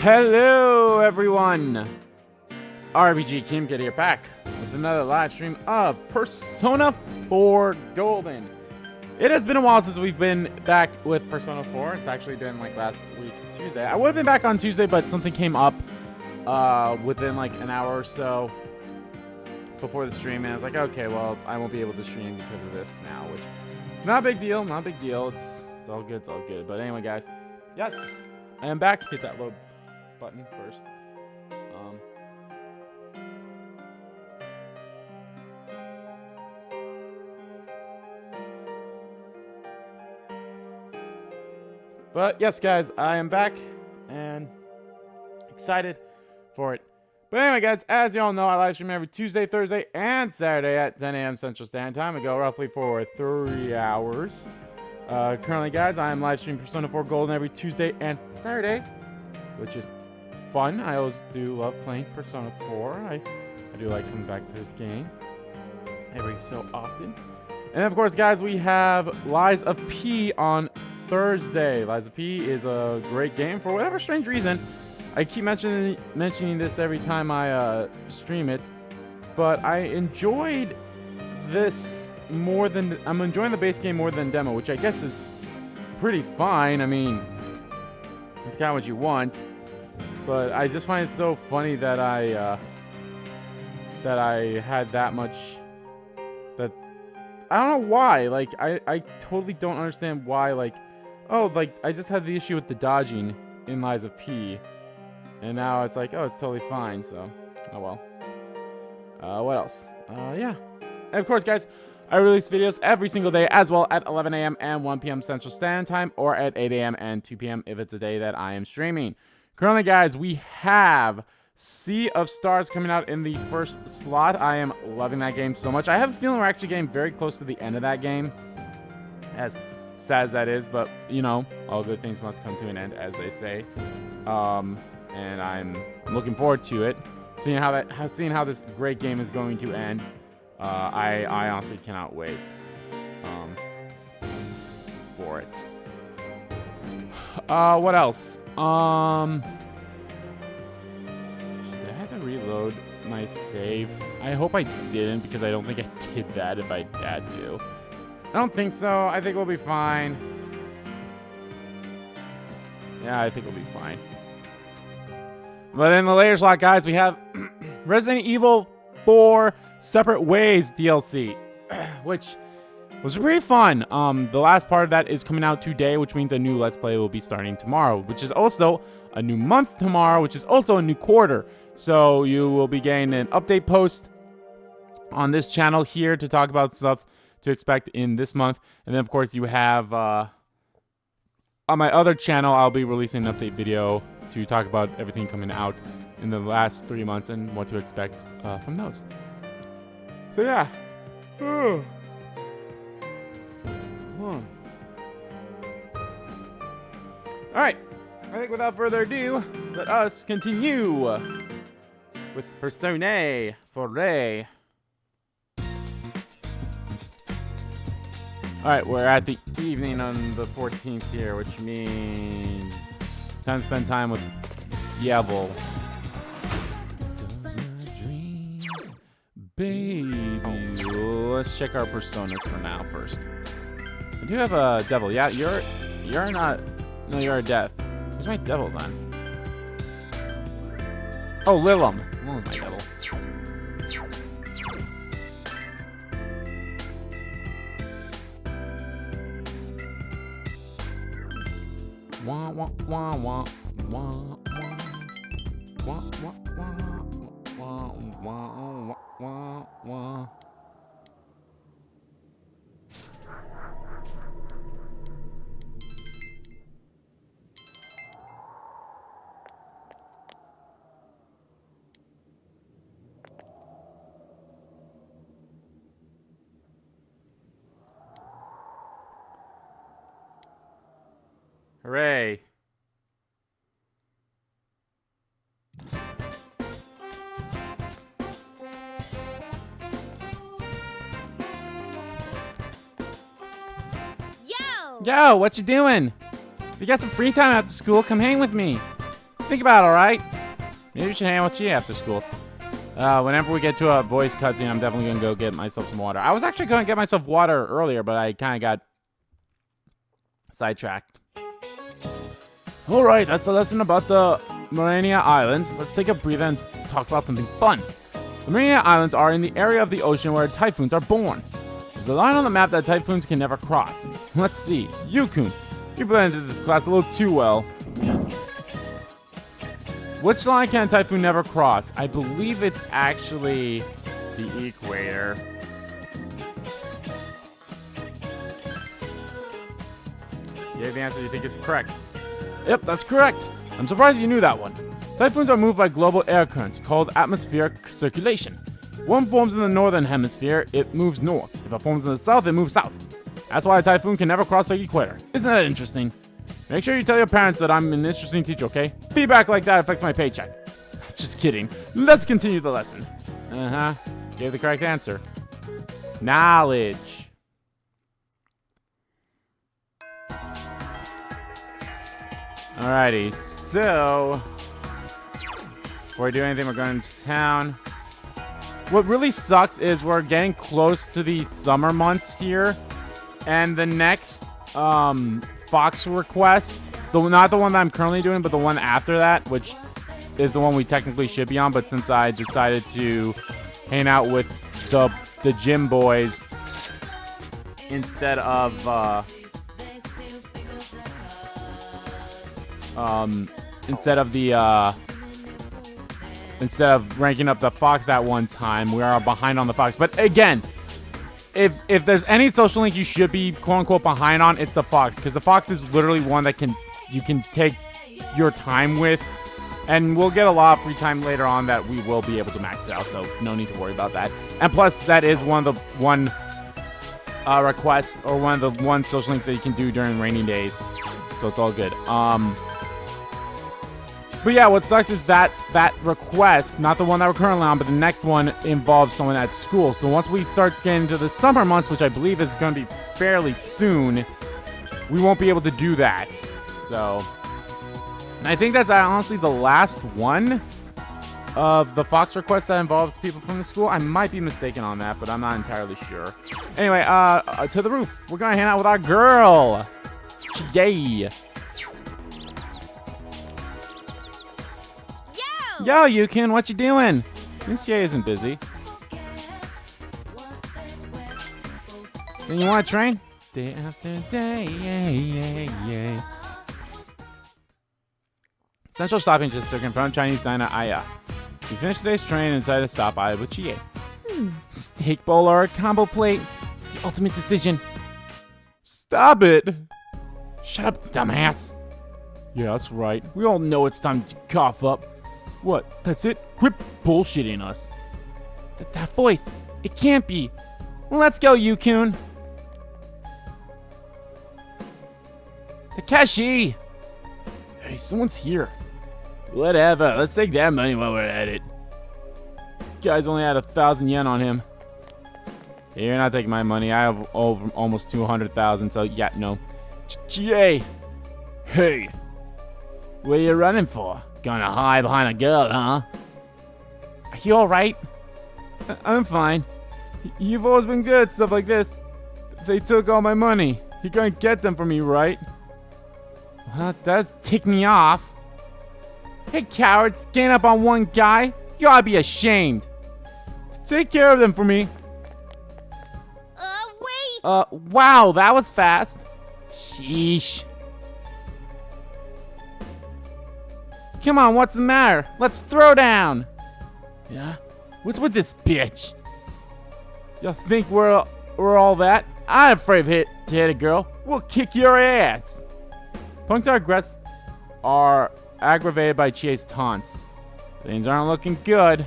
Hello, everyone. RBG Kimkid here, back with another live stream of Persona 4 Golden. It has been a while since we've been back with Persona 4. It's actually been like last week, Tuesday. I would have been back on Tuesday, but something came up within like an hour or so before the stream, and I was like, okay, well, I won't be able to stream because of this now, which not a big deal, not a big deal. It's all good, it's all good. But anyway, guys, yes, I am back. Hit that load button first. But yes, guys, I am back and excited for it. But anyway, guys, as you all know, I live stream every Tuesday, Thursday, and Saturday at 10 a.m. Central Standard Time. I go roughly for 3 hours. Currently, guys, I am live streaming Persona 4 Golden every Tuesday and Saturday, which is fun. I always do love playing Persona 4. I do like coming back to this game every so often. And of course, guys, we have Lies of P on Thursday. Lies of P is a great game for whatever strange reason. I keep mentioning this every time I stream it, but I enjoyed this more than I'm enjoying the base game more than demo, which I guess is pretty fine. I mean, it's kind of what you want, but I just find it so funny that I had that much. That I don't know why. Like I totally don't understand why. Like, oh, like I just had the issue with the dodging in Lies of P. And now it's like, oh, it's totally fine, so, oh well. What else? Yeah. And of course, guys, I release videos every single day as well at 11 a.m. and 1 p.m. Central Standard Time, or at 8 a.m. and 2 p.m. if it's a day that I am streaming. Currently, guys, we have Sea of Stars coming out in the first slot. I am loving that game so much. I have a feeling we're actually getting very close to the end of that game, as sad as that is, but, you know, all good things must come to an end, as they say. And I'm looking forward to it, seeing how this great game is going to end. I honestly cannot wait for it. What else? Should I have to reload my save? I hope I didn't, because I don't think I did that if I had to. I don't think so. I think we'll be fine. Yeah, I think we'll be fine. But in the later slot, guys, we have Resident Evil 4 Separate Ways DLC, which was pretty fun. The last part of that is coming out today, which means a new Let's Play will be starting tomorrow, which is also a new month tomorrow, which is also a new quarter. So you will be getting an update post on this channel here to talk about stuff to expect in this month. And then, of course, you have on my other channel, I'll be releasing an update video to talk about everything coming out in the last 3 months and what to expect from those. So yeah. Alright, I think without further ado, let us continue with Persona 4. Alright, we're at the evening on the 14th here, which means time to spend time with Yevel. Baby. Let's check our personas for now first. I do have a devil. Yeah, you're not. No, you're a death. Who's my devil then? Oh, Lilum. Lilum's my devil. Wah wah wah wah wah wah wah wah wah wah wah. Hooray. Yo, what you doing? If you got some free time after school, come hang with me. Think about it, alright? Maybe we should hang out with Chie after school. Whenever we get to a boys' cutscene, I'm definitely gonna go get myself some water. I was actually gonna get myself water earlier, but I kind of got sidetracked. Alright, that's the lesson about the Marinia Islands. Let's take a breather and talk about something fun. The Marinia Islands are in the area of the ocean where typhoons are born. There's a line on the map that typhoons can never cross. Let's see. Yukun, you blended into this class a little too well. Which line can a typhoon never cross? I believe it's actually the equator. Yeah, the answer you think is correct. Yep, that's correct. I'm surprised you knew that one. Typhoons are moved by global air currents called atmospheric circulation. If one forms in the northern hemisphere, it moves north. If it forms in the south, it moves south. That's why a typhoon can never cross the equator. Isn't that interesting? Make sure you tell your parents that I'm an interesting teacher, okay? Feedback like that affects my paycheck. Just kidding. Let's continue the lesson. Gave the correct answer. Knowledge. Alrighty, so before we do anything, we're going to town. What really sucks is we're getting close to the summer months here, and the next Fox request, not the one that I'm currently doing, but the one after that, which is the one we technically should be on, but since I decided to hang out with the gym boys instead of instead of ranking up the Fox that one time, we are behind on the Fox. But again, if there's any social link you should be quote-unquote behind on, it's the Fox, because the Fox is literally one that you can take your time with, and we'll get a lot of free time later on that we will be able to max out, so no need to worry about that. And plus, that is one of the request, or one of the social links that you can do during rainy days, so it's all good. But yeah, what sucks is that request, not the one that we're currently on, but the next one involves someone at school. So once we start getting to the summer months, which I believe is going to be fairly soon, we won't be able to do that. So, and I think that's honestly the last one of the Fox request that involves people from the school. I might be mistaken on that, but I'm not entirely sure. Anyway, to the roof. We're going to hang out with our girl. Yay. Yo, Yukun, what you doing? Since Jay isn't busy. Then you want to train? Day after day, yay. Central Shopping District in front of Chinese diner Aya. We finished today's train and decided to stop by with Chie. Steak bowl or a combo plate? The ultimate decision. Stop it! Shut up, dumbass. Yeah, that's right. We all know it's time to cough up. What? That's it? Quit bullshitting us. That voice. It can't be. Let's go, Yukun. Takeshi! Hey, someone's here. Whatever. Let's take that money while we're at it. This guy's only had 1,000 yen on him. Hey, you're not taking my money. I have over almost 200,000, so yeah, no. Chie! Hey! What are you running for? Gonna hide behind a girl, huh? Are you alright? I'm fine. You've always been good at stuff like this. They took all my money. You're gonna get them from me, right? Well, that's tick me off. Hey, cowards, gang up on one guy? You ought to be ashamed. Take care of them for me. Wait! Wow, that was fast. Sheesh. Come on, what's the matter? Let's throw down. Yeah? What's with this bitch? You think we're all that? I'm afraid to hit a girl. We'll kick your ass. Punk's regrets are aggravated by Chie's taunts. Things aren't looking good.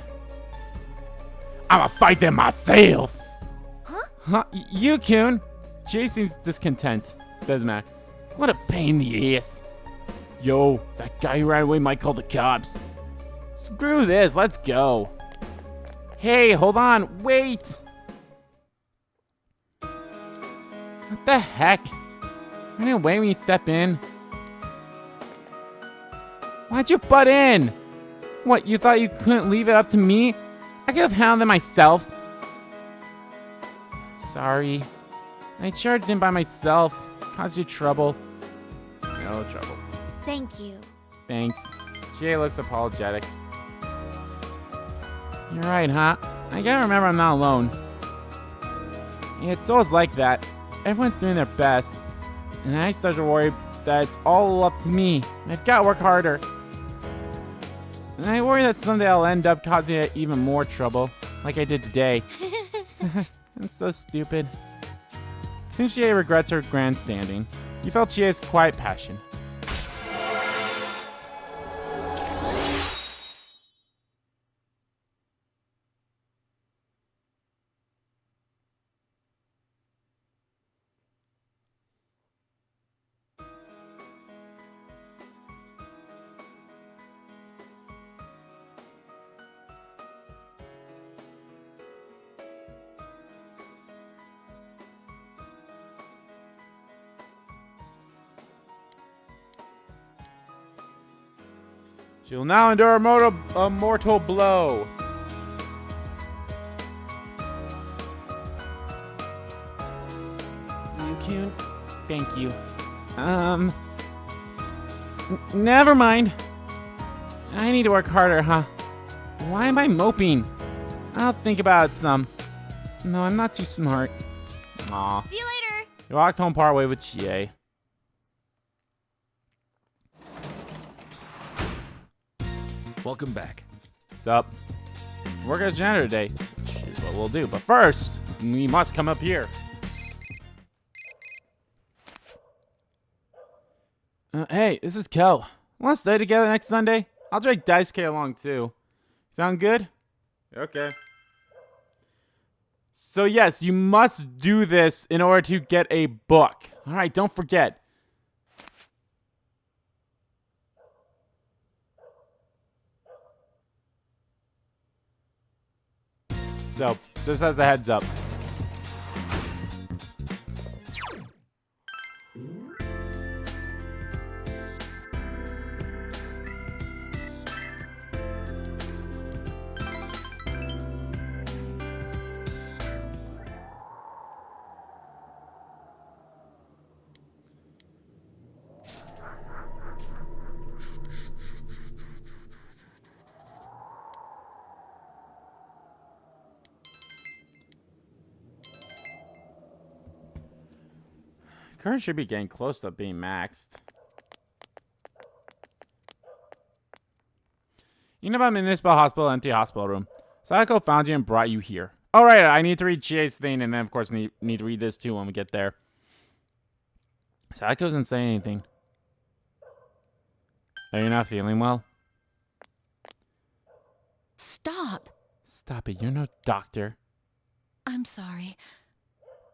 I'ma fight them myself. Huh? Yukun. Chie seems discontent. Doesn't matter. What a pain in the ass. Yo, that guy who ran away might call the cops. Screw this, let's go. Hey, hold on, wait. What the heck? Running away when you step in? Why'd you butt in? What, you thought you couldn't leave it up to me? I could have handled it myself. Sorry. I charged in by myself. Caused you trouble. No trouble. Thank you. Thanks. Jay looks apologetic. You're right, huh? I gotta remember I'm not alone. It's always like that. Everyone's doing their best. And I start to worry that it's all up to me. And I've gotta work harder. And I worry that someday I'll end up causing it even more trouble, like I did today. I'm so stupid. Since Chie regrets her grandstanding, you felt Chie's quiet passion. She'll now endure a mortal blow. You cute. Thank you. Never mind. I need to work harder, huh? Why am I moping? I'll think about it some. No, I'm not too smart. Aw. See you later. You walked home partway with Chie. Welcome back. What's up? Work as janitor today. Here's what we'll do. But first, we must come up here. Hey, this is Kel. Want to stay together next Sunday? I'll drag Daisuke along too. Sound good? Okay. So yes, you must do this in order to get a book. Alright, don't forget. So, just as a heads up. Current should be getting close to being maxed. You know about Municipal Hospital, empty hospital room. Sayako found you and brought you here. Alright, I need to read Chie's thing, and then of course need to read this too when we get there. Sayako doesn't say anything. Are you not feeling well? Stop. Stop it, you're no doctor. I'm sorry.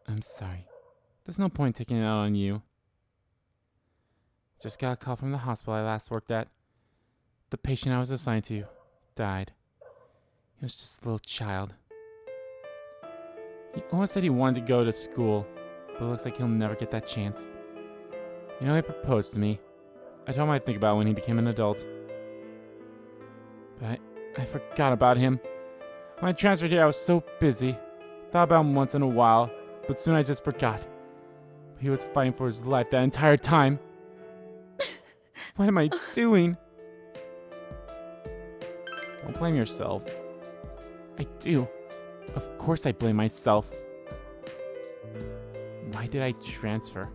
I'm sorry. There's no point taking it out on you. Just got a call from the hospital I last worked at. The patient I was assigned to died. He was just a little child. He always said he wanted to go to school, but it looks like he'll never get that chance. You know, he proposed to me. I told him I'd think about it when he became an adult. But I forgot about him. When I transferred here, I was so busy. Thought about him once in a while, but soon I just forgot. He was fighting for his life that entire time. What am I doing? Don't blame yourself. I do. Of course I blame myself. Why did I transfer?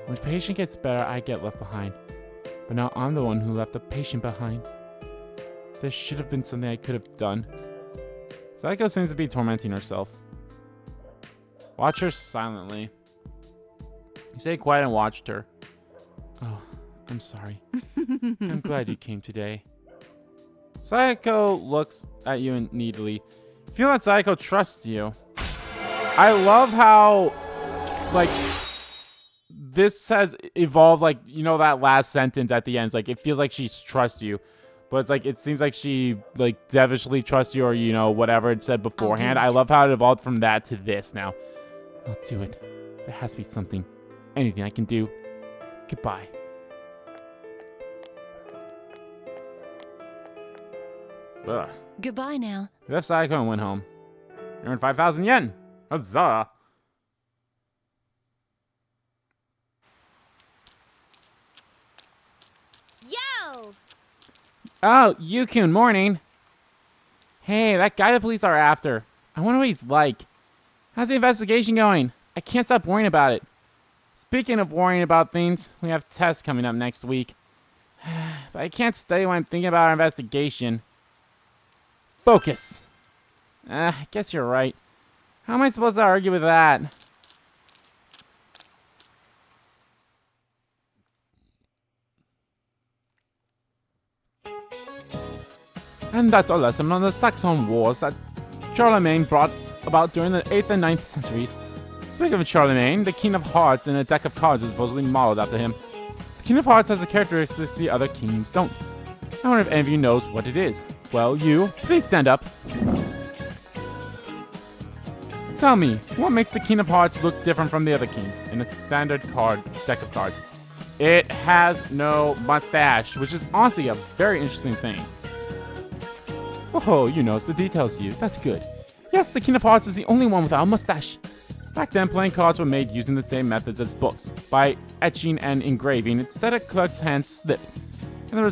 When a patient gets better, I get left behind. But now I'm the one who left the patient behind. There should have been something I could have done. Sayako seems to be tormenting herself. Watch her silently. You stayed quiet and watched her. Oh, I'm sorry. I'm glad you came today. Sayako looks at you needly. You feel that Sayako trusts you. I love how, like, this has evolved, like, you know, that last sentence at the end. It's like, it feels like she trusts you. But it's like, it seems like she, like, devilishly trusts you, or, you know, whatever it said beforehand. I love how it evolved from that to this now. I'll do it. There has to be something. Anything I can do. Goodbye. Ugh. Goodbye now. You left Sayako and went home. You earned 5,000 yen. Huzzah. Yo! Oh, Yukun, morning. Hey, that guy the police are after. I wonder what he's like. How's the investigation going? I can't stop worrying about it. Speaking of worrying about things, we have tests coming up next week. But I can't stay when I'm thinking about our investigation. Focus. I guess you're right. How am I supposed to argue with that? And that's a lesson on the Saxon Wars that Charlemagne brought about during the 8th and 9th centuries. Speaking of Charlemagne, the King of Hearts in a deck of cards is supposedly modeled after him. The King of Hearts has a characteristic the other kings don't. I wonder if any of you knows what it is. Well, you, please stand up. Tell me, what makes the King of Hearts look different from the other kings in a standard card deck of cards? It has no mustache, which is honestly a very interesting thing. Oh, you knows the details, you. That's good. Yes, the King of Hearts is the only one without a mustache. Back then, playing cards were made using the same methods as books, by etching and engraving instead of clerk's hand slip. And the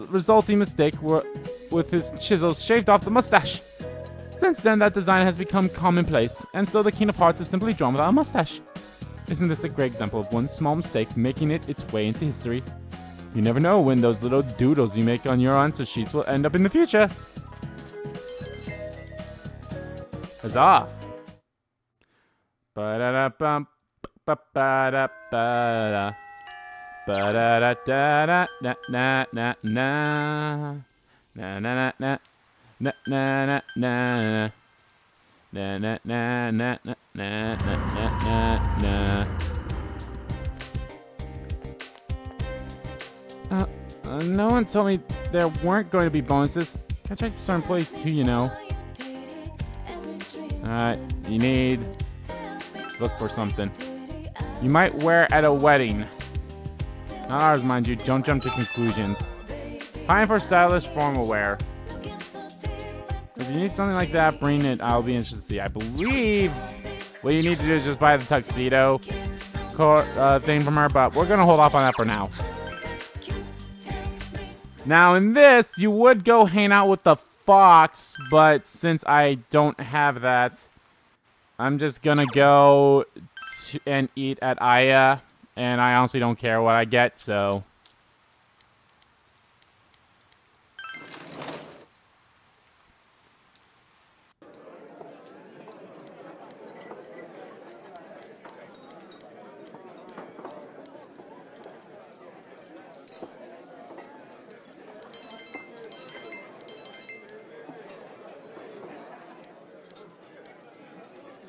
resulting mistake were with his chisels shaved off the mustache. Since then, that design has become commonplace, and so the King of Hearts is simply drawn without a mustache. Isn't this a great example of one small mistake making it its way into history? You never know when those little doodles you make on your answer sheets will end up in the future. Huzzah! Ba-da-da-bum, ba-ba-da-ba-da. Ba-da-da-da-da-na-na-na. Na-na-na-na. Na-na-na-na. Na-na-na-na-na-na-na-na. No one told me there weren't going to be bonuses. I tried to start employees too, you know. You need... Look for something. You might wear at a wedding. Not ours, mind you. Don't jump to conclusions. Time for stylish formal wear. If you need something like that, bring it. I'll be interested to see. I believe what you need to do is just buy the tuxedo thing from her, but we're going to hold off on that for now. Now, in this, you would go hang out with the fox, but since I don't have that, I'm just going to go and eat at Aya, and I honestly don't care what I get, so...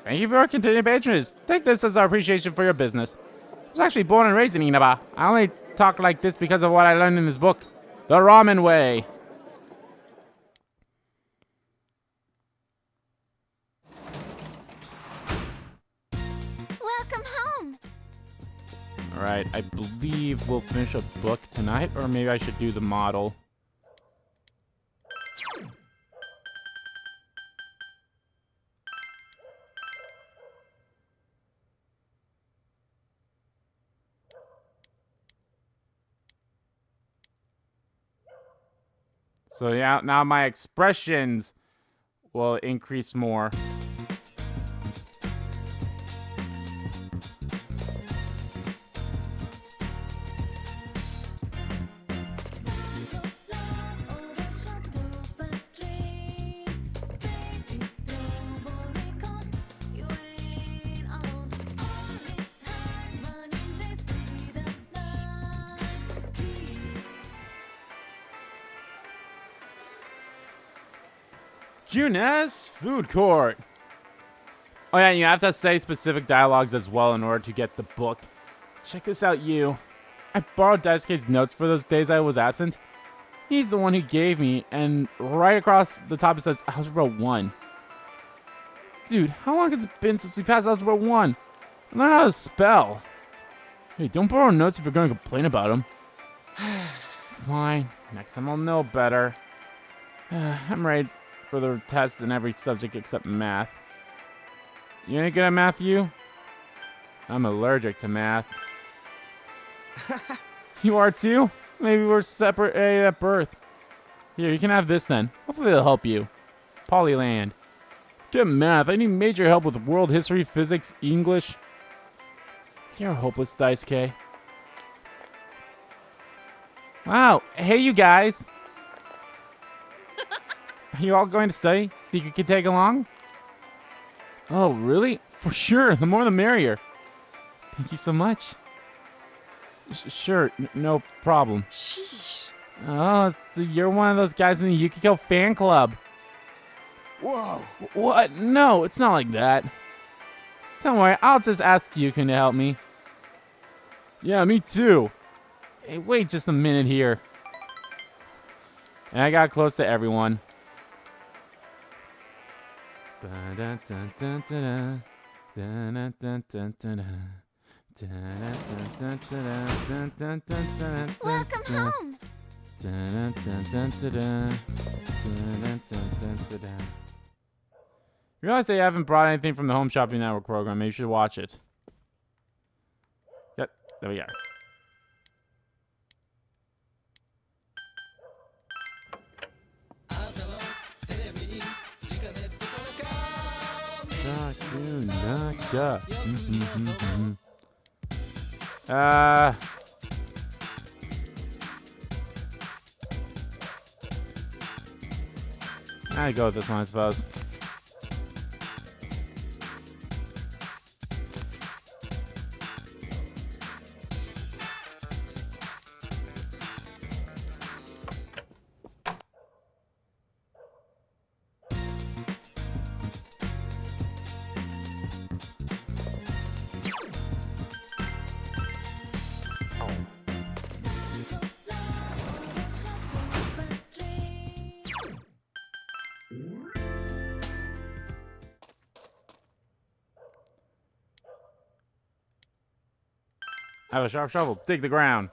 Thank you for your continued patronage. Take this as our appreciation for your business. I was actually born and raised in Inaba. I only talk like this because of what I learned in this book. The Ramen Way. Welcome home. Alright, I believe we'll finish a book tonight, or maybe I should do the model. So yeah, now my expressions will increase more. Junes Food Court. Oh yeah, you have to say specific dialogues as well in order to get the book. Check this out, you. I borrowed Daisuke's notes for those days I was absent. He's the one who gave me, and right across the top it says Algebra 1. Dude, how long has it been since we passed Algebra 1? I learned how to spell. Hey, don't borrow notes if you're going to complain about them. Fine, next time I'll know better. I'm ready for the test in every subject except math. You ain't good at math, you? I'm allergic to math. You are too? Maybe we're separate at birth. Here, you can have this then. Hopefully it'll help you. Polyland. Get math. I need major help with world history, physics, English. You're hopeless, Dice K. Wow. Hey, you guys. Are you all going to study? Think you could take along? Oh, really? For sure. The more the merrier. Thank you so much. Sure. No problem. Sheesh. Oh, so you're one of those guys in the Yukiko fan club. Whoa. What? No, it's not like that. Don't worry, I'll just ask Yukon to help me. Yeah, me too. Hey, wait just a minute here. And I got close to everyone. Welcome home. You realize they haven't brought anything from the Home Shopping Network program. Maybe you should watch it. Yep, there we are. I'd go with this one, I suppose. I have a sharp shovel. Dig the ground.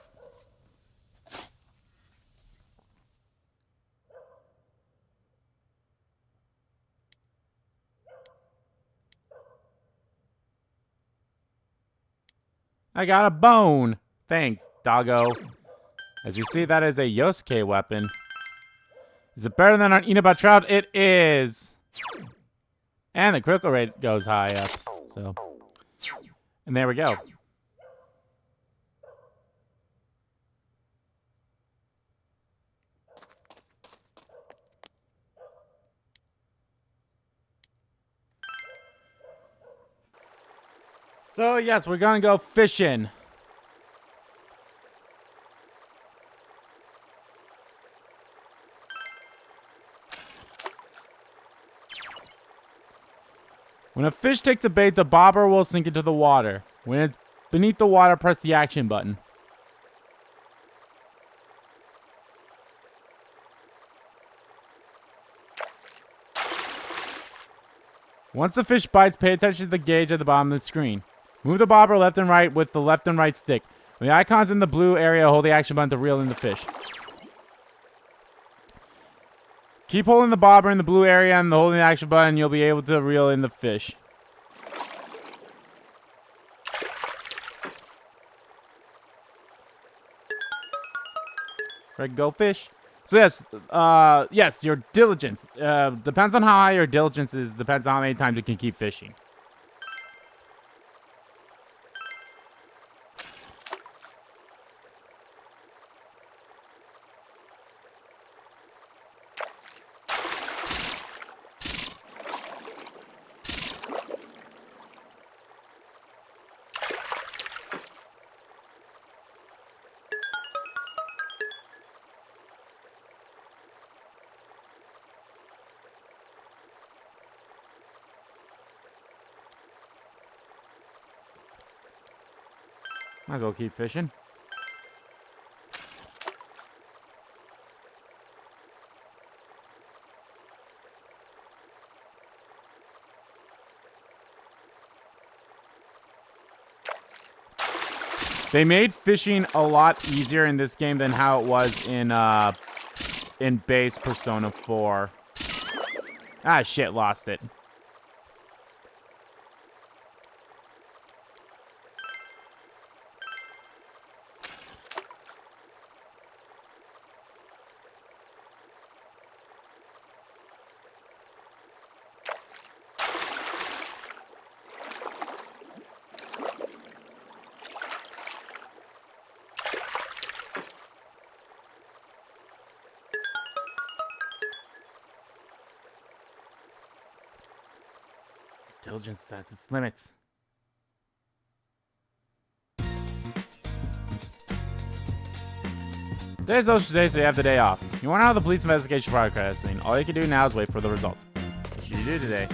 I got a bone. Thanks, doggo. As you see, that is a Yosuke weapon. Is it better than our Inaba Trout? It is. And the critical rate goes high up. So, and there we go. So, yes, we're gonna go fishing. When a fish takes a bait, the bobber will sink into the water. When it's beneath the water, press the action button. Once the fish bites, pay attention to the gauge at the bottom of the screen. Move the bobber left and right with the left and right stick. When the icon's in the blue area, hold the action button to reel in the fish. Keep holding the bobber in the blue area and holding the action button, you'll be able to reel in the fish. Right, go fish. So yes, your diligence. Depends on how high your diligence is, depends on how many times you can keep fishing. Might as well keep fishing. They made fishing a lot easier in this game than how it was in in base Persona 4. Ah, shit, lost it. Diligence sets its limits. Today's social day, so you have the day off. You want to know how the police investigation progressing. All you can do now is wait for the results. What should you do today?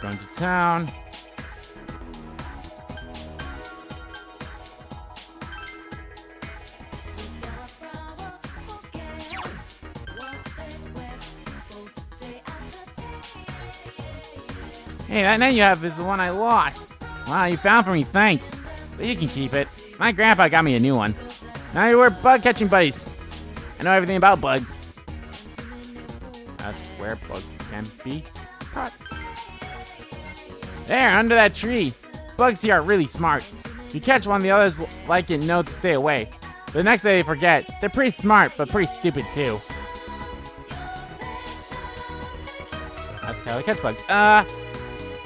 Going to town. Hey, that name you have is the one I lost. Wow, you found for me, thanks. But you can keep it. My grandpa got me a new one. Now you wear bug catching buddies. I know everything about bugs. That's where bugs can be caught. There, under that tree. Bugs here are really smart. If you catch one, the others like it know to stay away. But the next day they forget. They're pretty smart, but pretty stupid too. That's how they catch bugs.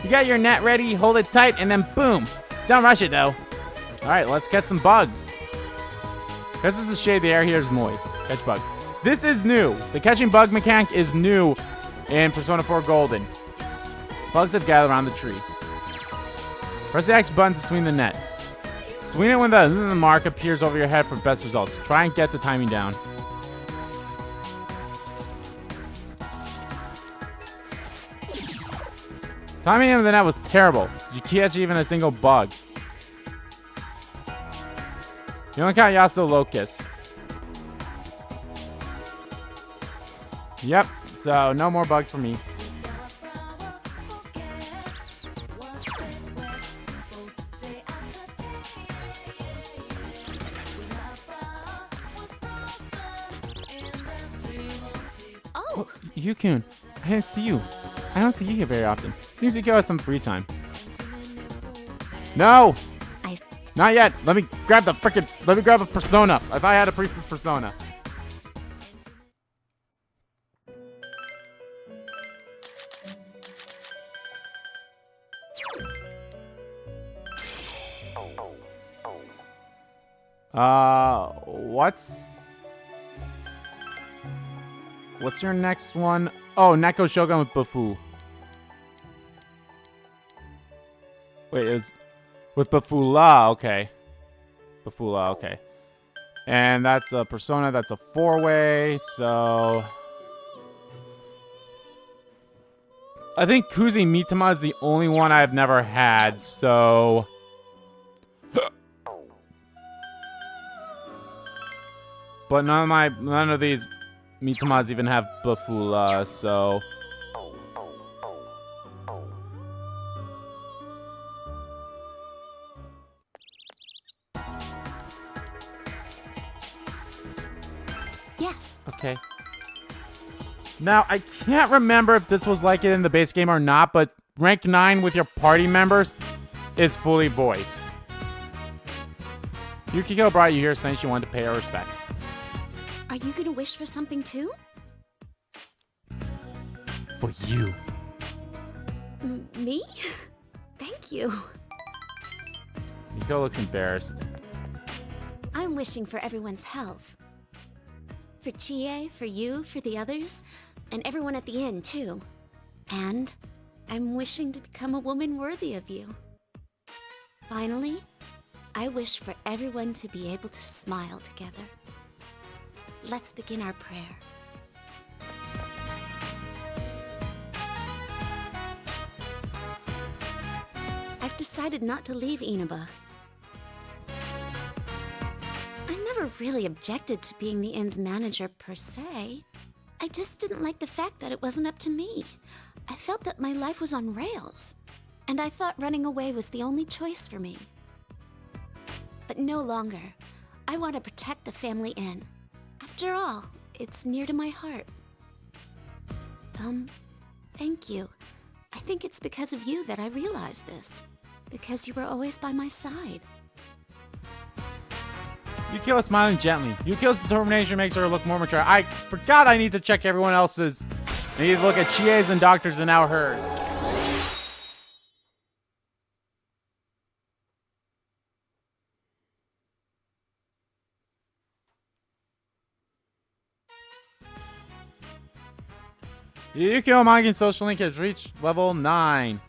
You got your net ready, hold it tight, and then boom. Don't rush it though. Alright, let's catch some bugs. Because this is the shade, the air here is moist. Catch bugs. This is new. The catching bug mechanic is new in Persona 4 Golden. Bugs have gathered around the tree. Press the X button to swing the net. Swing it when the mark appears over your head for best results. Try and get the timing down. Timing of the net was terrible. You can't catch even a single bug. You don't count Yasuo Locust. Yep, so no more bugs for me. Yukun, I didn't see you. I don't see you here very often. Seems you go have some free time. No! Not yet. Let me grab a persona. If I had a priestess persona. What's your next one? Oh, Neko Shogun with Bufu. Wait, is with Bafula, okay. Bafula, okay. And that's a persona, that's a 4-way, so I think Kuzi Mitama is the only one I've never had, so but none of these Mitamas even have Bafula, so yes. okay. Now, I can't remember if this was like it in the base game or not, but rank 9 with your party members is fully voiced. Yukiko brought you here saying she wanted to pay her respects. Are you gonna wish for something too? For you. Me? Thank you. Yukiko looks embarrassed. I'm wishing for everyone's health. For Chie, for you, for the others, and everyone at the inn too. And I'm wishing to become a woman worthy of you. Finally, I wish for everyone to be able to smile together. Let's begin our prayer. decided not to leave Inaba. I never really objected to being the inn's manager per se. I just didn't like the fact that it wasn't up to me. I felt that my life was on rails, and I thought running away was the only choice for me. But no longer. I want to protect the family inn. After all, it's near to my heart. Thank you. I think it's because of you that I realized this. Because you were always by my side. Yukio is smiling gently. Yukio's determination makes her look more mature. I forgot I need to check everyone else's. I need to look at Chie's and Doctor's and now hers. Yukio Magi's social link has reached level 9.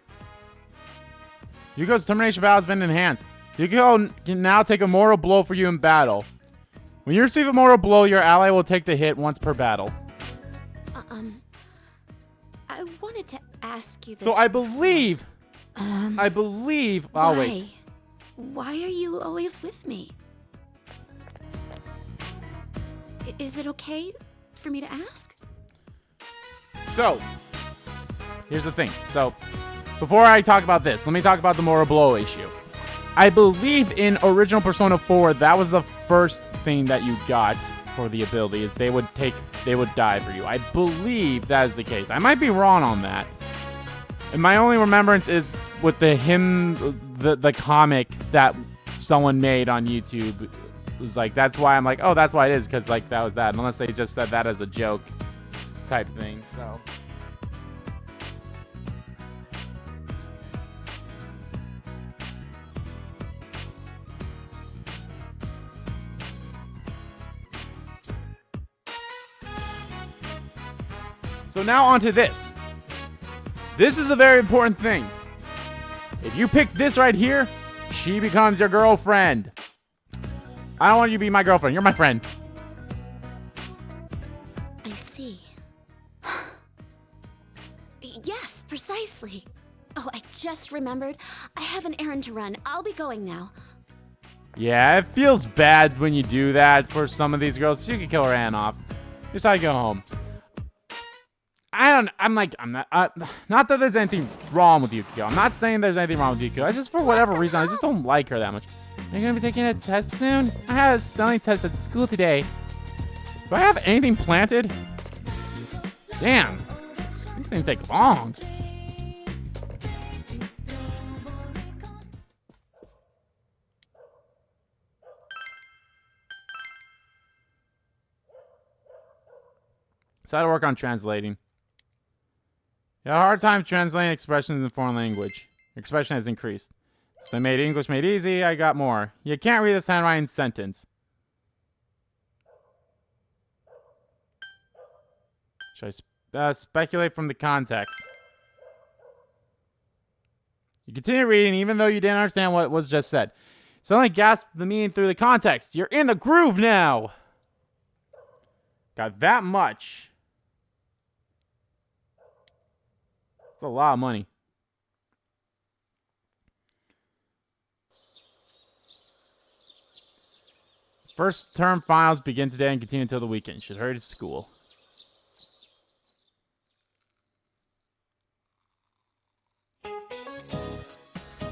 Yukio's determination battle has been enhanced. Yukio can now take a mortal blow for you in battle. When you receive a mortal blow, your ally will take the hit once per battle. I wanted to ask you this. So I believe. Why? Wait. Why are you always with me? Is it okay for me to ask? So, here's the thing. So, before I talk about this, let me talk about the mortal blow issue. I believe in original Persona 4, that was the first thing that you got for the ability, is they would die for you. I believe that is the case. I might be wrong on that. And my only remembrance is with the comic that someone made on YouTube. It was like, that's why I'm like, oh, that's why it is, because like that was that. Unless they just said that as a joke type thing, so. So now onto this. This is a very important thing. If you pick this right here, she becomes your girlfriend. I don't want you to be my girlfriend. You're my friend. I see. Yes, precisely. Oh, I just remembered. I have an errand to run. I'll be going now. Yeah, it feels bad when you do that for some of these girls. You can kill her hand off. Just how you go home. I'm not that there's anything wrong with Yukio. I'm not saying there's anything wrong with Yukio. It's just for whatever reason, I just don't like her that much. Are you gonna be taking a test soon? I had a spelling test at school today. Do I have anything planted? Damn. These things take long. So I had to work on translating. You had a hard time translating expressions in foreign language. Your expression has increased. So I made English made easy, I got more. You can't read this handwriting sentence. Should I speculate from the context? You continue reading even though you didn't understand what was just said. Suddenly gasp the meaning through the context. You're in the groove now! Got that much. That's a lot of money. First term finals begin today and continue until the weekend. Should hurry to school.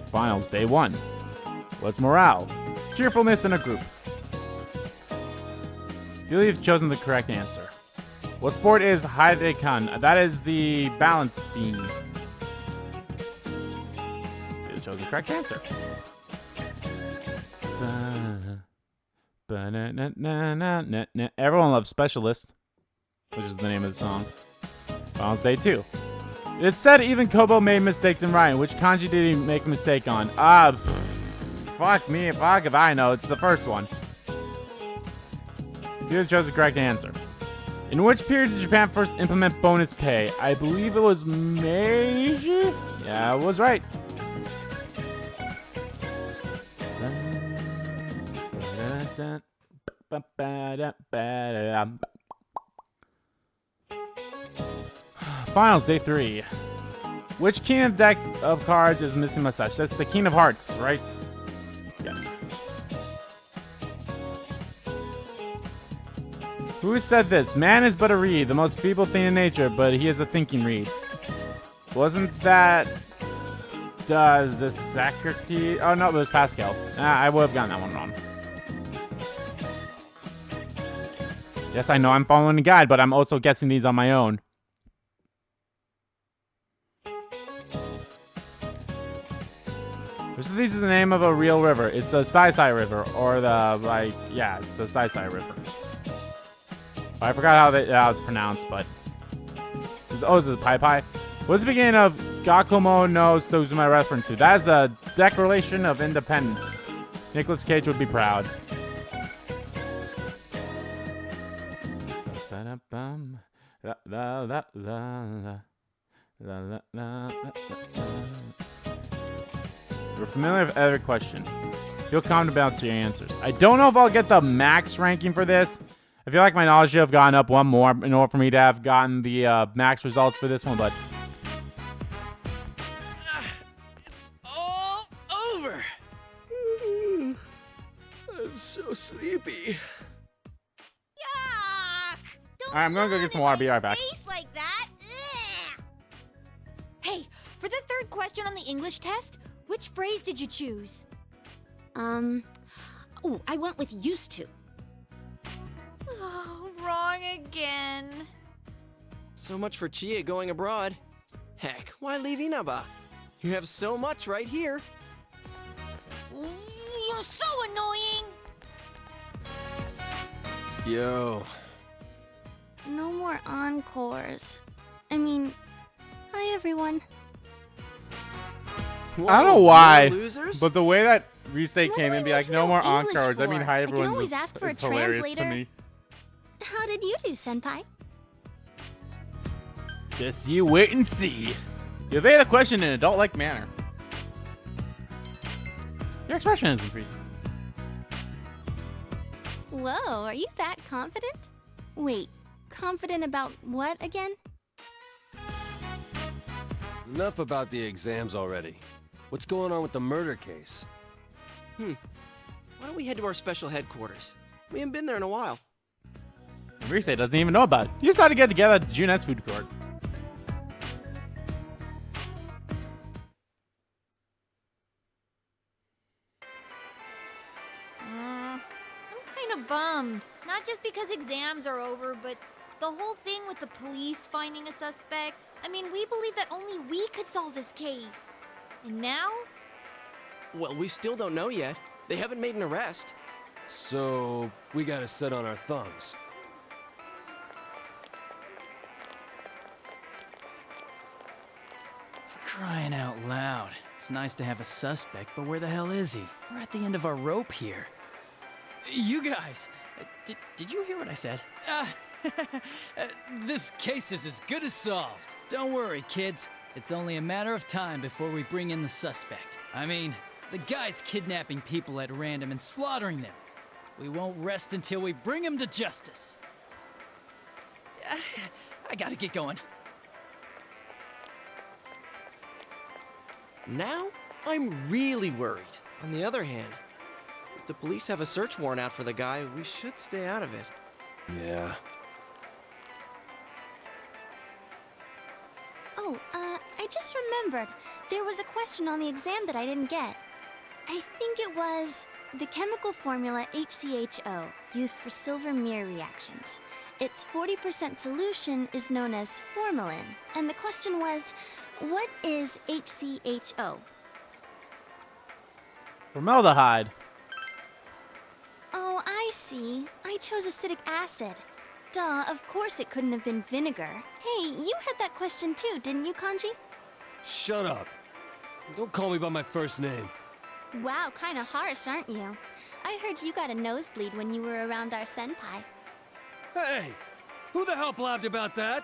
Finals day 1. What's morale? Cheerfulness in a group. You have chosen the correct answer. What sport is Haidekan? That is the balance beam. You chose the correct answer. Everyone loves Specialist, which is the name of the song. Finals day 2. It said even Kobo made mistakes in writing. Which kanji did he make a mistake on? Fuck me, fuck if I know. It's the first one. You chose the correct answer. In which period did Japan first implement bonus pay? I believe it was Meiji? Yeah, I was right. Finals day 3. Which king of deck of cards is missing mustache? That's the King of Hearts, right? Yes. Who said this? Man is but a reed, the most feeble thing in nature, but he is a thinking reed. Wasn't that the Socrates? Oh no, it was Pascal. I would have gotten that one wrong. Yes, I know I'm following the guide, but I'm also guessing these on my own. Which of these is the name of a real river? It's the Sai Sai River, or the, it's the Sai Sai River. I forgot how it's pronounced, but... Is it Pai Pai? What's the beginning of Gakumo no Suzuma reference to? That is the Declaration of Independence. Nicolas Cage would be proud. We're familiar with every question. Feel confident about your answers. I don't know if I'll get the max ranking for this. I feel like my knowledge should have gone up one more in order for me to have gotten the max results for this one, but... It's all over. I'm so sleepy. Yuck! Don't Alright, I'm gonna go get some water. Be right back. face like that. Ugh. Hey, for the third question on the English test, which phrase did you choose? Oh, I went with used to. Oh, wrong again. So much for Chie going abroad. Heck, why leave Inaba? You have so much right here. You're so annoying. Yo. No more encores. I mean, hi everyone. I don't know Whoa, why, no losers? but the way that Risei What came do in I and be need like, to no know more English encores. I mean, for? hi I can everyone. always ask for a It's hilarious to translator. me. How did you do, Senpai? Just you wait and see. You evade the question in an adult-like manner. Your expression has increased. Whoa, are you that confident? Wait, confident about what again? Enough about the exams already. What's going on with the murder case? Why don't we head to our special headquarters? We haven't been there in a while. Risei doesn't even know about it. You decided to get together at Junette's food court. I'm kind of bummed. Not just because exams are over, but the whole thing with the police finding a suspect. I mean, we believed that only we could solve this case. And now? Well, we still don't know yet. They haven't made an arrest. So, we gotta sit on our thumbs. For crying out loud. It's nice to have a suspect, but where the hell is he? We're at the end of our rope here. You guys, did you hear what I said? This case is as good as solved. Don't worry, kids. It's only a matter of time before we bring in the suspect. I mean, the guy's kidnapping people at random and slaughtering them. We won't rest until we bring him to justice. I gotta get going. Now, I'm really worried. On the other hand, if the police have a search warrant out for the guy, we should stay out of it. Yeah. Oh, I just remembered. There was a question on the exam that I didn't get. I think it was the chemical formula HCHO, used for silver mirror reactions. Its 40% solution is known as formalin. And the question was, what is HCHO? Formaldehyde. Oh, I see. I chose acidic acid. Duh, of course it couldn't have been vinegar. Hey, you had that question too, didn't you, Kanji? Shut up. Don't call me by my first name. Wow, kinda harsh, aren't you? I heard you got a nosebleed when you were around our senpai. Hey! Who the hell blabbed about that?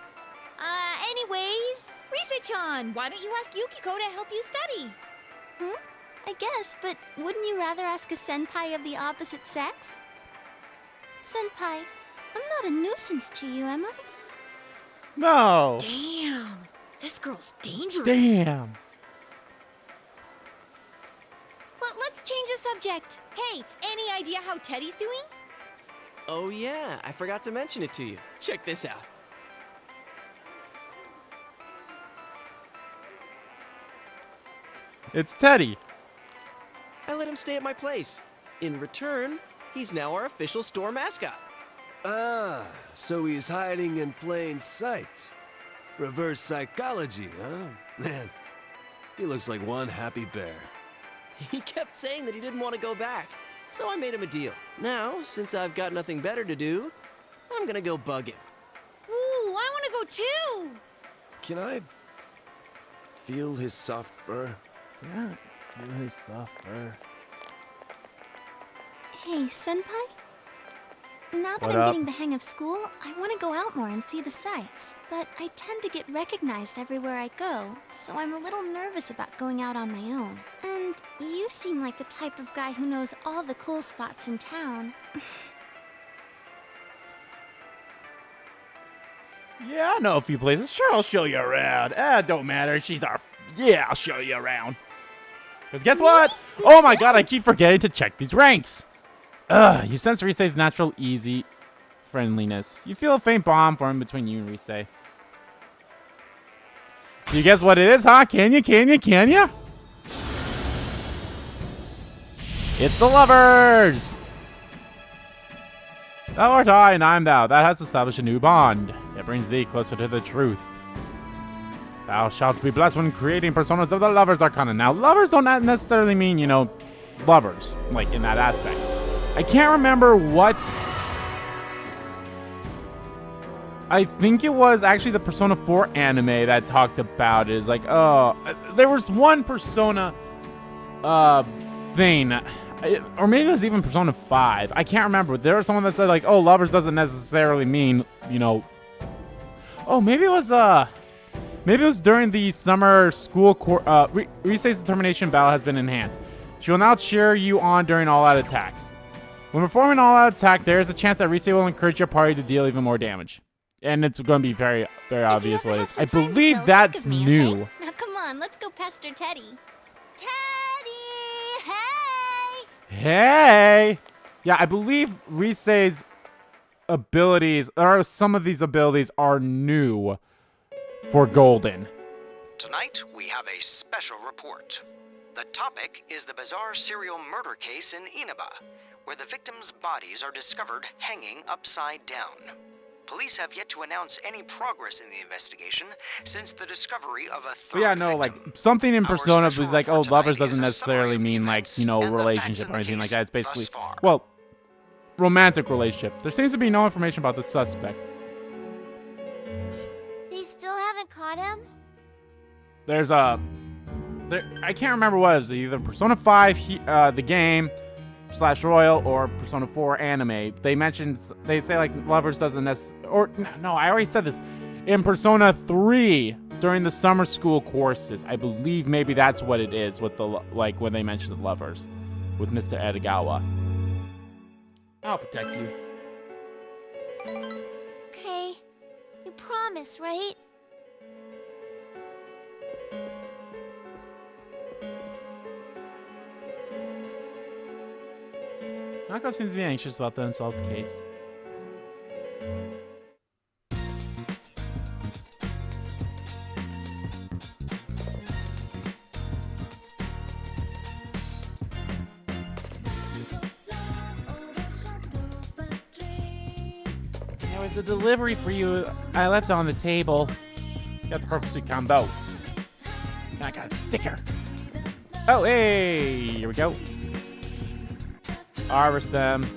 Anyways, Risei-chan, why don't you ask Yukiko to help you study? I guess, but wouldn't you rather ask a senpai of the opposite sex? Senpai, I'm not a nuisance to you, am I? No. Damn, This girl's dangerous. Damn. Let's change the subject. Hey, any idea how Teddy's doing? Oh yeah, I forgot to mention it to you. Check this out. It's Teddy. I let him stay at my place. In return, he's now our official store mascot. Ah, so he's hiding in plain sight. Reverse psychology, huh? Man, he looks like one happy bear. He kept saying that he didn't want to go back, so I made him a deal. Now, since I've got nothing better to do, I'm gonna go bug him. Ooh, I want to go too. Can I feel his soft fur? Yeah, feel his soft fur. Hey, Senpai? Now that What I'm up? getting the hang of school, I want to go out more and see the sights. But I tend to get recognized everywhere I go, so I'm a little nervous about going out on my own. And you seem like the type of guy who knows all the cool spots in town. Yeah, I know a few places. Sure, I'll show you around. Don't matter. She's our... Yeah, I'll show you around. Because guess what? Oh my god, I keep forgetting to check these ranks. You sense Risei's natural, easy friendliness. You feel a faint bond form between you and Risei. Do you guess what it is, huh? Can you? It's the lovers! Thou art I, and I am thou. That has established a new bond. It brings thee closer to the truth. Thou shalt be blessed when creating personas of the lovers arcana. Now, lovers don't necessarily mean, you know, lovers, like in that aspect. I can't remember what... I think it was actually the Persona 4 anime that talked about it. It's like, oh, there was one Persona thing, or maybe it was even Persona 5. I can't remember. There was someone that said like, oh, lovers doesn't necessarily mean, you know. Oh, maybe it was during the summer school Risei's determination battle has been enhanced. She will now cheer you on during all-out attacks. When performing an all-out attack, there is a chance that Risei will encourage your party to deal even more damage. And it's going to be very, very obvious what it is. I believe that's new. Okay? Now come on, let's go pester Teddy. Teddy! Hey! Hey! Yeah, I believe Risei's abilities, or some of these abilities, are new for Golden. Tonight, we have a special report. The topic is the bizarre serial murder case in Inaba, where the victims' bodies are discovered hanging upside down. Police have yet to announce any progress in the investigation since the discovery of a But third yeah, no, victim. like, something in Our Persona special is like, oh, report lovers tonight is doesn't a necessarily summary of the mean, like, events you know, and the facts relationship in or the anything like case that. It's thus basically, far. well, romantic relationship. There seems to be no information about the suspect. They still haven't caught him? There's I can't remember what it was, either Persona 5, the game, / Royal, or Persona 4 anime. They say like lovers doesn't necessarily, or no, I already said this. In Persona 3, during the summer school courses, I believe maybe that's what it is with the, like when they mention the lovers with Mr. Edogawa. I'll protect you. Okay. You promise, right? Nako seems to be anxious about the unsolved case. There was a delivery for you. I left it on the table. Got the purple suit combo. And I got a sticker. Oh, hey! Here we go. Harvest them. They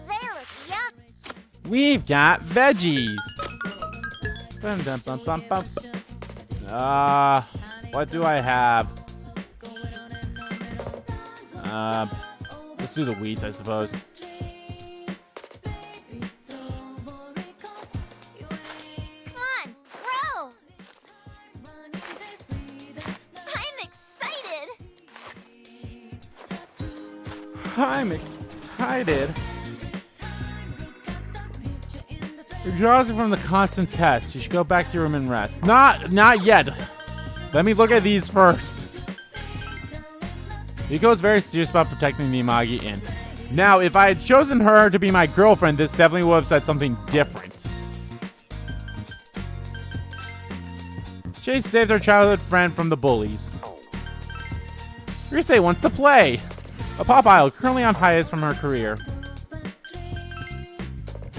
look yummy. We've got veggies. Bum, dum, bum, bum, bum. What do I have? Let's do the wheat, I suppose. Come on, grow. I'm excited. I'm excited. excited. You're exhausted from the constant test. You should go back to your room and rest. Not yet. Let me look at these first. Yuko is very serious about protecting the Imagi Inn. Now, if I had chosen her to be my girlfriend, this definitely would have said something different. Chase saves her childhood friend from the bullies. Rise wants to play. A pop idol currently on hiatus from her career.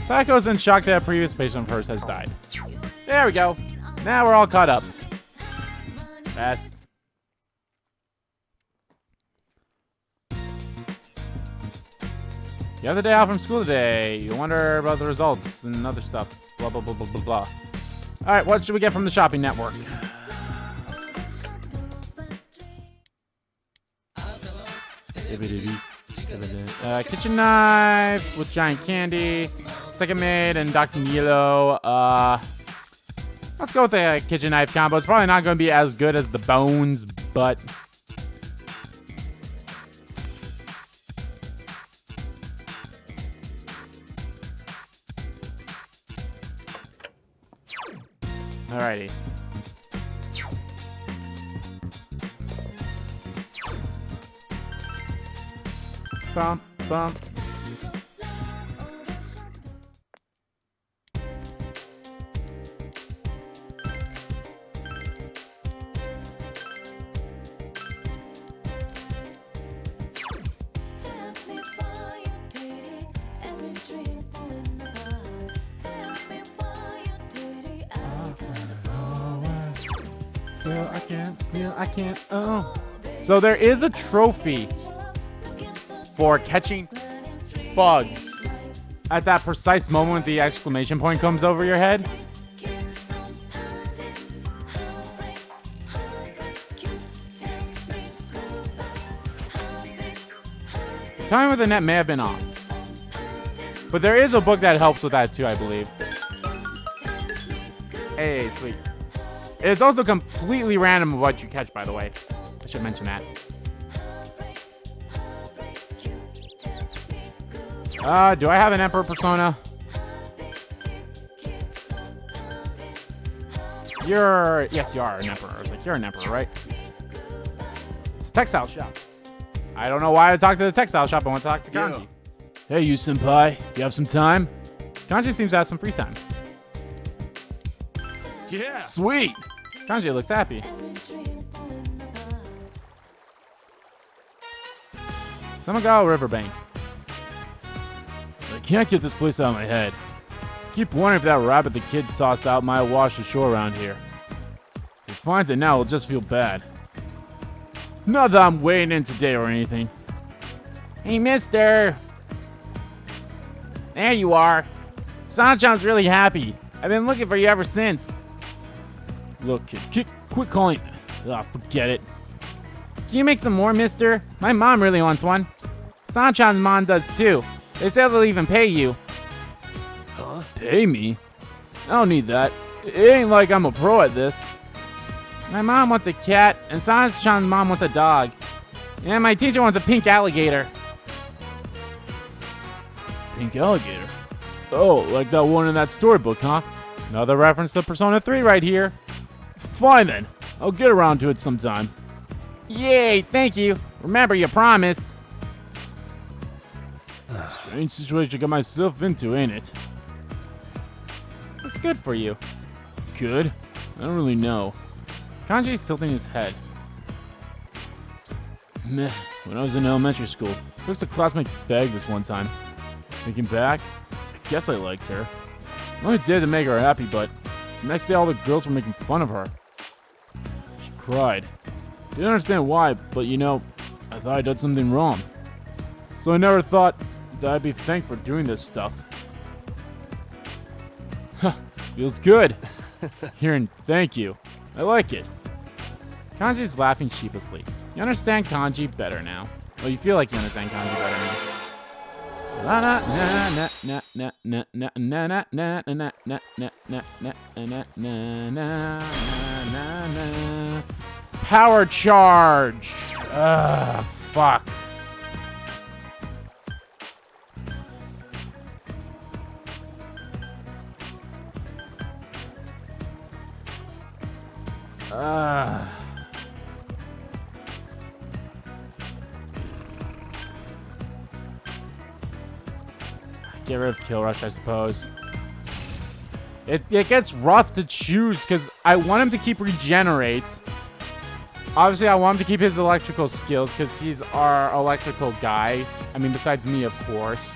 Sayako is in shock that a previous patient of hers has died. There we go. Now we're all caught up. Best. You have the day off from school today. You wonder about the results and other stuff. Blah, blah, blah, blah, blah, blah. Alright, what should we get from the shopping network? Kitchen knife with giant candy. Second maid and Dr. Nilo. Let's go with the kitchen knife combo. It's probably not going to be as good as the bones, but... Alrighty. Bump, bump. I can't. Oh. So there is a trophy for catching bugs at that precise moment the exclamation point comes over your head. Timing with the net may have been off. But there is a book that helps with that too, I believe. Hey, sweet. It's also completely random what you catch, by the way. I should mention that. Do I have an Emperor persona? Yes, you are an Emperor. I was like, you're an Emperor, right? It's a textile shop. I don't know why I talked to the textile shop. I want to talk to Kanji. Hey, you senpai. You have some time? Kanji seems to have some free time. Yeah. Sweet. Kanji looks happy. Someone go Riverbank. I can't get this place out of my head. Keep wondering if that rabbit the kid tossed out might wash ashore around here. If he finds it now, he'll just feel bad. Not that I'm weighing in today or anything. Hey, mister. There you are. Sanchan's really happy. I've been looking for you ever since. Look, kid, quit calling. Forget it. Can you make some more, mister? My mom really wants one. Sanchan's mom does too. They said they'll even pay you. Huh? Pay me? I don't need that. It ain't like I'm a pro at this. My mom wants a cat, and Sanchan's mom wants a dog. And my teacher wants a pink alligator. Pink alligator? Oh, like that one in that storybook, huh? Another reference to Persona 3 right here. Fine then. I'll get around to it sometime. Yay, thank you. Remember, you promised. Strange situation I got myself into, ain't it? It's good for you. Good? I don't really know. Kanji's tilting his head. Meh. When I was in elementary school, I took a classmate's bag this one time. Thinking back, I guess I liked her. I only did to make her happy, but the next day all the girls were making fun of her. She cried. Didn't understand why, but you know, I thought I did something wrong. So I never thought that I'd be thanked for doing this stuff. Huh, feels good. Hearing thank you. I like it. Kanji's laughing sheepishly. You understand Kanji better now. Well, you feel like you understand Kanji better now. Power charge. Fuck. Get rid of Kill Rush, I suppose. It gets rough to choose because I want him to keep Regenerate. Obviously, I want him to keep his electrical skills because he's our electrical guy. I mean, besides me, of course.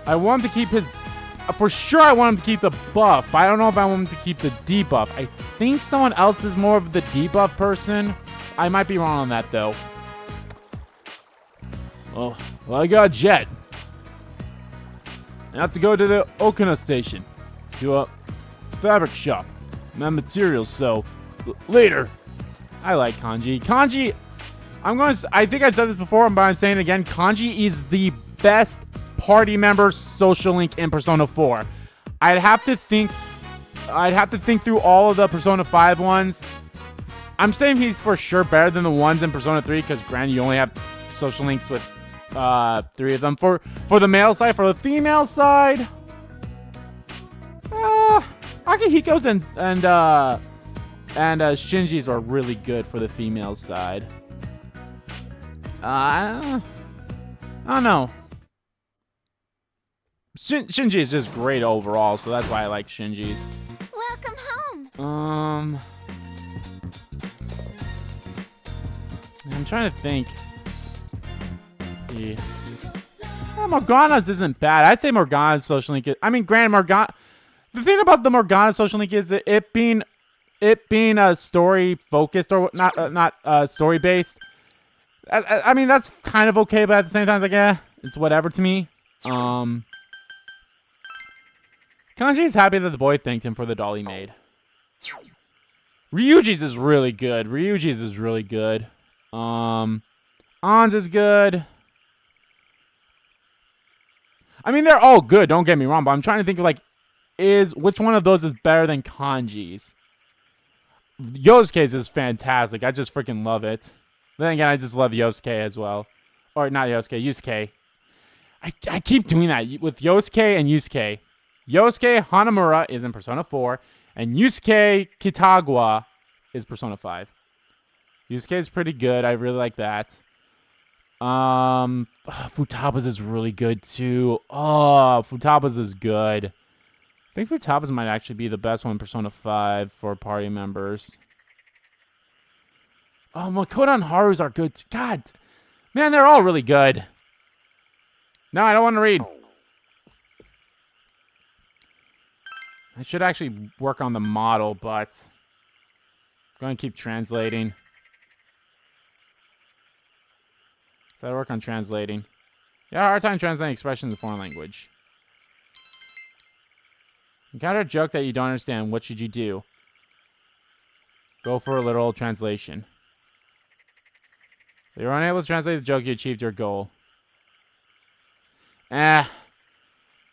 I want him to keep his... For sure, I want him to keep the buff, but I don't know if I want him to keep the debuff. I think someone else is more of the debuff person. I might be wrong on that, though. Well, I got Jet. I have to go to the Okina station. To a fabric shop. My materials, so... later. I like Kanji. Kanji... I think I've said this before, but I'm saying it again. Kanji is the best party member social link in Persona 4. I'd have to think through all of the Persona 5 ones. I'm saying he's for sure better than the ones in Persona 3 because granted you only have social links with 3 of them. For the male side, for the female side, Akihiko's and Shinji's are really good for the female side. I don't know. Shinji is just great overall, so that's why I like Shinji's. Welcome home. I'm trying to think. Let's see. Morgana's isn't bad. I'd say Morgana's social link. I mean, granted, Morgana. The thing about the Morgana social link is that it being a story focused or not story based. I mean, that's kind of okay, but at the same time, it's like, yeah, it's whatever to me. Kanji's happy that the boy thanked him for the doll he made. Ryuji's is really good. Ann's is good. I mean, they're all good, don't get me wrong, but I'm trying to think of, like, which one of those is better than Kanji's? Yosuke's is fantastic. I just freaking love it. Then again, I just love Yosuke as well. Or not Yosuke, Yusuke. I keep doing that with Yosuke and Yusuke. Yosuke Hanamura is in Persona 4, and Yusuke Kitagawa is Persona 5. Yusuke is pretty good. I really like that. Futaba's is really good too. Oh, Futaba's is good. I think Futaba's might actually be the best one in Persona 5 for party members. Oh, Makoto and Haru's are good too. God, man, they're all really good. No, I don't want to read. I should actually work on the model, but I'm going to keep translating. So I work on translating. Yeah, hard time translating expressions in foreign language. Encounter a joke that you don't understand. What should you do? Go for a literal translation. If you're unable to translate the joke, you achieved your goal.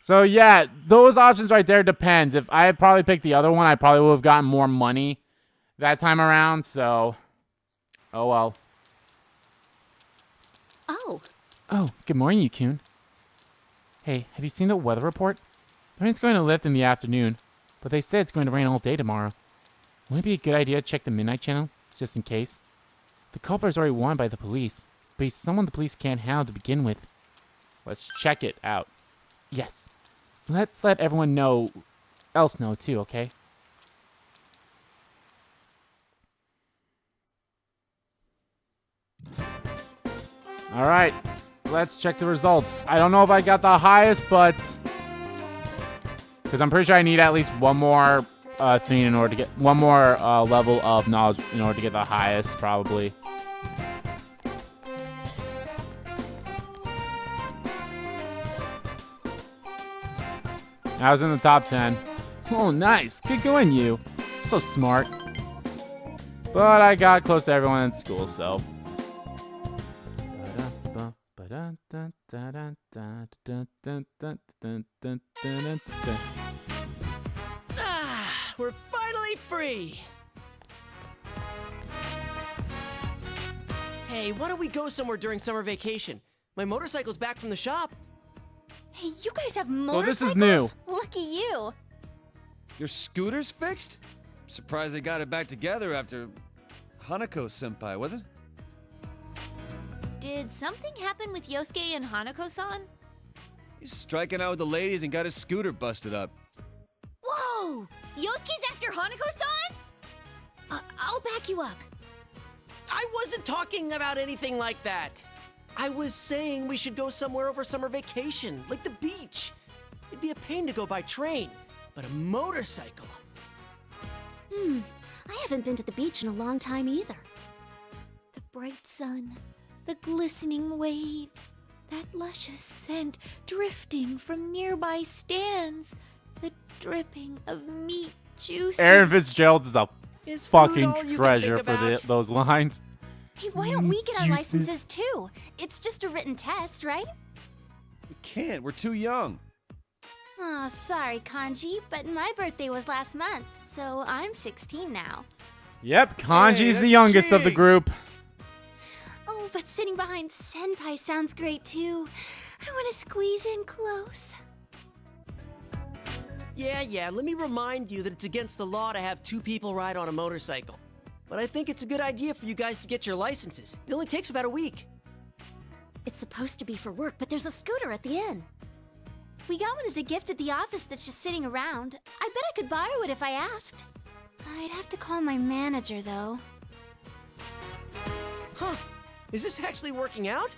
So yeah, those options right there depends. If I had probably picked the other one, I probably would have gotten more money that time around, so... oh well. Oh, good morning, Yukun. Hey, have you seen the weather report? The rain's going to lift in the afternoon, but they said it's going to rain all day tomorrow. Wouldn't it be a good idea to check the Midnight Channel, just in case? The culprit is already warned by the police, but he's someone the police can't handle to begin with. Let's check it out. Yes. Let's let everyone else know too, okay? Alright, let's check the results. I don't know if I got the highest, but... because I'm pretty sure I need at least one more thing in order to get... one more level of knowledge in order to get the highest, probably. I was in the top 10. Oh, nice. Good going, you. So smart. But I got close to everyone in school, so... We're finally free! Hey, why don't we go somewhere during summer vacation? My motorcycle's back from the shop. Hey, you guys have So motorcycles? this is new. Lucky you. Your scooter's fixed? surprised they got it back together after Hanako-senpai, was it? Did something happen with Yosuke and Hanako-san? He's striking out with the ladies and got his scooter busted up. Whoa! Yosuke's after Hanako-san? I'll back you up. I wasn't talking about anything like that. I was saying we should go somewhere over summer vacation, like the beach. It'd be a pain to go by train, but a motorcycle. I haven't been to the beach in a long time either. The bright sun, the glistening waves, that luscious scent drifting from nearby stands, the dripping of meat juices. Aaron Fitzgerald is a Is food fucking all you can treasure think for about? those lines. Hey, why don't we get our Juices. licenses too? It's just a written test, right? We can't, we're too young. Oh, sorry, Kanji, but my birthday was last month, so I'm 16 now. Yep, Kanji's the that's youngest of the cheating. group. Oh, but sitting behind Senpai sounds great too. I want to squeeze in close. Yeah, let me remind you that it's against the law to have two people ride on a motorcycle. But I think it's a good idea for you guys to get your licenses. It only takes about a week. It's supposed to be for work, but there's a scooter at the inn. We got one as a gift at the office that's just sitting around. I bet I could borrow it if I asked. I'd have to call my manager, though. Huh? Is this actually working out?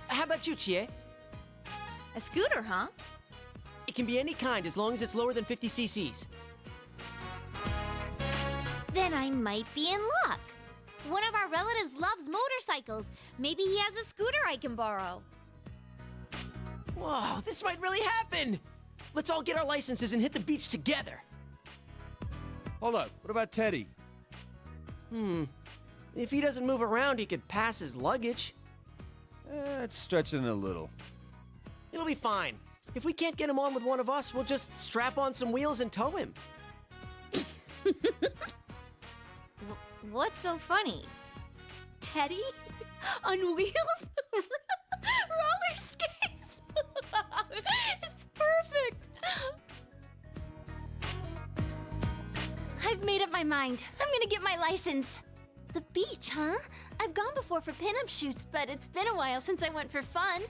How about you, Chie? A scooter, huh? It can be any kind as long as it's lower than 50 cc's. Then I might be in luck. One of our relatives loves motorcycles. Maybe he has a scooter I can borrow. Whoa, this might really happen! Let's all get our licenses and hit the beach together. Hold up, what about Teddy? If he doesn't move around, he could pass his luggage. It's stretching it a little. It'll be fine. If we can't get him on with one of us, we'll just strap on some wheels and tow him. What's so funny? Teddy? On wheels? Roller skates? It's perfect! I've made up my mind. I'm gonna get my license. The beach, huh? I've gone before for pinup shoots, but it's been a while since I went for fun.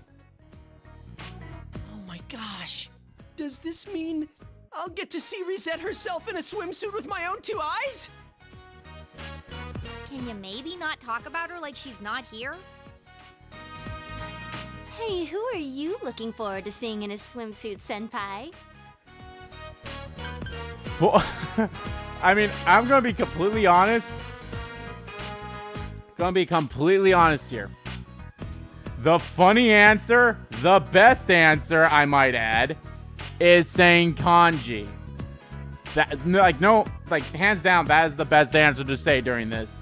Oh my gosh. Does this mean I'll get to see Risette herself in a swimsuit with my own two eyes? Can you maybe not talk about her like she's not here? Hey, who are you looking forward to seeing in a swimsuit, Senpai? Well, I mean, I'm gonna be completely honest. Here. The funny answer, the best answer, I might add, is saying kanji. That, hands down, that is the best answer to say during this.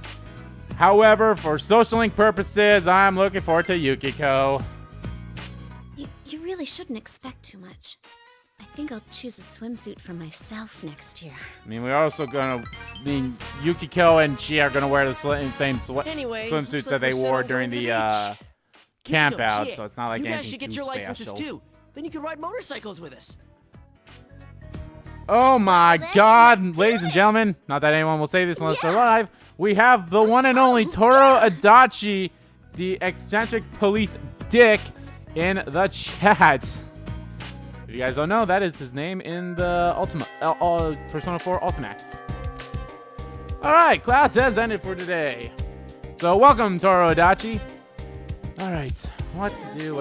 However, for social link purposes, I'm looking forward to Yukiko. You really shouldn't expect too much. I think I'll choose a swimsuit for myself next year. I mean, Yukiko and Chi are gonna wear the same Anyway, swimsuits looks that like they we're wore settled during going to the beach. camp Yukiko, out, Chie, so it's not like you anything guys should get too your licenses special. too. Then you could ride motorcycles with us. Oh my then God, let's do ladies and it. gentlemen! Not that anyone will say this unless they're live. We have the one and only Toro Adachi, the eccentric police dick, in the chat. If you guys don't know, that is his name in the Persona 4 Ultimax. All right, class has ended for today. So welcome, Toro Adachi. All right, what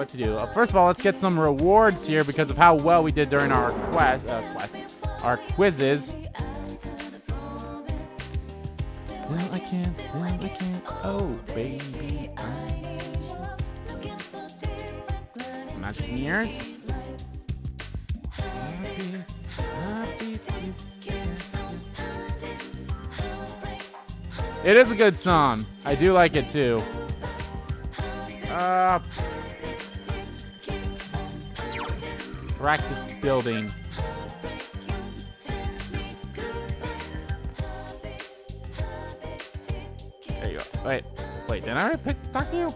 to do? First of all, let's get some rewards here because of how well we did during our our quizzes. Still I can't. Oh, baby. Some magic mirrors. It is a good song. I do like it too. Practice building. There you go. Wait, didn't I already talk to you?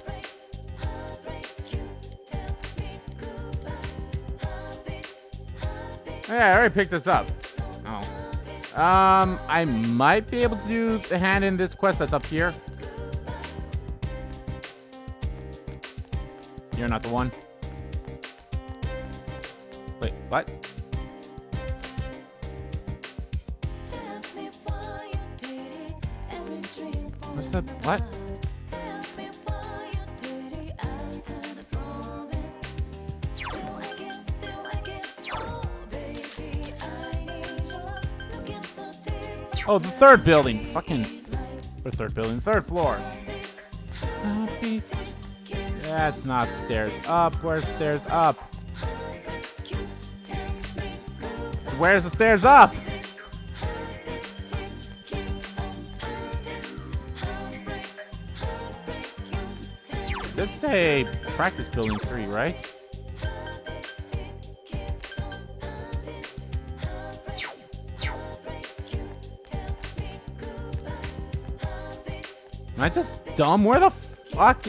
Yeah, I already picked this up. Oh. I might be able to do the hand in this quest that's up here. You're not the one. Wait, what? What's that? What? Oh, the third building. Fucking. The third building. Third floor. That's not stairs up. Where's stairs up? Where's the stairs up? Let's say practice building 3, right? Am I just dumb? Where the fuck?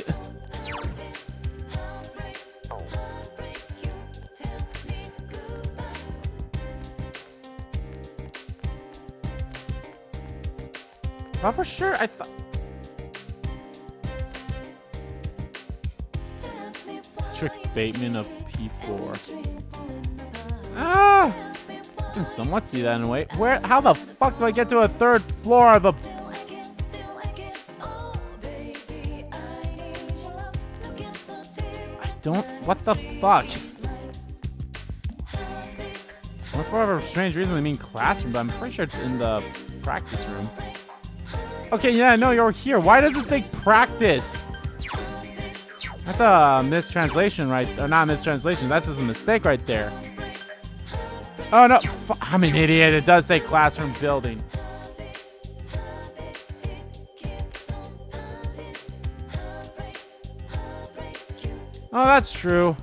Well, for sure, I thought. Trick Bateman of P4. Ah! I can somewhat see that in a way. Where? How the fuck do I get to a third floor of a? I don't. What the fuck? Unless for whatever strange reason they mean classroom, but I'm pretty sure it's in the practice room. Okay, yeah, no, you're here. Why does it say practice? That's a mistranslation, right? Or not a mistranslation. That's just a mistake right there. Oh, no. I'm an idiot. It does say classroom building. Oh, that's true.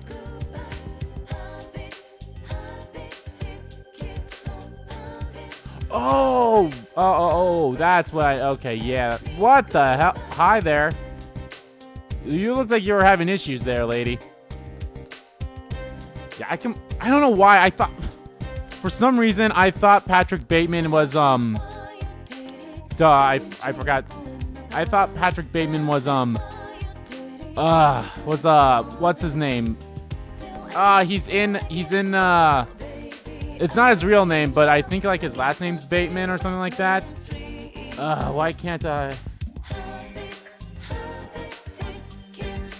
Oh, that's what okay, yeah. What the hell? Hi there. You look like you were having issues there, lady. Yeah, I don't know why I thought, for some reason, I thought Patrick Bateman was, I forgot. I thought Patrick Bateman was, what's his name? He's in, it's not his real name, but I think like his last name's Bateman or something like that. Why can't I?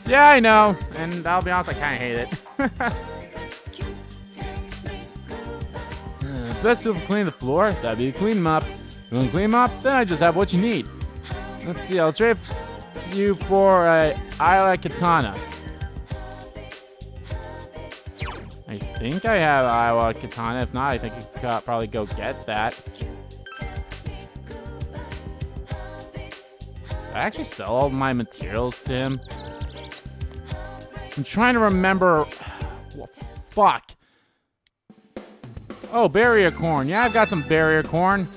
Yeah, I know. And I'll be honest, I kind of hate it. Best tool for cleaning the floor, that'd be to clean them up. You want to clean them up? Then I just have what you need. Let's see, I'll trade you for a Ayla Katana. I think I have Iowa Katana. If not, I think I could probably go get that. Did I actually sell all my materials to him? I'm trying to remember. Well, fuck. Oh, barrier corn. Yeah, I've got some barrier corn.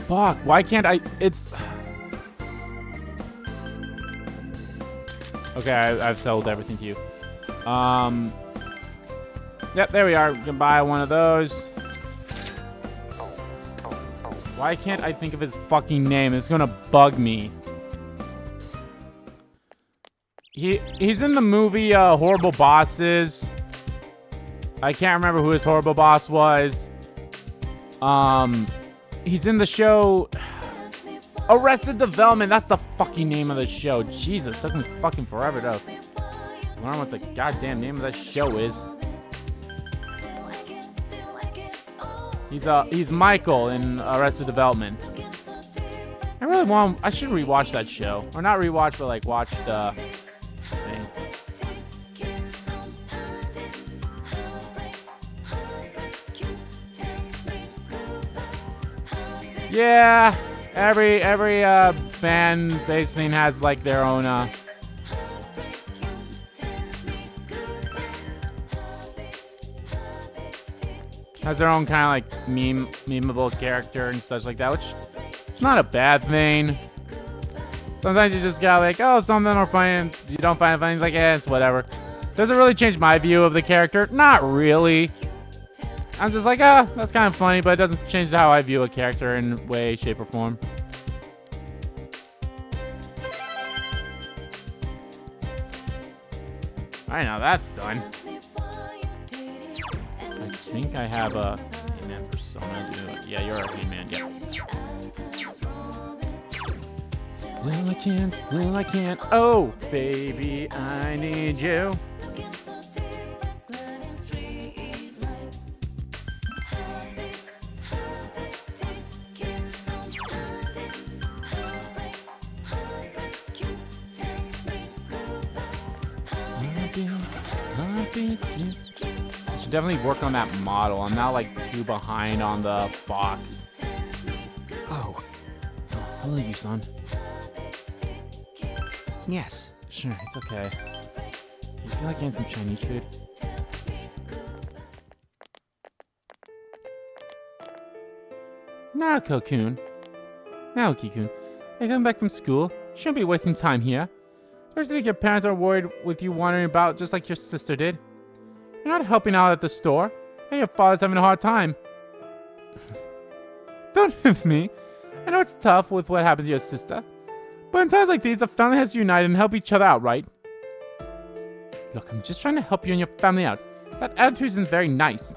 Fuck, why can't I? It's... Okay, I've sold everything to you. Yep, there we are. We can buy one of those. Why can't I think of his fucking name? It's gonna bug me. He's in the movie Horrible Bosses. I can't remember who his horrible boss was. He's in the show Arrested Development. That's the fucking name of the show. Jesus, took me fucking forever to learn what the goddamn name of that show is. He's Michael in Arrested Development. I should rewatch that show. Or not rewatch, but like watch the thing. Yeah, every fan base thing has like their own has their own kind of like memeable character and such like that, which is not a bad thing. Sometimes you just gotta like, oh, something or funny, and you don't find it funny. It's like, it's whatever. Does it really change my view of the character? Not really. I'm just like, that's kind of funny, but it doesn't change how I view a character in way, shape, or form. Alright, now that's done. I think I have a He-Man persona. Yeah, you're a He-Man, yeah. Still I can't. Oh, baby, I need you. I should definitely work on that model. I'm now like 2 behind on the box. Oh. Hello, you son. Yes. Sure, it's okay. Do you feel like getting some Chinese food? Naoko-kun. Naoki-kun. Hey, coming back from school. Shouldn't be wasting time here. Don't you think your parents are worried with you wandering about just like your sister did? You're not helping out at the store. Hey, your father's having a hard time. Don't hit me. I know it's tough with what happened to your sister. But in times like these, the family has to unite and help each other out, right? Look, I'm just trying to help you and your family out. That attitude isn't very nice.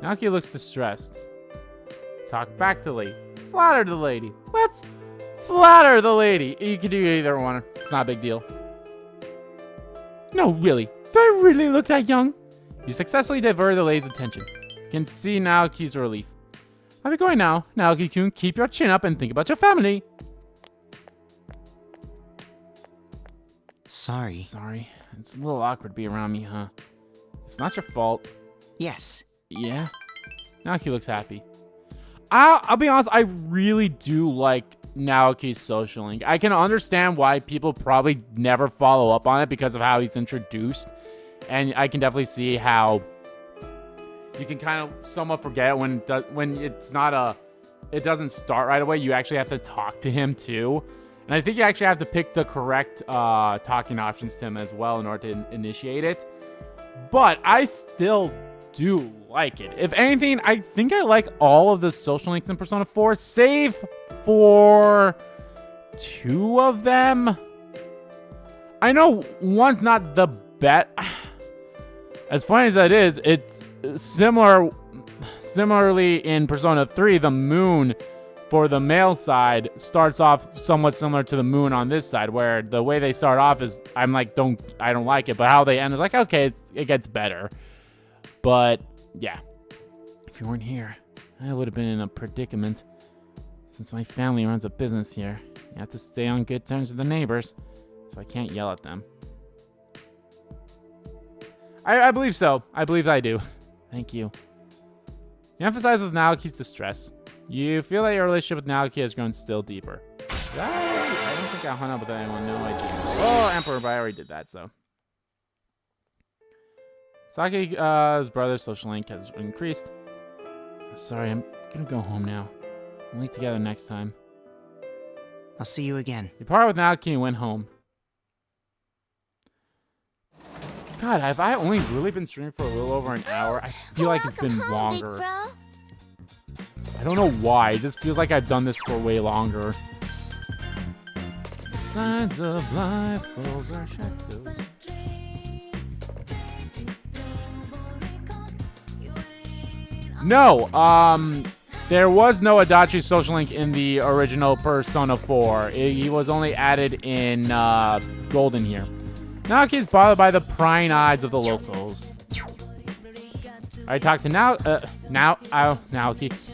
Naoki looks distressed. Talk back to the lady. Flatter the lady. Let's flatter the lady. You can do either one. It's not a big deal. No, really. Do I really look that young? You successfully diverted the lady's attention. You can see Naoki's relief. I'll be going now. Naoki-kun, keep your chin up and think about your family. Sorry. Sorry. It's a little awkward to be around me, huh? It's not your fault. Yes. Yeah? Naoki looks happy. I'll be honest, I really do like Naoki's social link. I can understand why people probably never follow up on it because of how he's introduced. And I can definitely see how you can kind of somewhat forget it when it's not it doesn't start right away. You actually have to talk to him too. And I think you actually have to pick the correct talking options to him as well in order to initiate it. But I still do like it. If anything, I think I like all of the social links in Persona 4, save for 2 of them. I know one's not the best. As funny as that is, it's similarly in Persona 3, the moon for the male side starts off somewhat similar to the moon on this side, where the way they start off is I'm like, I don't like it, but how they end is like, okay, it gets better. But yeah, if you weren't here, I would have been in a predicament. Since my family runs a business here, you have to stay on good terms with the neighbors, so I can't yell at them. I believe so. I believe I do. Thank you. You emphasize with Naoki's distress. You feel that your relationship with Naoki has grown still deeper. I don't think I hung up with anyone. No idea. Oh, Emperor, but I already did that, so. Saki's brother's social link has increased. Sorry, I'm gonna go home now. We'll meet together next time. I'll see you again. You parted with Naoki and went home. God, have I only really been streaming for a little over an hour? I feel like it's been longer. I don't know why. It just feels like I've done this for way longer. Signs of life over shadows. No, there was no Adachi social link in the original Persona 4. He was only added in Golden here. Naoki is bothered by the prying eyes of the locals. I talked to Naoki.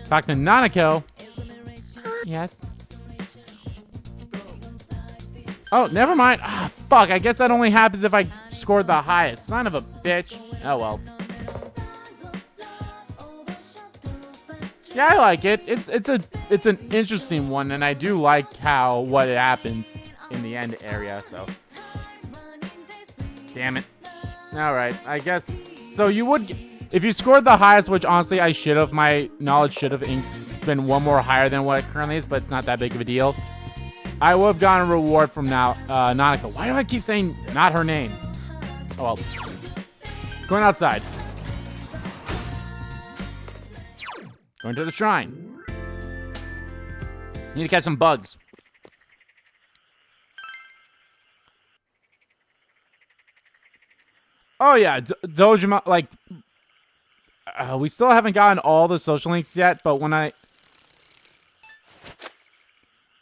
Talk to Nanako. Yes. Oh, never mind. Ah, fuck. I guess that only happens if I scored the highest. Son of a bitch. Oh well. Yeah, I like it. It's an interesting one, and I do like what happens in the end area. So. Damn it. All right. I guess. So you would. If you scored the highest, which honestly I should have, my knowledge should have been one more higher than what it currently is, but it's not that big of a deal. I would have gotten a reward from Nanako. Why do I keep saying not her name? Oh well. Going outside. Going to the shrine. Need to catch some bugs. Oh yeah, Dojima, like, we still haven't gotten all the social links yet, but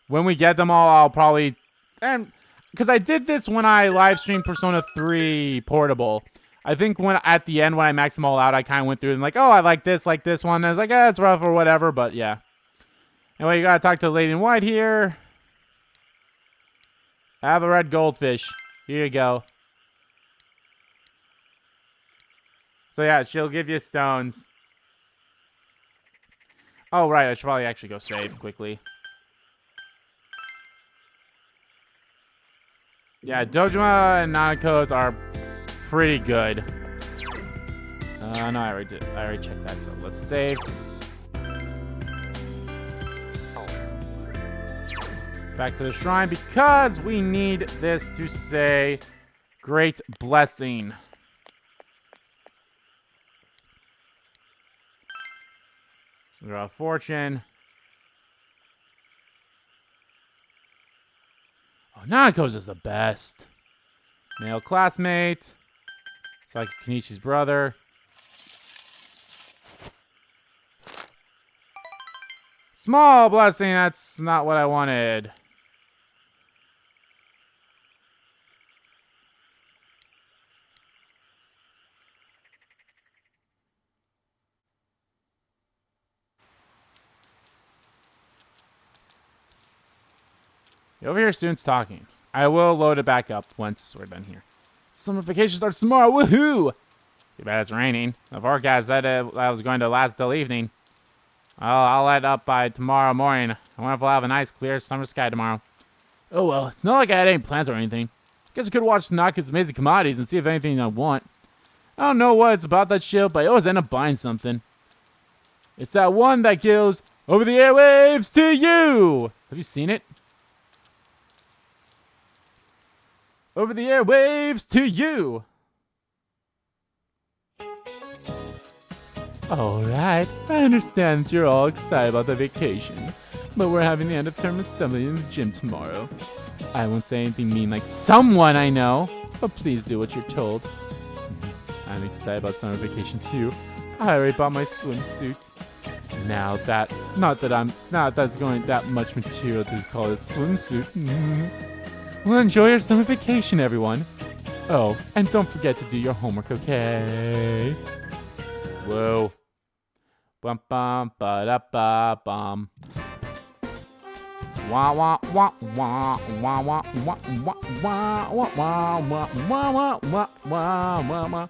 when we get them all, I'll probably, and because I did this when I live streamed Persona 3 Portable. I think at the end when I maxed them all out, I kind of went through and like, oh, I like this one. And I was like, it's rough or whatever, but yeah. Anyway, you gotta talk to the lady in white here. I have a red goldfish. Here you go. So yeah, she'll give you stones. Oh, right, I should probably actually go save quickly. Yeah, Dojima and Nanako's are pretty good. No, I already checked that, so let's save. Back to the shrine because we need this to say great blessing. Draw a fortune. Oh, Nanako's is the best. Male classmate. It's like Kenichi's brother. Small blessing. That's not what I wanted. Over here, students talking. I will load it back up once we're done here. Summer vacation starts tomorrow. Woohoo! Too bad it's raining. The forecast said that was going to last till evening. I'll let up by tomorrow morning. I wonder if we'll have a nice, clear summer sky tomorrow. Oh well, it's not like I had any plans or anything. Guess I could watch Naka's Amazing Commodities and see if anything I want. I don't know what it's about that show, but I always end up buying something. It's that one that goes, over the airwaves to you! Have you seen it? Over the airwaves to you! Alright, I understand that you're all excited about the vacation, but we're having the end of term assembly in the gym tomorrow. I won't say anything mean like someone I know, but please do what you're told. I'm excited about summer vacation too. I already bought my swimsuit. Not that's going that much material to call it swimsuit. Well, enjoy your summer vacation, everyone. Oh, and don't forget to do your homework, okay? Whoa. Bum bum ba da ba bum. Wah wah wah wah wah wah wah wah wah wah wah wah wah wah wah wah.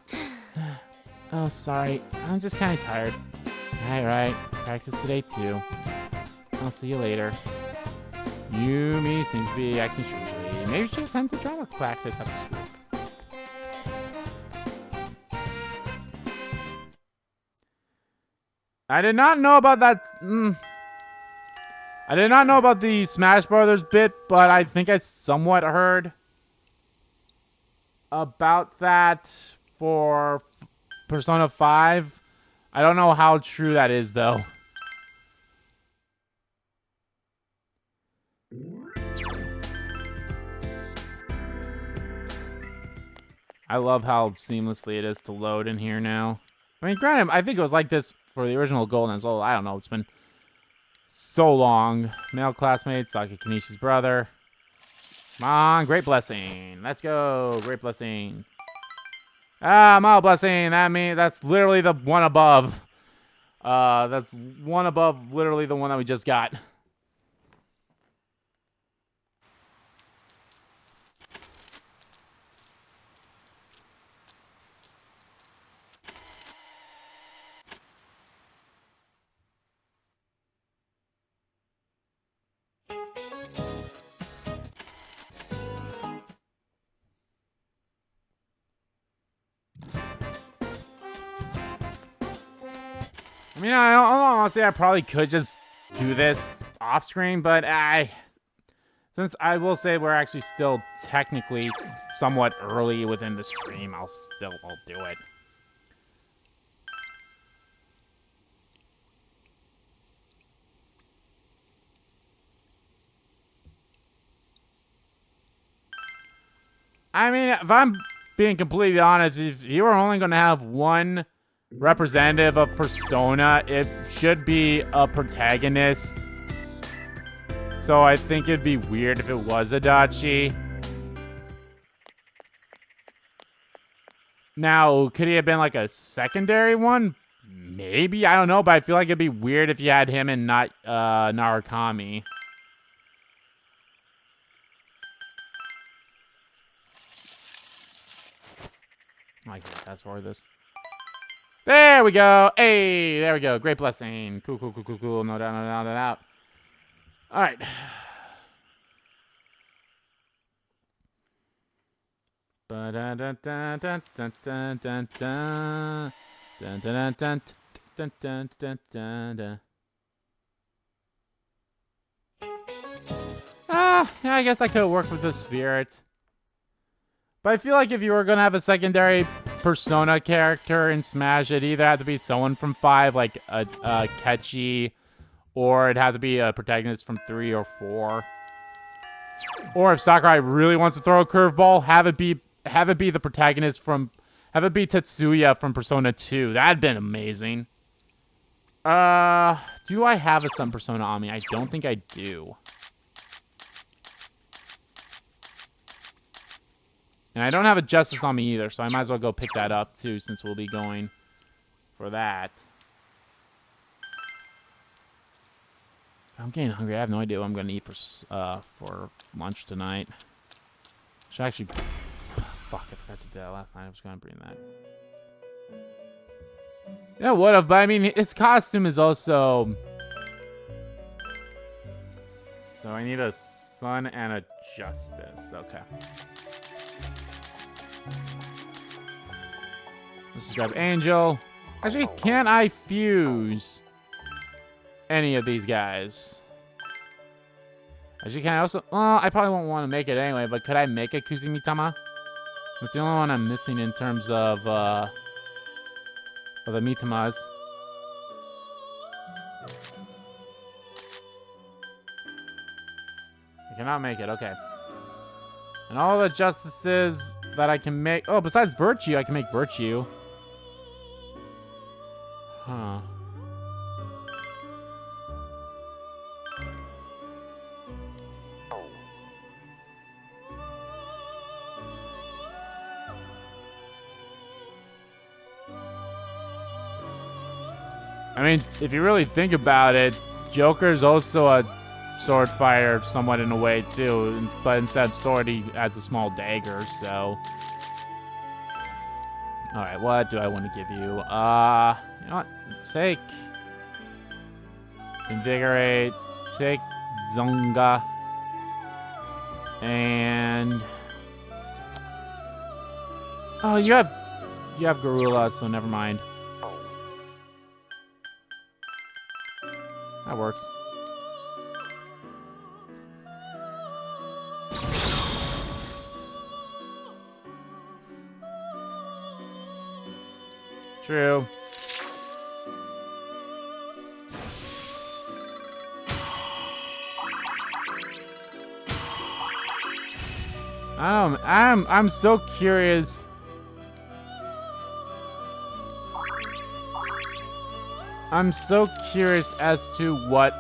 Oh, sorry. I'm just kind of tired. Alright, practice today too. I'll see you later. Yumi seems to be acting strangely. Maybe she has time to drama practice after school. I did not know about that. I did not know about the Smash Brothers bit, but I think I somewhat heard about that for Persona 5. I don't know how true that is, though. I love how seamlessly it is to load in here now. I mean, granted, I think it was like this for the original Golden as well. I don't know. It's been so long. Male classmate, Saki Kenishi's brother. Come on, great blessing. Let's go. Great blessing. Ah, mild blessing. That's literally the one above. That's one above literally the one that we just got. I mean, honestly, I probably could just do this off screen, but Since I will say we're actually still technically somewhat early within the stream, I'll do it. I mean, if I'm being completely honest, if you are only going to have one representative of Persona, it should be a protagonist. So I think it'd be weird if it was Adachi. Now, could he have been like a secondary one? Maybe, I don't know, but I feel like it'd be weird if you had him and not Narukami. I can fast forward this. There we go. Hey, there we go. Great blessing. Cool, cool, cool, cool, cool. No doubt, no doubt, no doubt. All right. Yeah, I guess I could have worked with the spirit. But I feel like if you were going to have a secondary Persona character in Smash, it'd either have to be someone from 5, like a Ketchy, or it'd have to be a protagonist from 3 or 4. Or if Sakurai really wants to throw a curveball, have it be the protagonist from... Have it be Tetsuya from Persona 2. That'd been amazing. Do I have a Sun Persona on me? I don't think I do. And I don't have a Justice on me either, so I might as well go pick that up, too, since we'll be going for that. I'm getting hungry. I have no idea what I'm going to eat for lunch tonight. Should actually... Fuck, I forgot to do that last night. I was going to bring that. Yeah, would have, but I mean, its costume is also... So I need a Sun and a Justice. Okay. Let's just grab Angel. Actually, can I fuse any of these guys? Actually, can I also... Well, I probably won't want to make it anyway, but could I make a Kuzumitama? That's the only one I'm missing in terms of the Mitamas. I cannot make it, okay. And all the Justices that I can make... Oh, besides Virtue, I can make Virtue. Huh. I mean, if you really think about it, Joker's also a sword fighter somewhat in a way too, but instead of sword he has a small dagger, so... Alright, what do I want to give you? You know what? Take... Invigorate, take Zunga, and... Oh, you have Garula, so never mind. That works. True. I'm so curious. I'm so curious as to what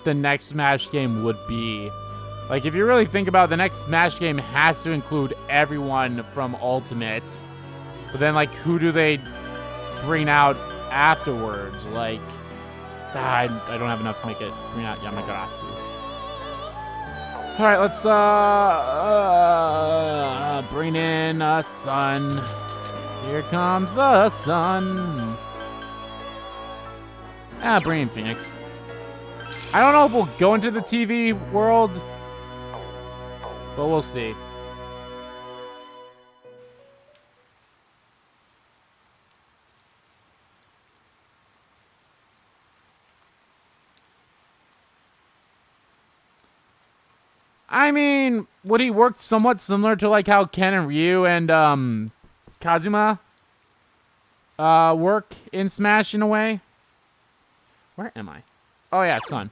the next Smash game would be. Like, if you really think about it, the next Smash game has to include everyone from Ultimate. But then, like, who do they bring out afterwards? Like, I don't have enough to make it bring out Yamagarasu. Alright, let's bring in a Sun. Here comes the Sun. Bring in Phoenix. I don't know if we'll go into the TV world, but we'll see. I mean, would he work somewhat similar to like how Ken and Ryu and Kazuma work in Smash in a way? Where am I? Oh yeah, sun.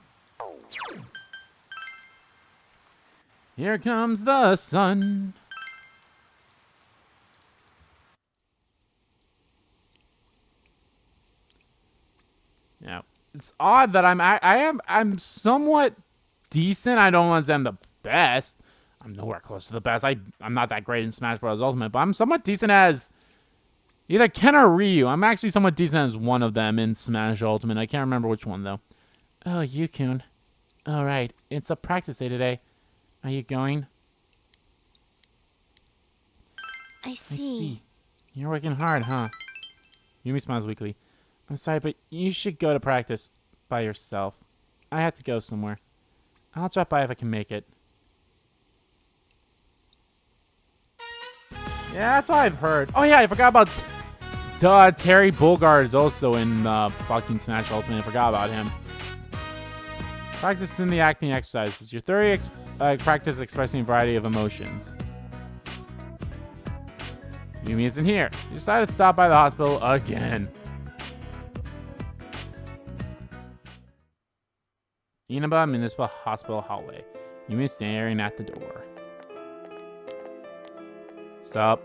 Here comes the sun. Yeah, it's odd that I'm somewhat decent. I don't want to say I'm the best. I'm nowhere close to the best. I'm not that great in Smash Bros. Ultimate, but I'm somewhat decent as either Ken or Ryu. I'm actually somewhat decent as one of them in Smash Ultimate. I can't remember which one though. Oh, Yukun. All right, it's a practice day today. Are you going? I see. You're working hard, huh? Yumi smiles weakly. I'm sorry, but you should go to practice by yourself. I have to go somewhere. I'll drop by if I can make it. Yeah, that's what I've heard. Oh yeah, I forgot about Terry Bogard is also in fucking Smash Ultimate. I forgot about him. Practice in the acting exercises. Your theory practice expressing a variety of emotions. Yumi isn't here. You decided to stop by the hospital again. Inaba Municipal Hospital hallway. Yumi staring at the door. Sup?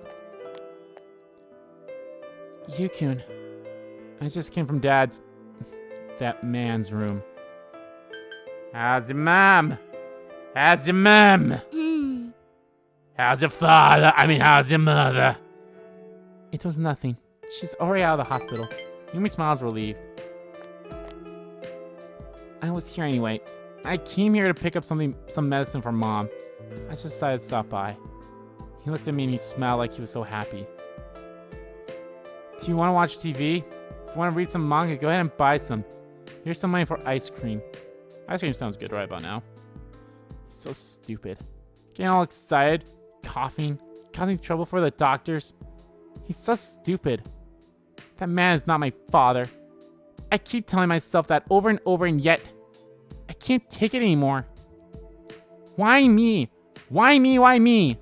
Yukun. I just came from Dad's... that man's room. How's your mom? How's your mom? How's your father? I mean, how's your mother? It was nothing. She's already out of the hospital. Yumi smiles relieved. I was here anyway. I came here to pick up some medicine for Mom. I just decided to stop by. He looked at me and he smiled like he was so happy. Do you want to watch TV? If you want to read some manga, go ahead and buy some. Here's some money for ice cream. Ice cream sounds good right about now. He's so stupid. Getting all excited, coughing, causing trouble for the doctors. He's so stupid. That man is not my father. I keep telling myself that over and over, and yet I can't take it anymore. Why me? Why me? Why me?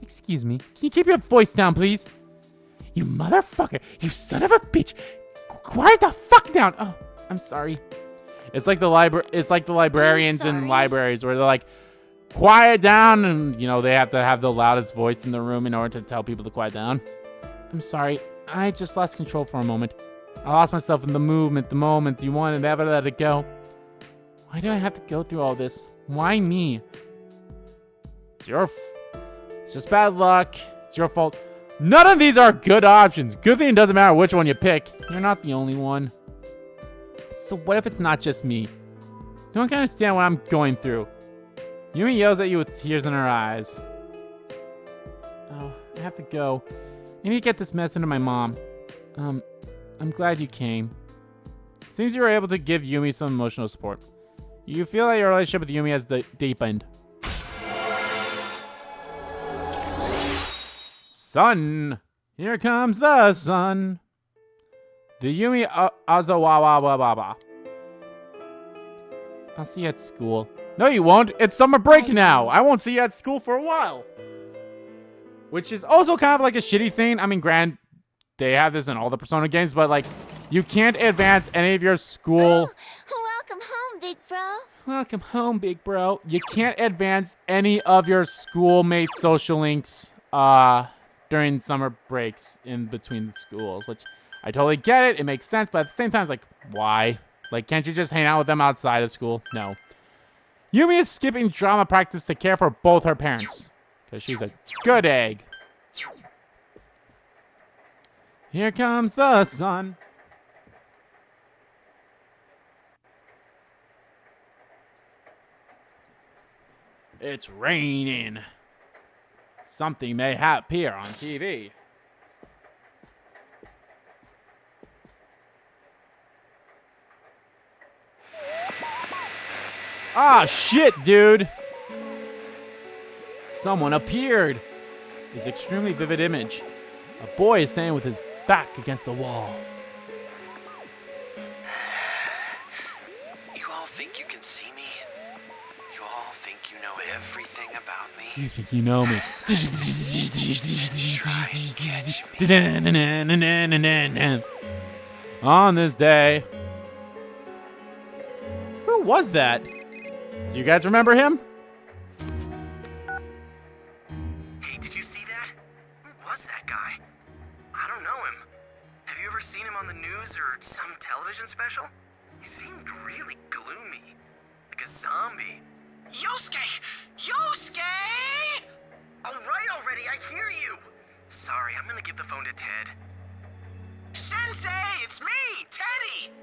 Excuse me. Can you keep your voice down, please? You motherfucker. You son of a bitch. Quiet the fuck down. Oh, I'm sorry. It's like the librarians in libraries where they're like, quiet down, and you know they have to have the loudest voice in the room in order to tell people to quiet down. I'm sorry. I just lost control for a moment. I lost myself in the movement, the moment you wanted, never let it go. Why do I have to go through all this? Why me? It's just bad luck. It's your fault. None of these are good options. Good thing it doesn't matter which one you pick. You're not the only one. So what if it's not just me? No one can understand what I'm going through. Yumi yells at you with tears in her eyes. Oh, I have to go. I need to get this medicine to my mom. I'm glad you came. Seems you were able to give Yumi some emotional support. You feel that your relationship with Yumi has deepened. Sun! Here comes the sun! The Yumi Azawawa. I'll see you at school. No, you won't. It's summer break now. I won't see you at school for a while. Which is also kind of like a shitty thing. I mean, they have this in all the Persona games, but like, you can't advance any of your school. Welcome home, big bro. Welcome home, big bro. You can't advance any of your schoolmates' social links during summer breaks in between the schools, which I totally get it. It makes sense, but at the same time, it's like, why? Like, can't you just hang out with them outside of school? No. Yumi is skipping drama practice to care for both her parents, because she's a good egg. Here comes the sun. It's raining. Something may appear on TV. Ah, shit, dude. Someone appeared. This extremely vivid image. A boy is standing with his back against the wall. You all think you can see me? You all think you know everything about me? You think you know me? Try and catch me. On this day. Who was that? Do you guys remember him? Hey, did you see that? Who was that guy? I don't know him. Have you ever seen him on the news or some television special? He seemed really gloomy. Like a zombie. Yosuke! Yosuke! Alright already, I hear you! Sorry, I'm gonna give the phone to Ted. Sensei, it's me, Teddy!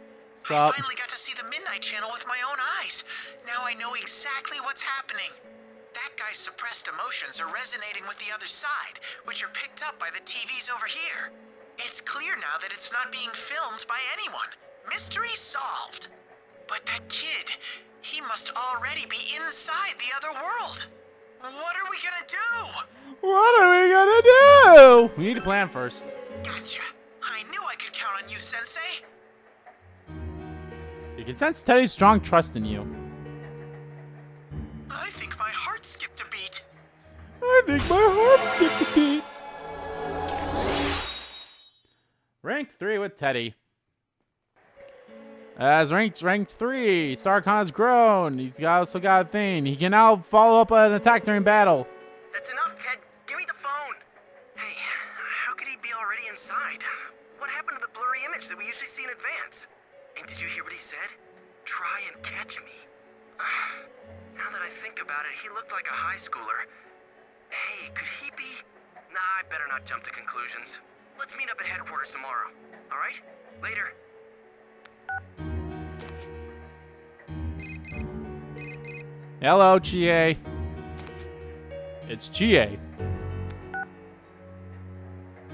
I finally got to see the Midnight Channel with my own eyes. Now I know exactly what's happening. That guy's suppressed emotions are resonating with the other side, which are picked up by the TVs over here. It's clear now that it's not being filmed by anyone. Mystery solved. But that kid, he must already be inside the other world. What are we gonna do? What are we gonna do? We need to plan first. Gotcha. I knew I could count on you, Sensei. You can sense Teddy's strong trust in you. I think my heart skipped a beat. I think my heart skipped a beat. Rank 3 with Teddy. As ranked 3, Starcon has grown. He's also got a thing. He can now follow up an attack during battle. That's enough, Ted. Give me the phone. Hey, how could he be already inside? What happened to the blurry image that we usually see in advance? And did you hear what he said? Try and catch me. Now that I think about it, he looked like a high schooler. Hey, could he be? Nah, I better not jump to conclusions. Let's meet up at headquarters tomorrow. All right? Later. Hello, Chie. It's Chie.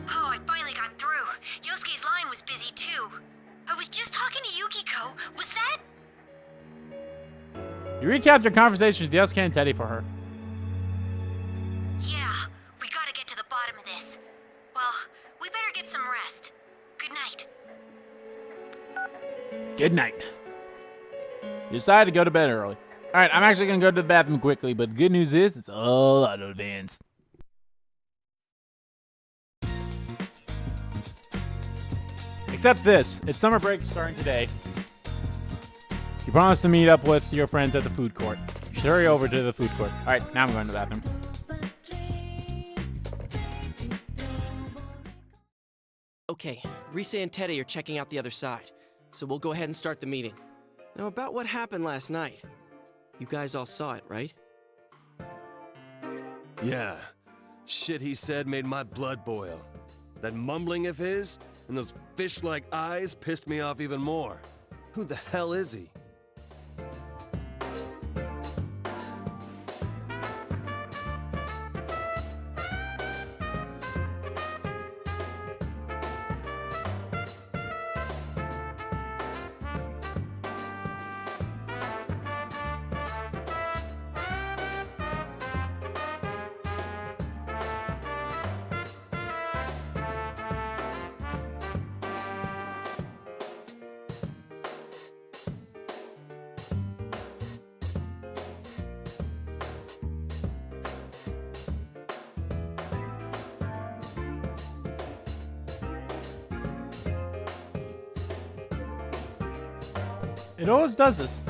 Oh, I finally got through. Yosuke's line was busy too. I was just talking to Yukiko. Was that? You recapped your conversation with Yosuke and Teddy for her. Yeah, we gotta get to the bottom of this. Well, we better get some rest. Good night. Good night. You decided to go to bed early. Alright, I'm actually going to go to the bathroom quickly, but the good news is it's all out of advance. Except this, it's summer break starting today. You promised to meet up with your friends at the food court. You should hurry over to the food court. Alright, now I'm going to the bathroom. Okay, Risa and Teddy are checking out the other side, so we'll go ahead and start the meeting. Now, about what happened last night. You guys all saw it, right? Yeah. Shit he said made my blood boil. That mumbling of his and those fish-like eyes pissed me off even more. Who the hell is he? It always does this.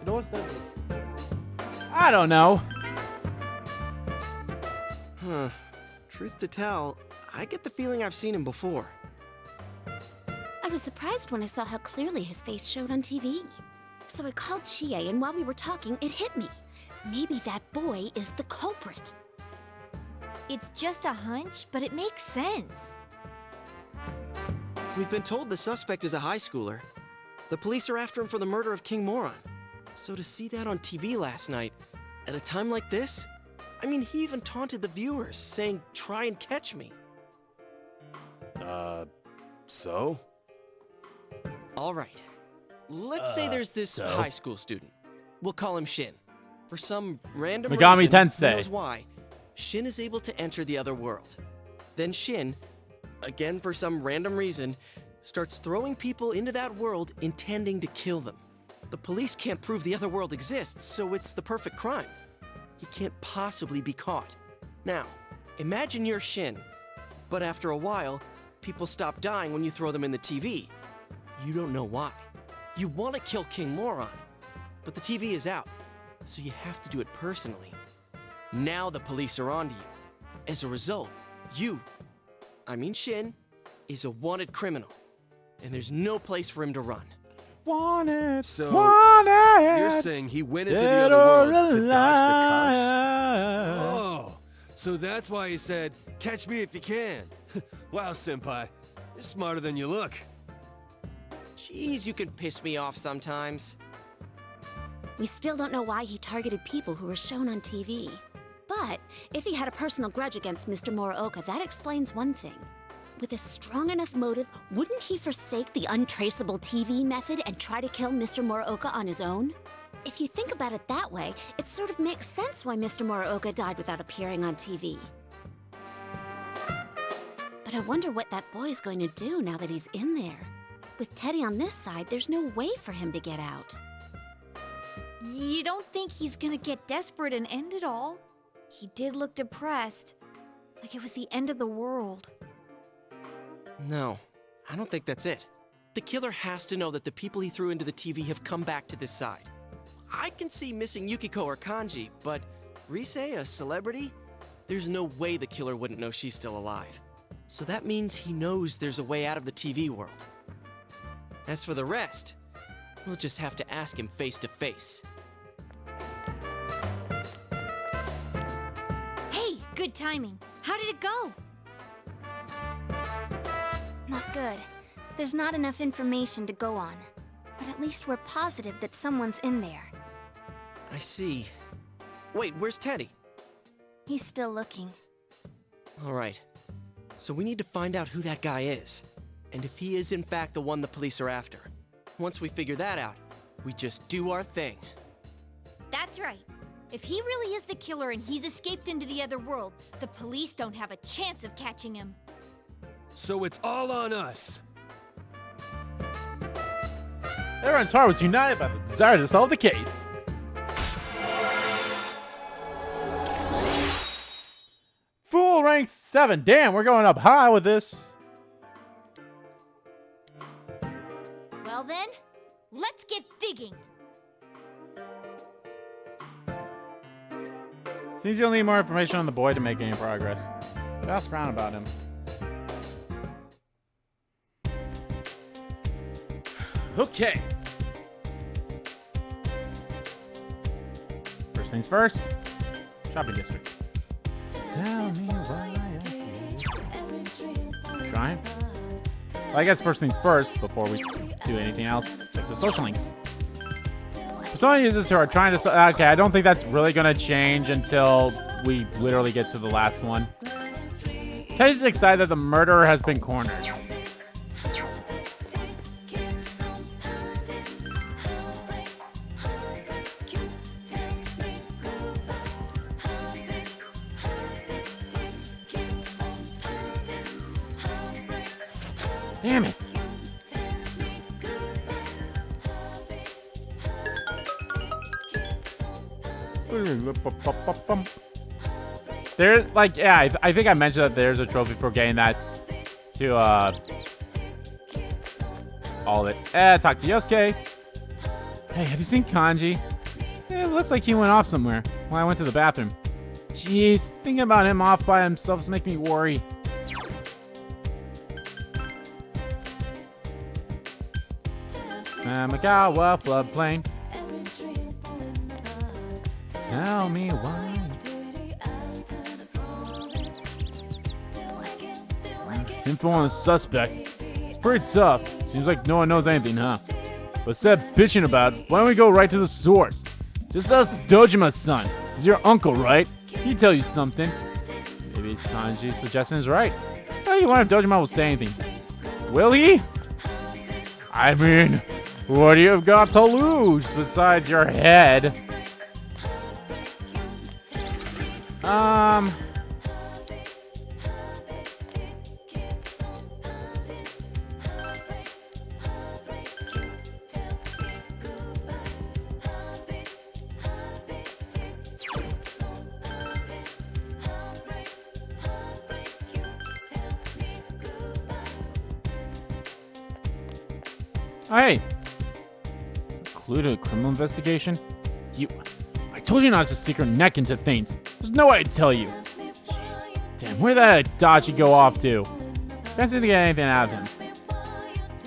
It always does this. I don't know. Huh. Truth to tell, I get the feeling I've seen him before. I was surprised when I saw how clearly his face showed on TV. So I called Chie, and while we were talking, it hit me. Maybe that boy is the culprit. It's just a hunch, but it makes sense. We've been told the suspect is a high schooler. The police are after him for the murder of King Moron. So to see that on TV last night, at a time like this, I mean, he even taunted the viewers, saying, "Try and catch me." So? All right. Let's say there's this so? high school student. We'll call him Shin. For some random Megami reason, Tensei. who knows why, Shin is able to enter the other world. Then Shin, again for some random reason, starts throwing people into that world intending to kill them. The police can't prove the other world exists, so it's the perfect crime. He can't possibly be caught. Now, imagine you're Shin, but after a while, people stop dying when you throw them in the TV. You don't know why. You want to kill King Moron, but the TV is out, so you have to do it personally. Now the police are onto you. As a result, Shin, is a wanted criminal, and there's no place for him to run. Wanted. So, wanted. you're saying he went into the other world to dodge the cops? Oh, so that's why he said, "Catch me if you can." Wow, Senpai. You're smarter than you look. Jeez, you can piss me off sometimes. We still don't know why he targeted people who were shown on TV. But if he had a personal grudge against Mr. Muraoka, that explains one thing. With a strong enough motive, wouldn't he forsake the untraceable TV method and try to kill Mr. Muraoka on his own? If you think about it that way, it sort of makes sense why Mr. Muraoka died without appearing on TV. But I wonder what that boy's going to do now that he's in there. With Teddy on this side, there's no way for him to get out. You don't think he's gonna get desperate and end it all? He did look depressed, like it was the end of the world. No, I don't think that's it. The killer has to know that the people he threw into the TV have come back to this side. I can see missing Yukiko or Kanji, but Rise, a celebrity? There's no way the killer wouldn't know she's still alive. So that means he knows there's a way out of the TV world. As for the rest, we'll just have to ask him face to face. Hey, good timing. How did it go? Not good. There's not enough information to go on. But at least we're positive that someone's in there. I see. Wait, where's Teddy? He's still looking. All right. So we need to find out who that guy is. And if he is in fact the one the police are after. Once we figure that out, we just do our thing. That's right. If he really is the killer and he's escaped into the other world, the police don't have a chance of catching him. So it's all on us. Everyone's heart was united by the desire to solve the case. Fool rank 7. Damn, we're going up high with this. Well then, let's get digging. Seems you'll need more information on the boy to make any progress. Ask around about him. Okay. First things first. Shopping district. Tell me why I Shrine? Well, I guess first things first, before we do anything else, check the social links. Persona users who are trying to... Okay, I don't think that's really going to change until we literally get to the last one. Teddy's excited that the murderer has been cornered. Damn it. There, like, yeah, I think I mentioned that there's a trophy for getting that to, all of it. Talk to Yosuke. Hey, have you seen Kanji? It looks like he went off somewhere when I went to the bathroom. Jeez, thinking about him off by himself is making me worry. Namagawa floodplain. Tell me why. Info on the suspect. It's pretty tough. Seems like no one knows anything, huh? But instead of bitching about it, why don't we go right to the source? Just ask Dojima's son. He's your uncle, right? He'd tell you something. Maybe Kanji's suggestion is right. Oh, you wonder if Dojima will say anything. Will he? I mean, what do you got to lose besides your head? Oh, hey. Included a criminal investigation? I told you not to stick your neck into things. There's no way I'd tell you. Jeez. Damn, where did that Adachi go off to? Can't seem to get anything out of him.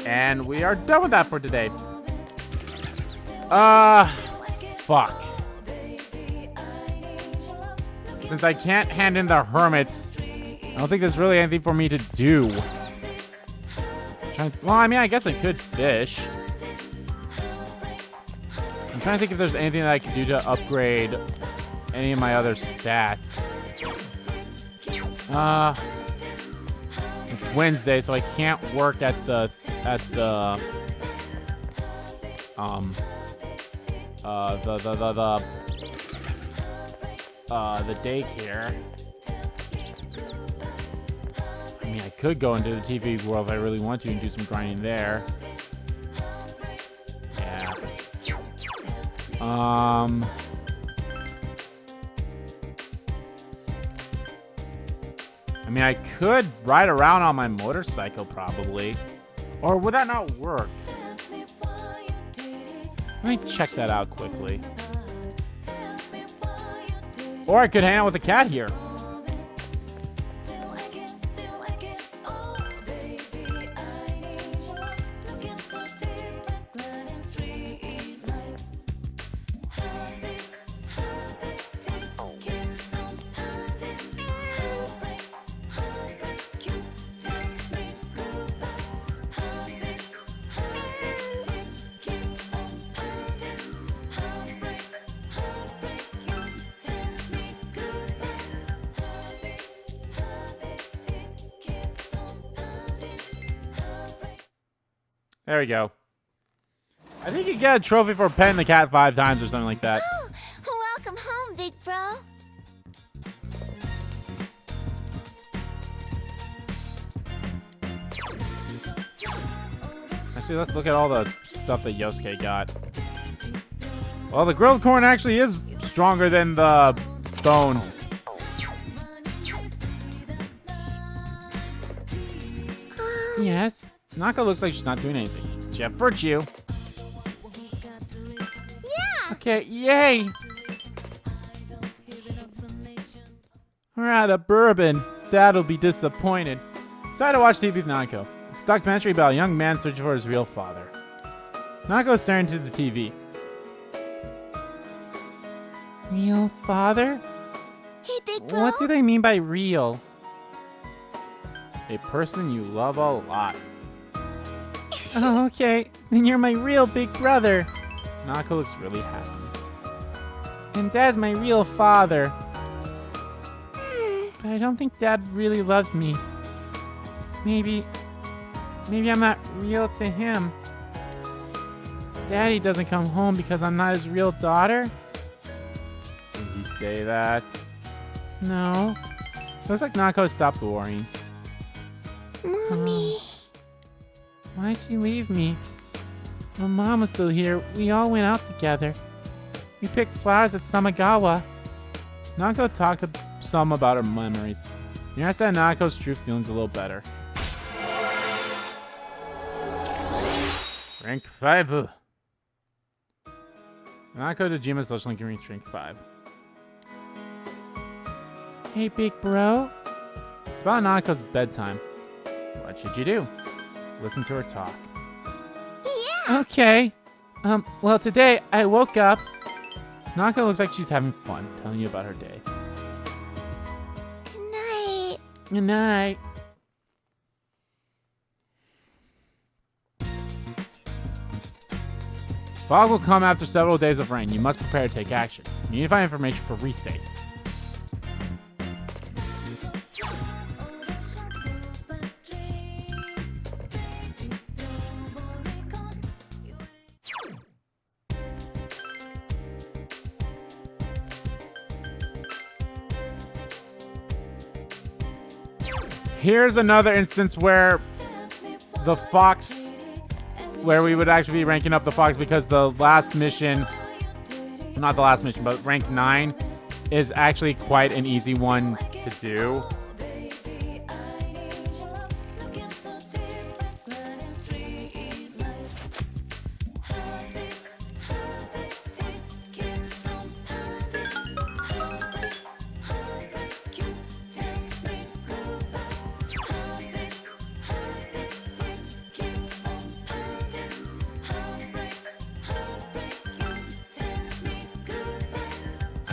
And we are done with that for today. Fuck. Since I can't hand in the hermit, I don't think there's really anything for me to do. Well, I mean, I guess I could fish. I'm trying to think if there's anything that I could do to upgrade any of my other stats. It's Wednesday, so I can't work at the daycare. I mean, I could go into the TV world if I really want to and do some grinding there. Yeah. I mean, I could ride around on my motorcycle probably. Or would that not work? Let me check that out quickly. Or I could hang out with a cat here. There we go. I think you get a trophy for petting the cat 5 times or something like that. Oh, welcome home, big bro. Actually, let's look at all the stuff that Yosuke got. Well, the grilled corn actually is stronger than the bone. Yes. Nako looks like she's not doing anything. Does she have virtue? Yeah! Okay, yay! We're out of bourbon. Dad'll be disappointed. So I had to watch TV with Nako. It's a documentary about a young man searching for his real father. Nako's staring into the TV. Real father? Hey, big bro. What do they mean by real? A person you love a lot. Oh, okay. Then you're my real big brother. Nako looks really happy. And Dad's my real father. But I don't think Dad really loves me. Maybe I'm not real to him. Daddy doesn't come home because I'm not his real daughter? Did he say that? No. Looks like Nako stopped worrying. Mommy. Why'd she leave me? When Mom was still here, we all went out together. We picked flowers at Samagawa. Nako talked to some about her memories. Mira said Nako's true feelings a little better. Rank 5. Nako Dejima social link reach rank 5. Hey, big bro. It's about Nako's bedtime. What should you do? Listen to her talk. Yeah! Okay. Well, today I woke up. Nako looks like she's having fun telling you about her day. Good night. Good night. Fog will come after several days of rain. You must prepare to take action. You need to find information for Rise. Here's another instance where the fox, where we would actually be ranking up the fox because the last mission, not the last mission, but rank 9 is actually quite an easy one to do.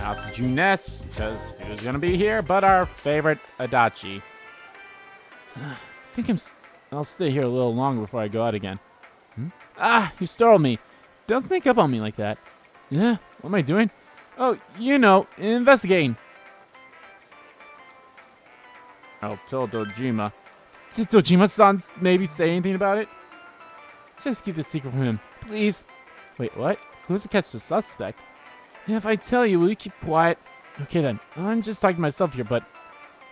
Out to Juness, because he was gonna be here, but our favorite Adachi. I think I'll stay here a little longer before I go out again. Ah, you startled me. Don't sneak up on me like that. Yeah, what am I doing? Oh, you know, investigating. Oh, tell Dojima. Did Dojima-san maybe say anything about it? Just keep the secret from him, please. Wait, what? Who's to catch the suspect? Yeah, if I tell you, will you keep quiet? Okay then, I'm just talking to myself here, but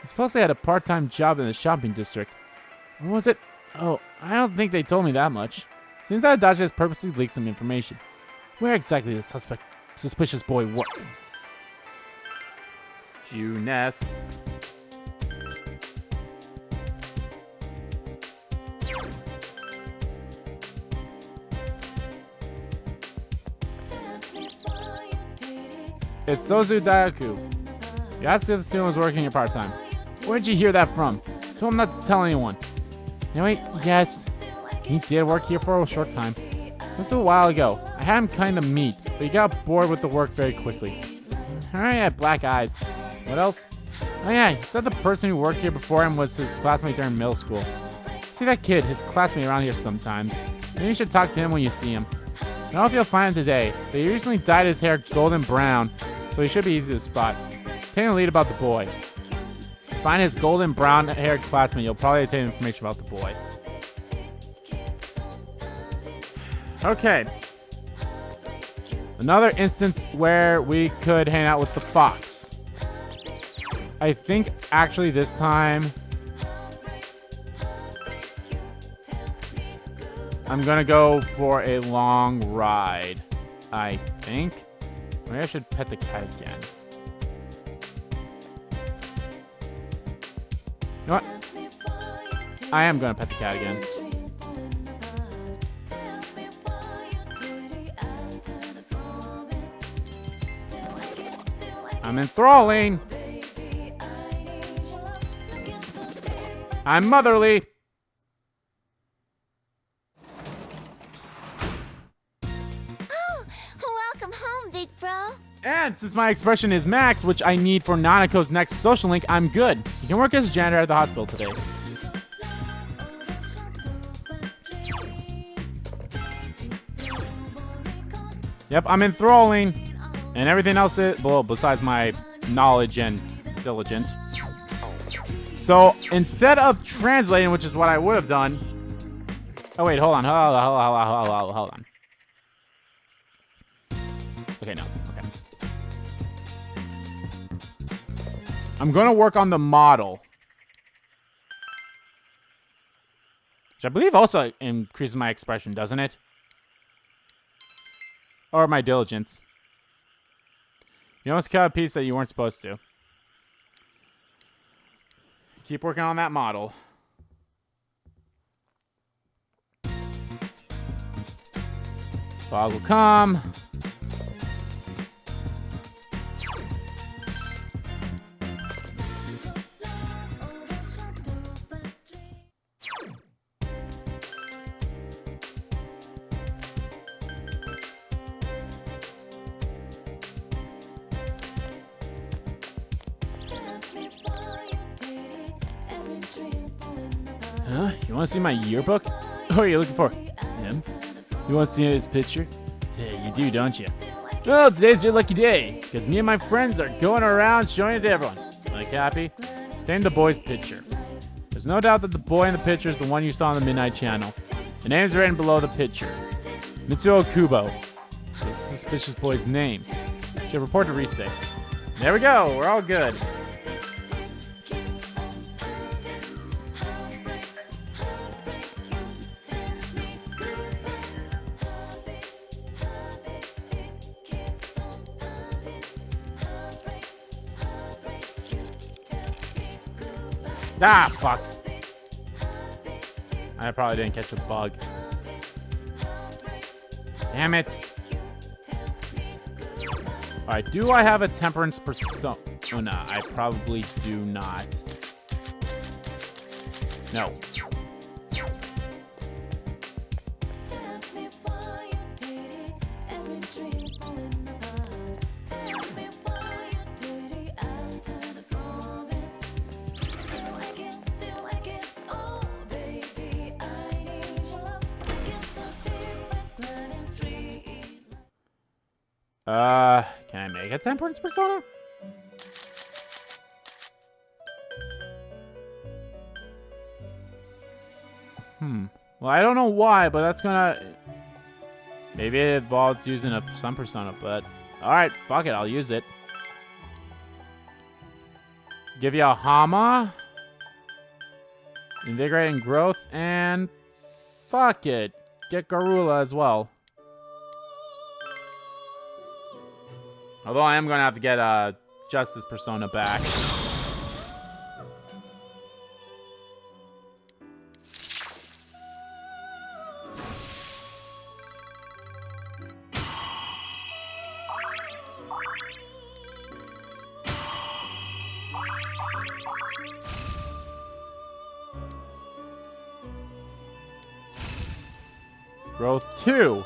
I suppose they had a part-time job in the shopping district. What was it? Oh, I don't think they told me that much. Seems that Adachi has purposely leaked some information. Where exactly did the suspicious boy work? Juness. It's Sozu Dayaku. You asked if the student was working here part-time. Where'd you hear that from? Told him not to tell anyone. Anyway, yes. He did work here for a short time. This was a while ago. I had him kind of meet, but he got bored with the work very quickly. Alright, he had black eyes. What else? Oh yeah, he said the person who worked here before him was his classmate during middle school. See that kid, his classmate around here sometimes. Maybe you should talk to him when you see him. I don't know if you'll find him today, but he recently dyed his hair golden brown, so he should be easy to spot. Take a lead about the boy. Find his golden brown haired classmate, you'll probably obtain information about the boy. Okay. Another instance where we could hang out with the fox. I think actually this time I'm gonna go for a long ride. I think. Maybe I should pet the cat again. You know what? I am gonna pet the cat again. I'm enthralling. I'm motherly. Welcome home, big bro. And since my expression is max, which I need for Nanako's next social link, I'm good. You can work as a janitor at the hospital today. Yep, I'm enthralling. And everything else is, well, besides my knowledge and diligence. So instead of translating, which is what I would have done. Oh wait, hold on. Hold on. Okay, no. Okay. I'm gonna work on the model. Which I believe also increases my expression, doesn't it? Or my diligence. You almost cut a piece that you weren't supposed to. Keep working on that model. Fog will come. Huh? You want to see my yearbook? Who are you looking for? Him? You want to see his picture? Yeah, you do, don't you? Well, today's your lucky day, because me and my friends are going around showing it to everyone. Like happy? Name the boy's picture. There's no doubt that the boy in the picture is the one you saw on the Midnight Channel. The name's written below the picture. Mitsuo Kubo. That's the suspicious boy's name. Should report to Rise. There we go, we're all good. Ah, fuck. I probably didn't catch a bug. Damn it. Alright, do I have a temperance persona? Oh, no, I probably do not. No. Can I make a Temperance persona? Well, I don't know why, but that's gonna... Maybe it involves using a Sun persona, but... Alright, fuck it, I'll use it. Give you a Hama. Invigorating growth, and... Fuck it. Get Garula as well. Although I am gonna have to get Justice persona back. Growth 2.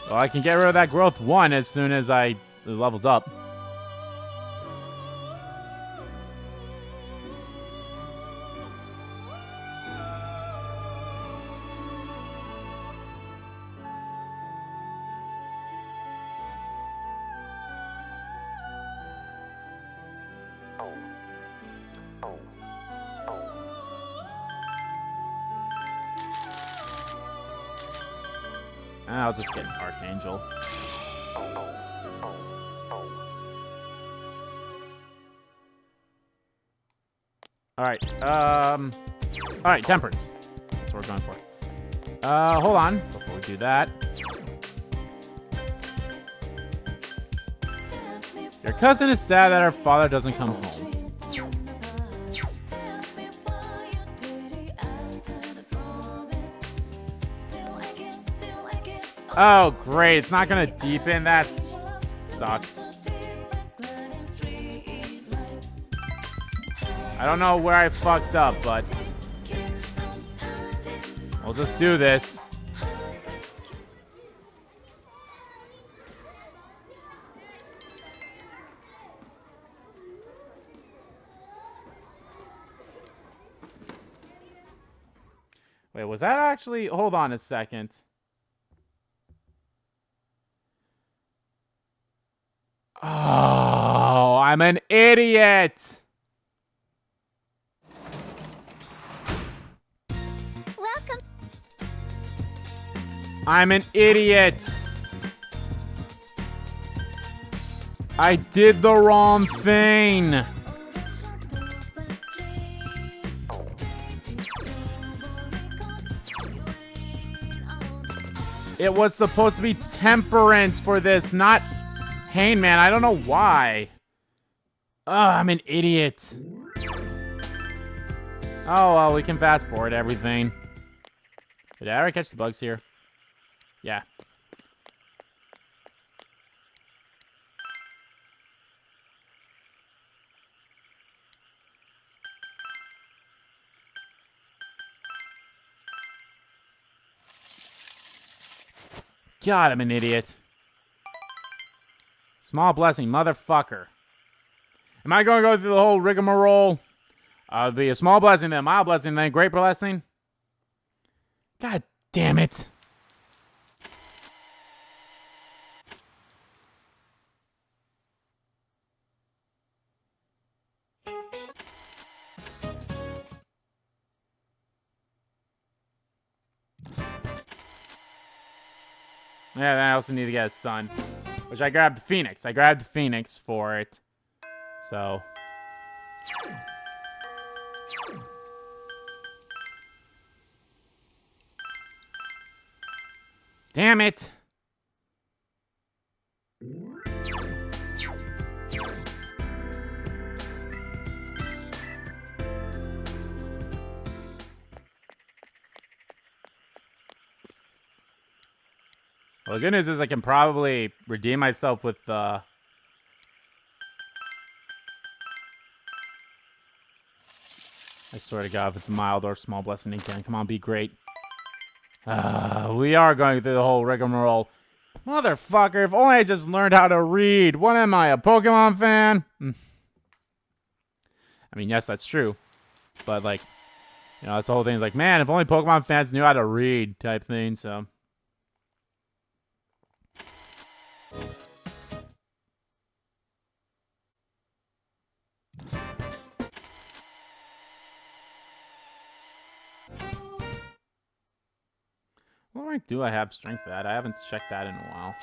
Well, I can get rid of that growth 1 as soon as it levels up. I'll just get an Archangel. Alright, Temperance. That's what we're going for. Hold on, before we do that. Your cousin is sad that her father doesn't come home. Oh, great. It's not going to deepen. That sucks. I don't know where I fucked up, but we'll just do this. Wait, was that actually... Hold on a second. Oh, I'm an idiot. Welcome. I'm an idiot. I did the wrong thing. It was supposed to be Temperance for this, not Hangman. I don't know why. I'm an idiot. Oh, well, we can fast forward everything. Did I already catch the bugs here? Yeah. God, I'm an idiot. Small blessing, motherfucker. Am I going to go through the whole rigmarole? It'll be a small blessing, then a mild blessing, then a great blessing. God damn it. Yeah, then I also need to get a sun. Which I grabbed the Phoenix. I grabbed the Phoenix for it. So. Damn it. Well, the good news is I can probably redeem myself with I swear to God, if it's mild or small blessing again. Come on, be great. We are going through the whole rigmarole. Motherfucker, if only I just learned how to read. What am I, a Pokemon fan? I mean, yes, that's true. But, like, you know, that's the whole thing. It's like, man, if only Pokemon fans knew how to read type thing, so. What rank do I have strength at? I haven't checked that in a while.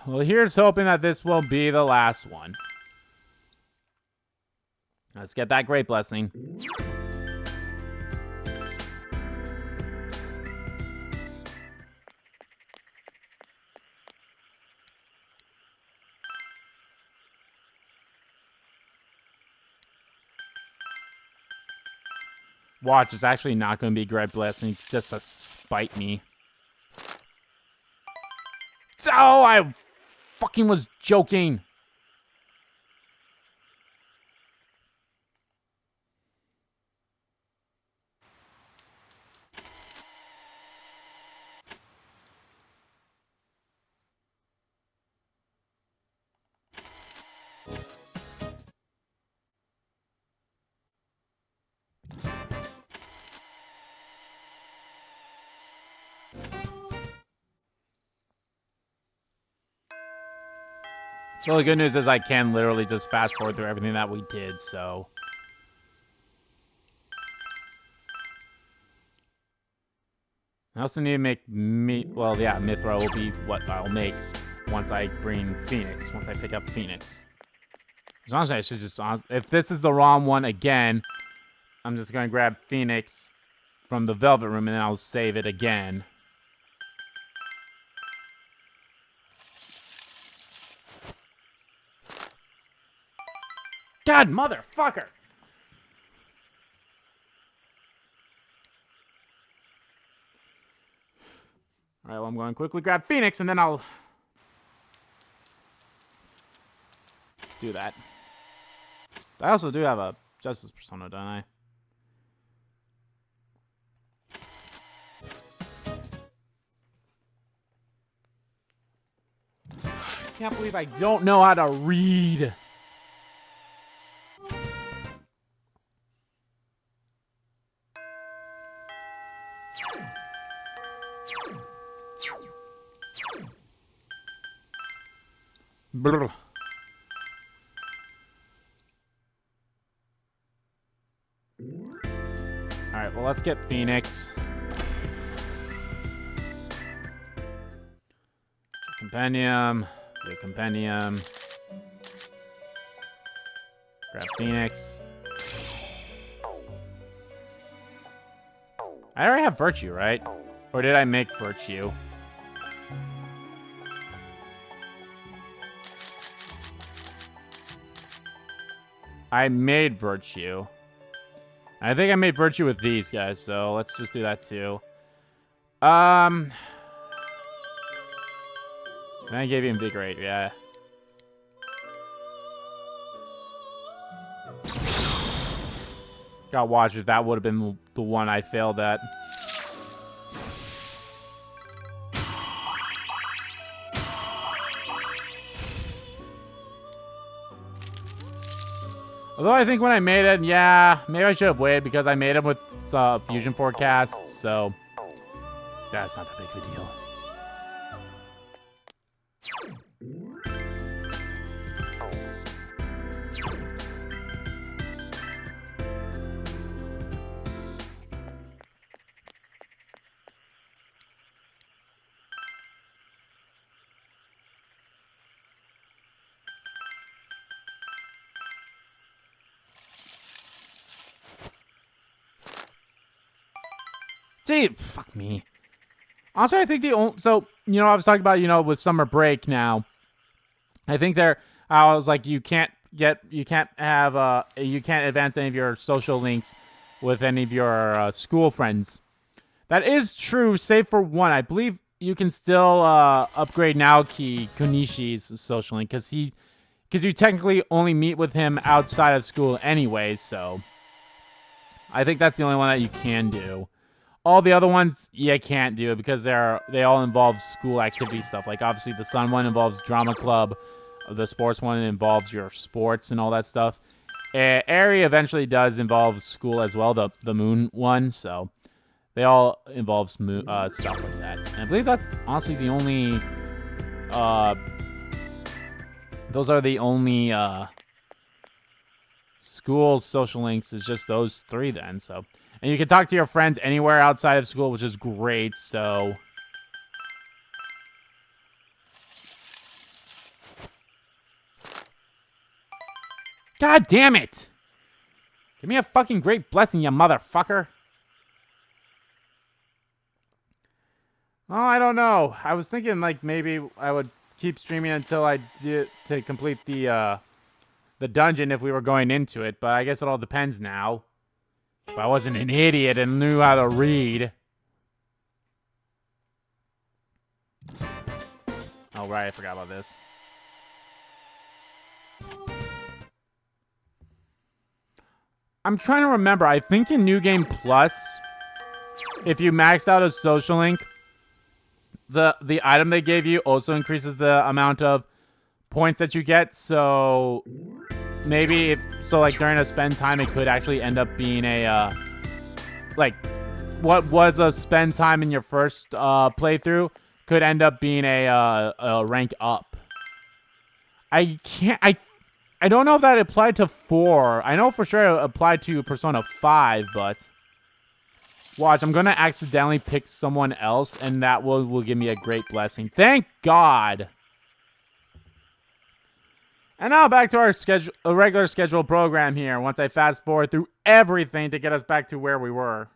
Well, here's hoping that this will be the last one. Let's get that great blessing. Watch, it's actually not going to be great blessing, just to spite me. Oh, I fucking was joking. Well, the good news is I can literally just fast forward through everything that we did, so. I also need to make well, yeah, Mithra will be what I'll make once I bring Phoenix, once I pick up Phoenix. As honestly, I should just, if this is the wrong one again, I'm just going to grab Phoenix from the Velvet Room and then I'll save it again. God, motherfucker! Alright, well, I'm going to quickly grab Phoenix, and then I'll do that. I also do have a Justice Persona, don't I? I can't believe I don't know how to read. Brr. Alright, well, let's get Phoenix. Compendium. Get Compendium. Grab Phoenix. I already have Virtue, right? Or did I make Virtue? I made Virtue. I think I made Virtue with these guys, so let's just do that too. And I gave you Invigorate, yeah. Gotta watch if that would have been the one I failed at. Although I think when I made it, yeah, maybe I should have waited because I made it with Fusion Forecast, so that's not that big of a deal. Gee, fuck me. Also, I think the only, so, you know, I was talking about, you know, with summer break now, I think I was like, you can't advance any of your social links with any of your school friends. That is true, save for one. I believe you can still upgrade Naoki Kunishi's social link, because you technically only meet with him outside of school anyway, so I think that's the only one that you can do. All the other ones, you can't do it because they all involve school activity stuff. Like, obviously, the Sun one involves drama club. The sports one involves your sports and all that stuff. Airy eventually does involve school as well, the Moon one. So, they all involve stuff like that. And I believe that's honestly the Those are the only school social links, is just those 3 then. So, and you can talk to your friends anywhere outside of school, which is great. So, God damn it! Give me a fucking great blessing, you motherfucker. Oh, I don't know. I was thinking like maybe I would keep streaming until I did to complete the dungeon if we were going into it, but I guess it all depends now. If I wasn't an idiot and knew how to read. Oh right, I forgot about this. I'm trying to remember. I think in New Game Plus, if you maxed out a social link, the item they gave you also increases the amount of points that you get. So maybe like during a spend time, it could actually end up being a like what was a spend time in your first playthrough could end up being a rank up. I don't know if that applied to 4. I know for sure it applied to Persona 5, but watch, I'm going to accidentally pick someone else, and that will give me a great blessing. Thank God! And now back to our regular scheduled program here, once I fast forward through everything to get us back to where we were.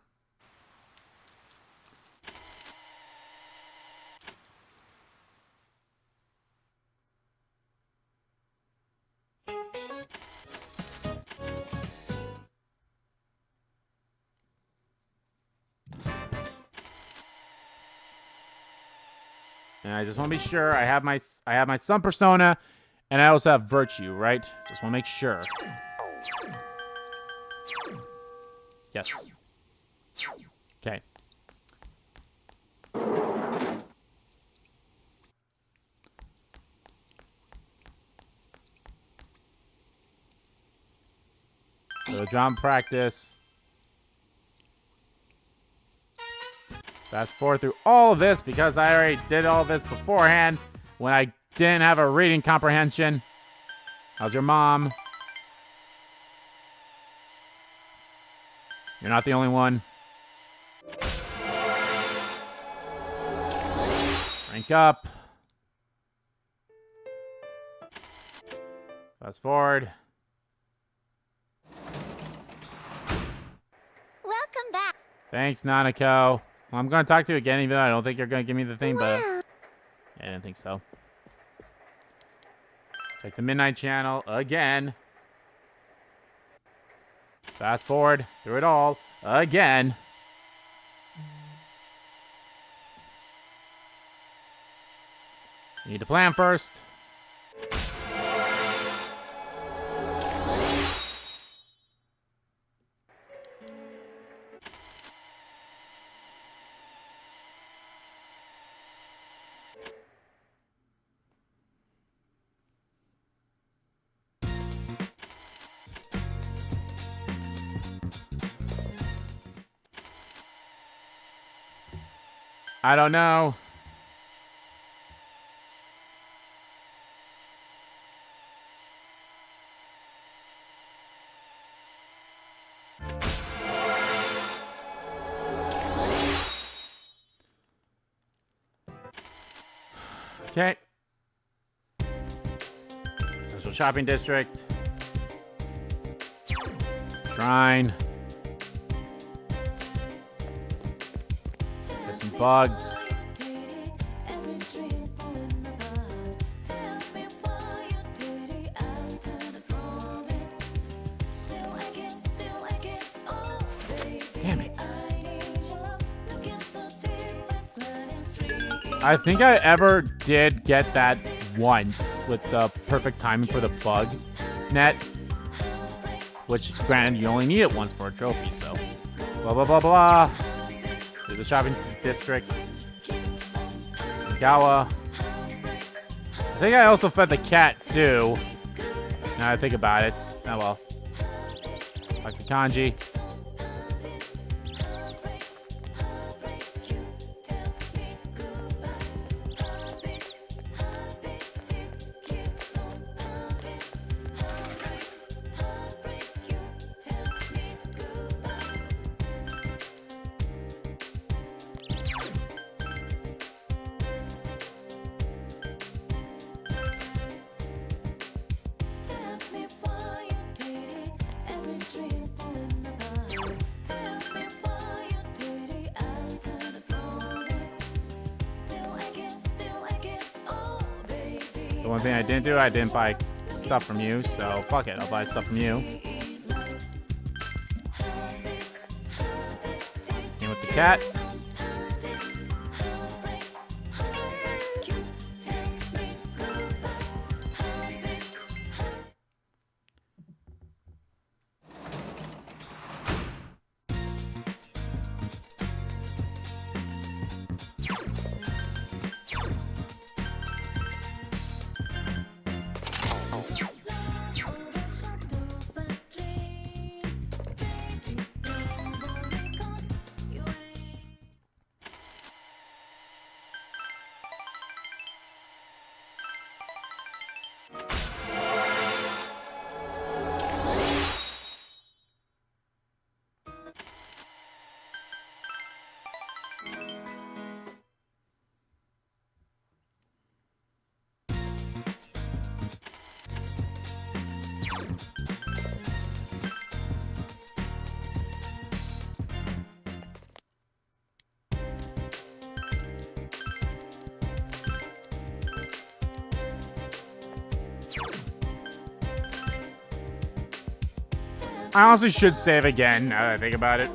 And I just want to be sure I have my Sun Persona, and I also have Virtue, right? Just want to make sure. Yes. Okay. So drum practice. Fast forward through all of this because I already did all this beforehand when I didn't have a reading comprehension. How's your mom? You're not the only one. Rank up. Fast forward. Welcome back. Thanks, Nanako. Well, I'm going to talk to you again, even though I don't think you're going to give me the thing, but yeah, I didn't think so. Check the Midnight Channel again. Fast forward through it all again. You need to plan first. I don't know. Okay. Central Shopping District. Shrine. There's some bugs. Damn it. I think I ever did get that once with the perfect timing for the bug net. Which, granted, you only need it once for a trophy, so. Blah, blah, blah, blah. To the shopping district. Gawa. I think I also fed the cat, too. Now I think about it. Oh, well. Back to Kanji. The one thing I didn't do, I didn't buy stuff from you, so fuck it, I'll buy stuff from you. And with the cat. I honestly should save again now that I think about it.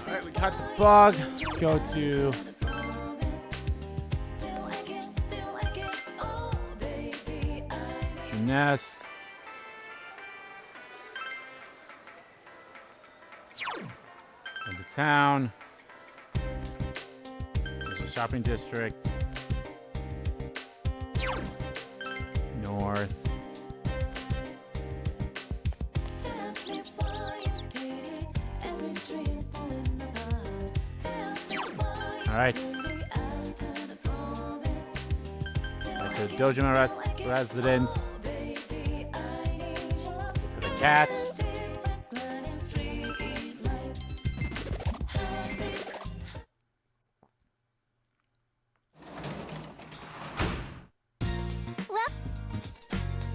Alright, we got the bug. Let's go to Jeunesse. Into town. There's a shopping district. North. Alright. Back to the Dojima residence. For the cat.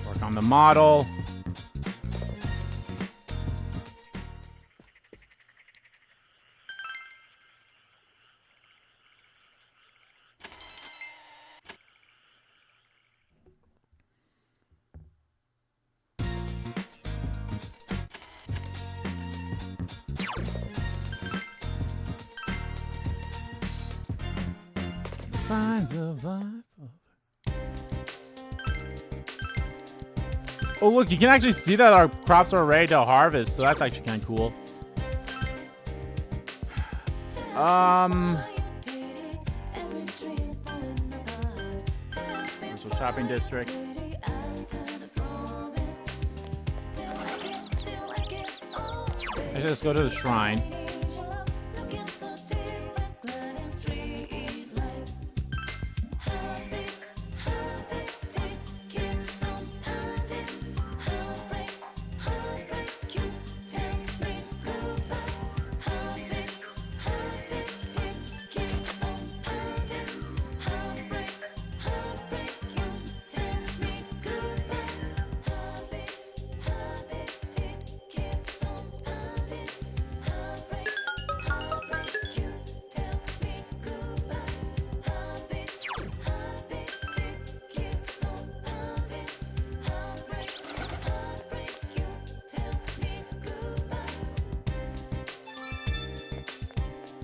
Work on the model. Signs of life. Oh, look, you can actually see that our crops are ready to harvest, so that's actually kind of cool. This was shopping district. I should just go to the shrine.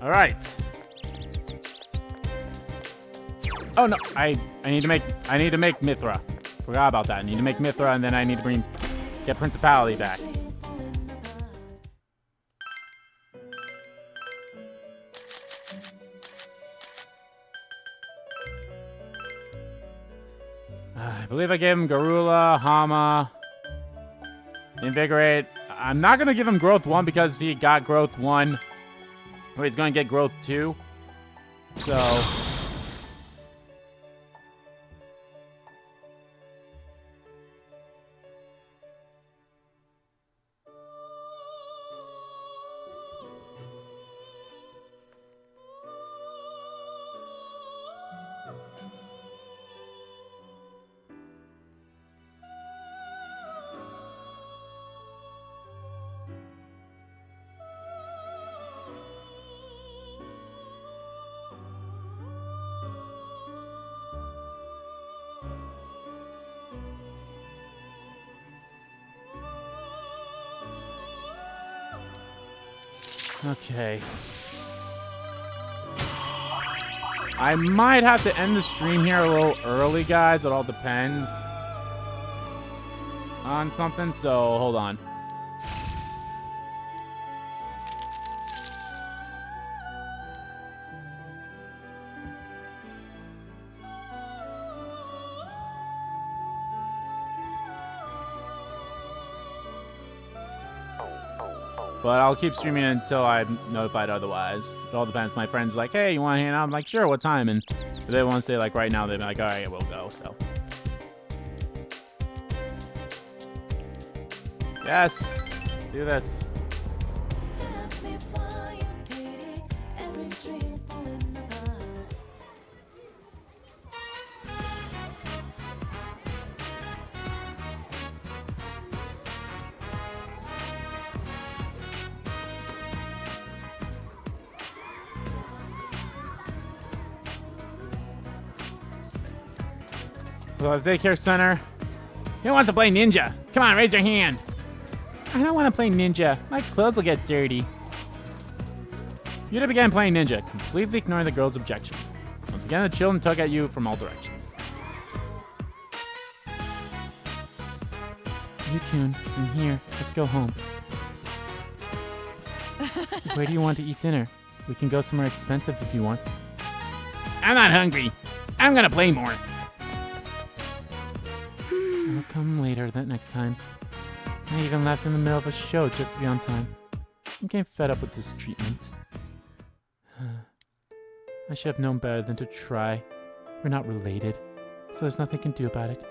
All right. Oh no, I need to make Mithra. Forgot about that. I need to make Mithra, and then I need to get Principality back. I believe I gave him Garula, Hama, Invigorate. I'm not gonna give him Growth 1 because he got Growth 1. Or he's gonna get Growth 2. So. Okay. I might have to end the stream here a little early, guys. It all depends on something, so hold on. But I'll keep streaming until I'm notified otherwise. It all depends. My friend's like, hey, you want to hang out? I'm like, sure, what time? And if they want to say, like, right now, they'll be like, all right, we'll go, so. Yes, let's do this. So the daycare center. Who wants to play ninja? Come on, raise your hand. I don't want to play ninja. My clothes will get dirty. Yuta began playing ninja, completely ignoring the girl's objections. Once again, the children tug at you from all directions. Yukun, I'm here. Let's go home. Where do you want to eat dinner? We can go somewhere expensive if you want. I'm not hungry. I'm gonna play more. I'll come later that next time. I even left in the middle of a show just to be on time. I'm getting fed up with this treatment. I should have known better than to try. We're not related, so there's nothing I can do about it.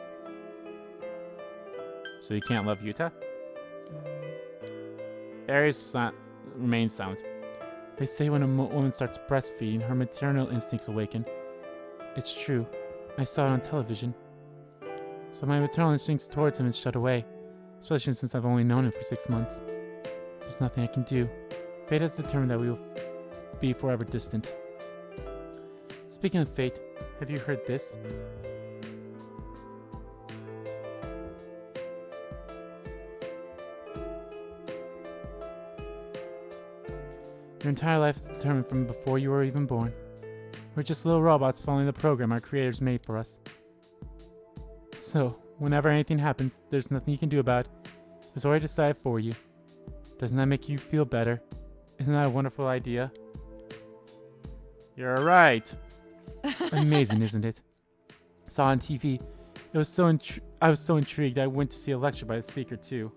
So you can't love Yuta? Aries remains silent. They say when a woman starts breastfeeding, her maternal instincts awaken. It's true. I saw it on television. So my maternal instincts towards him is shut away, especially since I've only known him for 6 months. There's nothing I can do. Fate has determined that we will be forever distant. Speaking of fate, have you heard this? Your entire life is determined from before you were even born. We're just little robots following the program our creators made for us. So, whenever anything happens, there's nothing you can do about it. It's already decided for you. Doesn't that make you feel better? Isn't that a wonderful idea? You're right. Amazing, isn't it? I saw on TV. It was so I was so intrigued I went to see a lecture by the speaker too.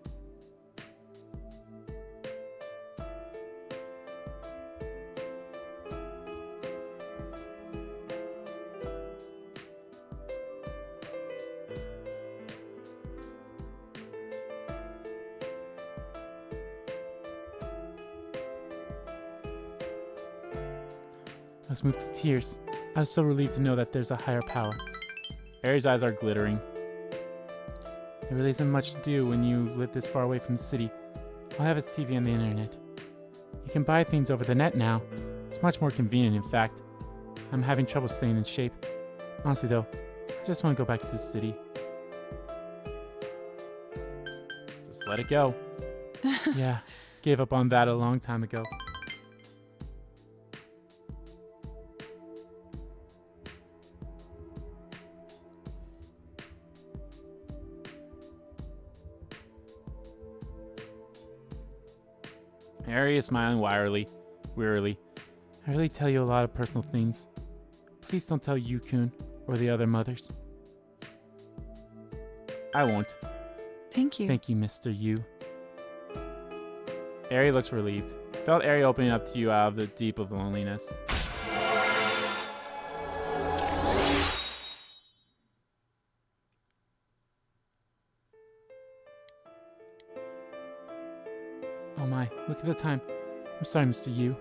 I was moved to tears. I was so relieved to know that there's a higher power. Aries' eyes are glittering. There really isn't much to do when you live this far away from the city. All I have is TV and the internet. You can buy things over the net now. It's much more convenient, in fact. I'm having trouble staying in shape. Honestly though, I just want to go back to the city. Just let it go. Yeah, gave up on that a long time ago. Harry is smiling wearily. I really tell you a lot of personal things. Please don't tell Yukun or the other mothers. I won't. Thank you. Thank you, Mr. Yu. Ari looks relieved. Felt Ari opening up to you out of the deep of loneliness. Oh my, look at the time. I'm sorry, Mr. Yu.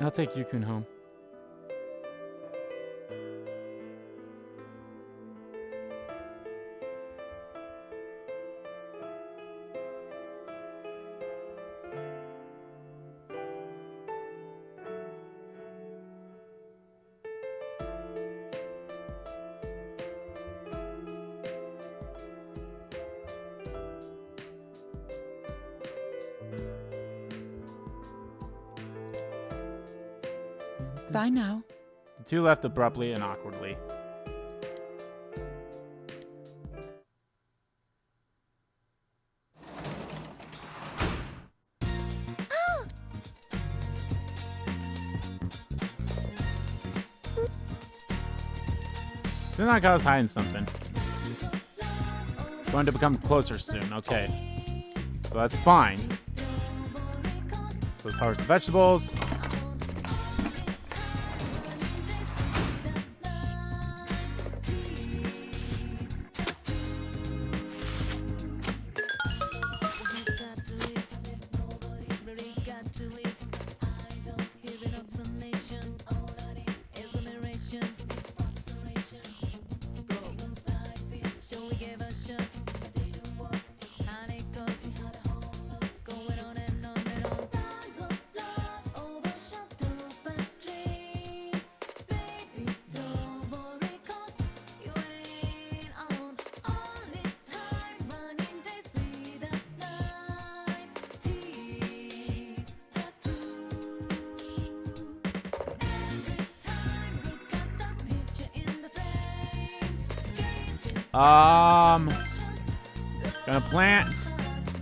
I'll take Yukun home. Bye now. The two left abruptly and awkwardly. Tsunaka's hiding something. Going to become closer soon. Okay. So that's fine. Let's harvest the vegetables. Gonna plant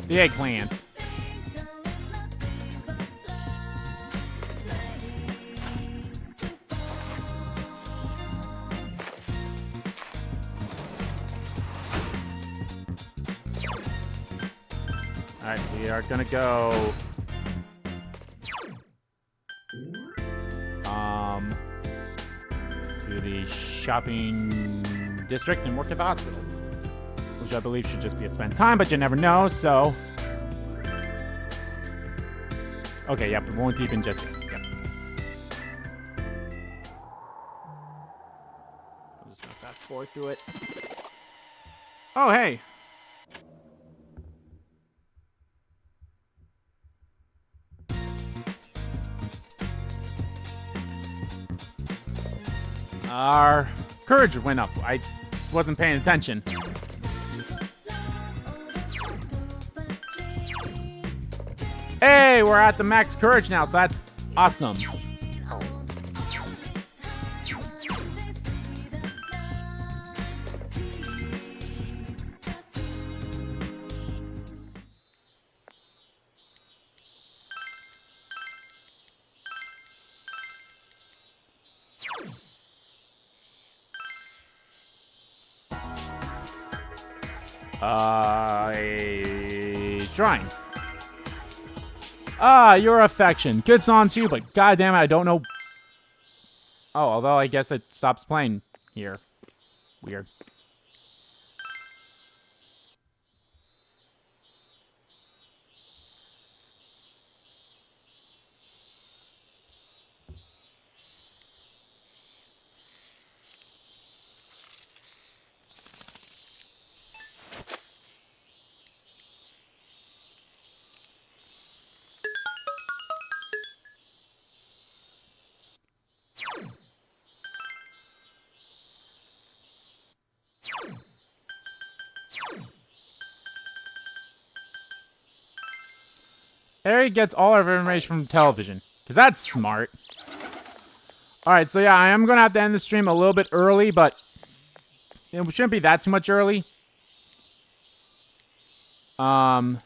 the eggplants. Alright, we are gonna go to the shopping district and work at the hospital, which I believe should just be a spend time, but you never know, so okay, yep, it won't even just yep. I'm just gonna fast forward through it. Oh hey, our courage went up. I wasn't paying attention. Hey, we're at the max courage now, so that's awesome. A shrine. Ah, your affection. Good song too, but goddamn it, I don't know. Oh, although I guess it stops playing here. Weird. Harry gets all of our information from television, because that's smart. Alright, so yeah, I am going to have to end the stream a little bit early, but it shouldn't be that too much early. I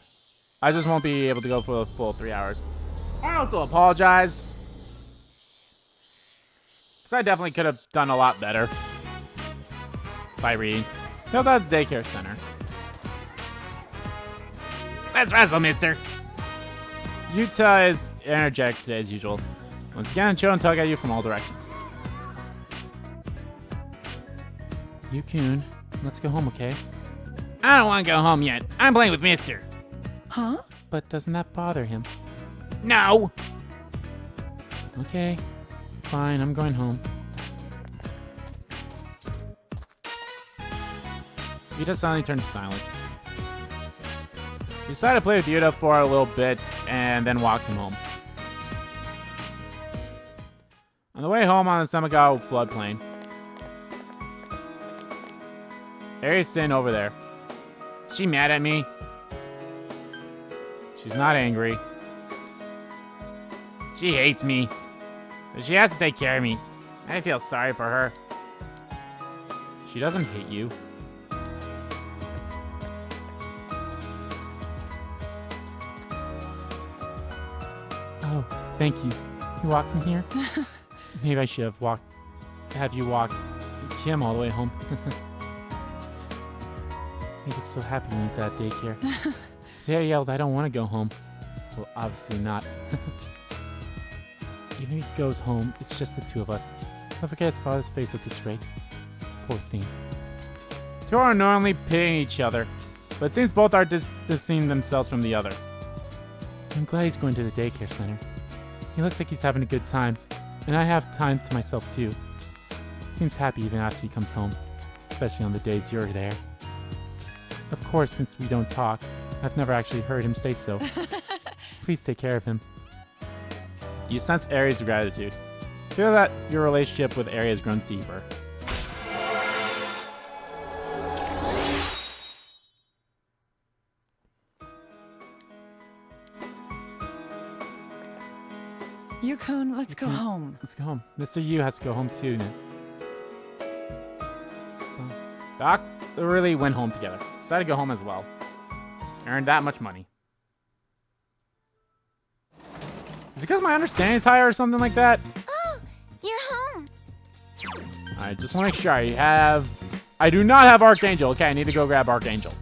just won't be able to go for the full 3 hours. I also apologize. Because I definitely could have done a lot better by reading. Build out the daycare center. Let's wrestle, mister. Yuta is energetic today as usual. Once again, chill and tug at you from all directions. Yukun, let's go home, okay? I don't want to go home yet. I'm playing with mister. Huh? But doesn't that bother him? No! Okay, fine, I'm going home. Yuta suddenly turns silent. You decided to play with Yuta for a little bit and then walk him home. On the way home on the Semigawa floodplain, Aries sitting over there. She mad at me? She's not angry. She hates me. But she has to take care of me. I feel sorry for her. She doesn't hate you. Oh, thank you. You walked him here? Maybe I should have you walk him all the way home. He looks so happy when he's at daycare. Today I yelled, I don't want to go home. Well, obviously not. Even if he goes home, it's just the two of us. Don't forget his father's face looks straight. Poor thing. Two are normally pitying each other, but it seems both are distancing themselves from the other. I'm glad he's going to the daycare center. He looks like he's having a good time, and I have time to myself too. Seems happy even after he comes home, especially on the days you're there. Of course, since we don't talk, I've never actually heard him say so. Please take care of him. You sense Aries' gratitude. Feel that your relationship with Aries has grown deeper. Yukon, let's go home. Let's go home. Mr. Yu has to go home too now. Doc really went home together. Decided to go home as well. Earned that much money. Is it because my understanding is higher or something like that? Oh, you're home. I just want to make sure I do not have Archangel. Okay, I need to go grab Archangel.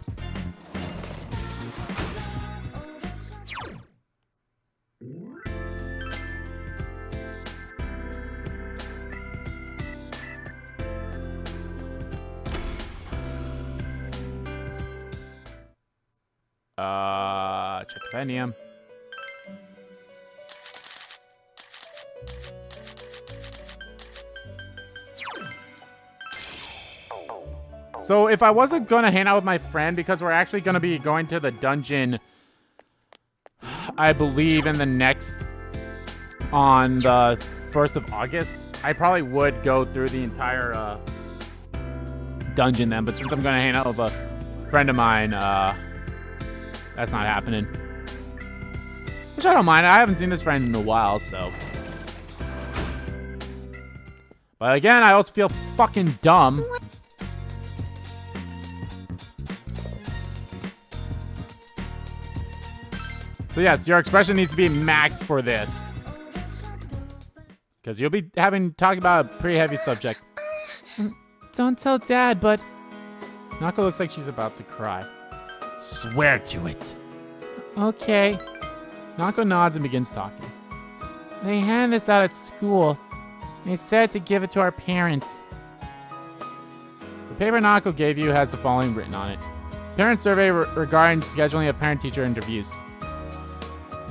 Check the Vendium. So if I wasn't gonna hang out with my friend, because we're actually gonna be going to the dungeon, I believe on the 1st of August, I probably would go through the entire dungeon then. But since I'm gonna hang out with a friend of mine, that's not happening. Which I don't mind. I haven't seen this friend in a while, so. But again, I also feel fucking dumb. So yes, your expression needs to be max for this. Because you'll be talking about a pretty heavy subject. Don't tell Dad, but... Nako looks like she's about to cry. Swear to it. Okay. Nako nods and begins talking. They handed this out at school. They said to give it to our parents. The paper Nako gave you has the following written on it. Parent survey regarding scheduling of parent-teacher interviews.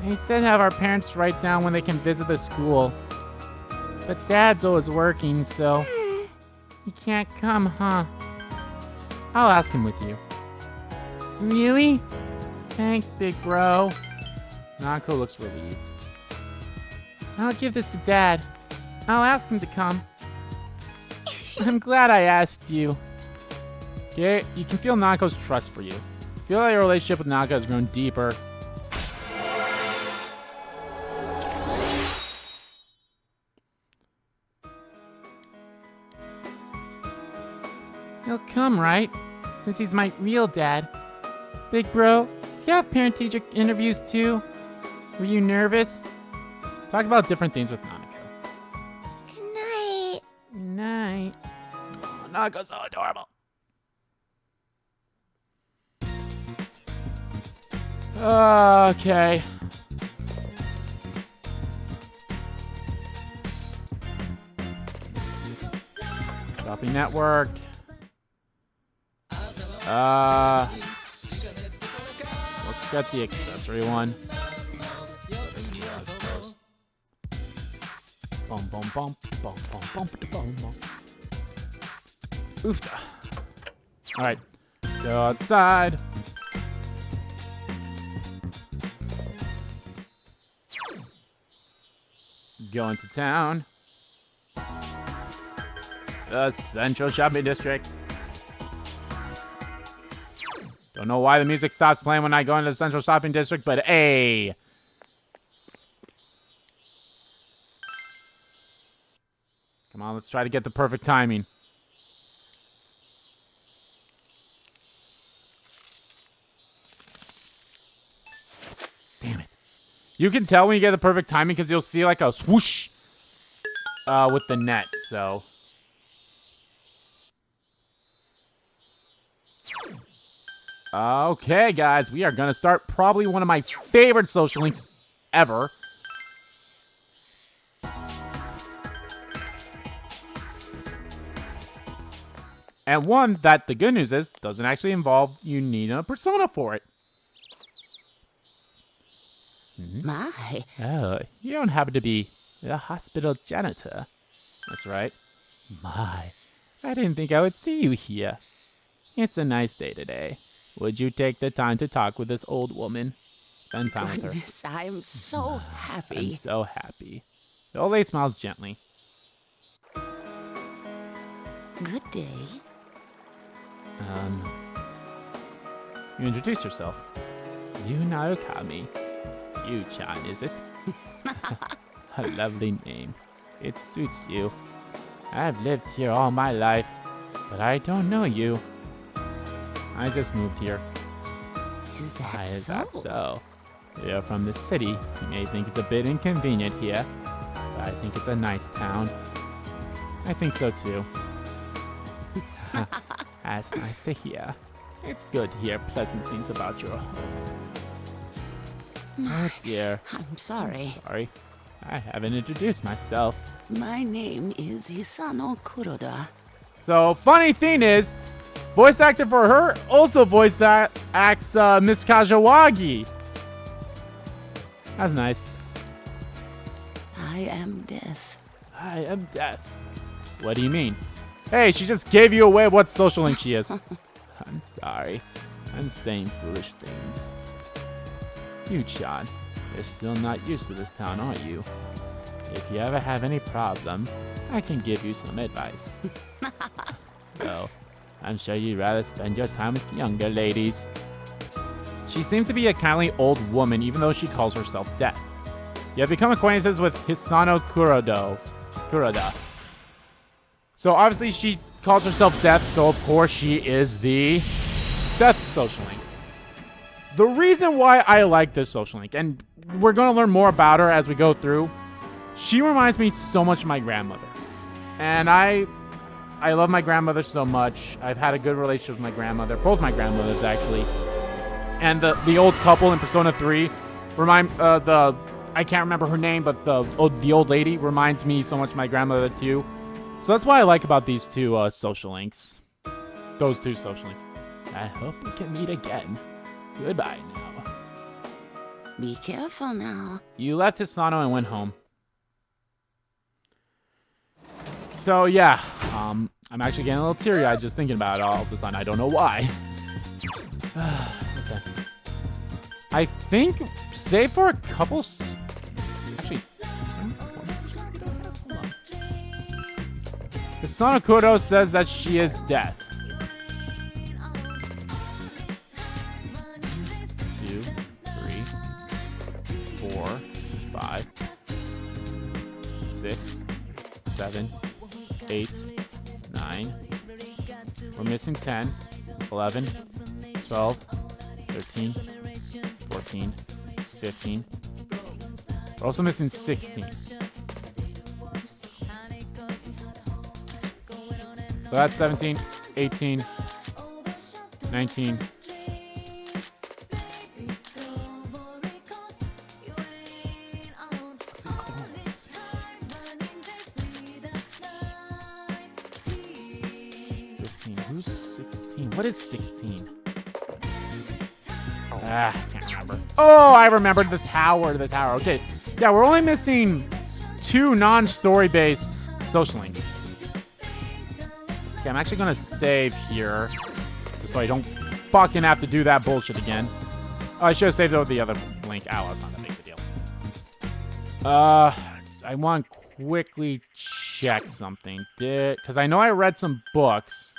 They said have our parents write down when they can visit the school. But Dad's always working, so... He can't come, huh? I'll ask him with you. Really? Thanks, big bro. Nako looks relieved. I'll give this to Dad. I'll ask him to come. I'm glad I asked you. Yeah, you can feel Nako's trust for you. Feel that your relationship with Nako has grown deeper. He'll come, right? Since he's my real dad. Big bro, do you have parent-teacher interviews too? Were you nervous? Talk about different things with Nanako. Good night. Night. Oh, Nanako's so adorable. Okay. Shopping network. Let's get the accessory one. Bum bum bum bum bum bum bum bum. Oofta. All right, go outside. Go into town. The Central Shopping District. Don't know why the music stops playing when I go into the Central Shopping District, but hey. Come on, let's try to get the perfect timing. Damn it. You can tell when you get the perfect timing because you'll see like a swoosh with the net, so. Okay, guys, we are going to start probably one of my favorite social links ever. And one that the good news is doesn't actually involve you needing a persona for it. My. Oh, you don't happen to be the hospital janitor. That's right. My, I didn't think I would see you here. It's a nice day today. Would you take the time to talk with this old woman? Spend time with her. Goodness, I'm so happy. I'm so happy. The old lady smiles gently. Good day. You introduce yourself. You Narukami. Yu-chan, is it? A lovely name. It suits you. I've lived here all my life, but I don't know you. I just moved here. Is that Why is so? that so? You're from the city. You may think it's a bit inconvenient here, but I think it's a nice town. I think so too. That's nice to hear. It's good to hear pleasant things about your home. Oh dear. I'm sorry. Sorry. I haven't introduced myself. My name is Hisano Kuroda. So, funny thing is, voice actor for her also voice acts Miss Kajawagi. That's nice. I am Death. I am Death. What do you mean? Hey, she just gave you away what social link she is. I'm sorry. I'm saying foolish things. Yu-chan, you're still not used to this town, are you? If you ever have any problems, I can give you some advice. So, I'm sure you'd rather spend your time with younger ladies. She seems to be a kindly old woman, even though she calls herself Death. You have become acquaintances with Hisano Kuroda. So obviously she calls herself Death, so of course she is the Death social link. The reason why I like this social link, and we're going to learn more about her as we go through, she reminds me so much of my grandmother. And I love my grandmother so much. I've had a good relationship with my grandmother, both my grandmothers actually. And the old couple in Persona 3 I can't remember her name, but the old lady reminds me so much of my grandmother too. So that's what I like about these two social links. Those two social links. I hope we can meet again. Goodbye now. Be careful now. You left Hisano and went home. So yeah, I'm actually getting a little teary-eyed just thinking about it all of a sudden. I don't know why. Okay. I think, save for a couple... Actually, Hisano Kuroda says that she is Death. 2, 3, 4, 5, 6, 7, 8, 9. We're missing 10, 11, 12, 13, 14, 15. We're also missing 16. So that's 17, 18, 19. Who's 16? What is 16? I can't remember. Oh, I remembered the tower. The tower. Okay. Yeah, we're only missing 2 non-story based social links. Okay, I'm actually going to save here just so I don't fucking have to do that bullshit again. Oh, I should have saved it with the other link. Oh, that's not that big of a deal. I want to quickly check something. Because I know I read some books.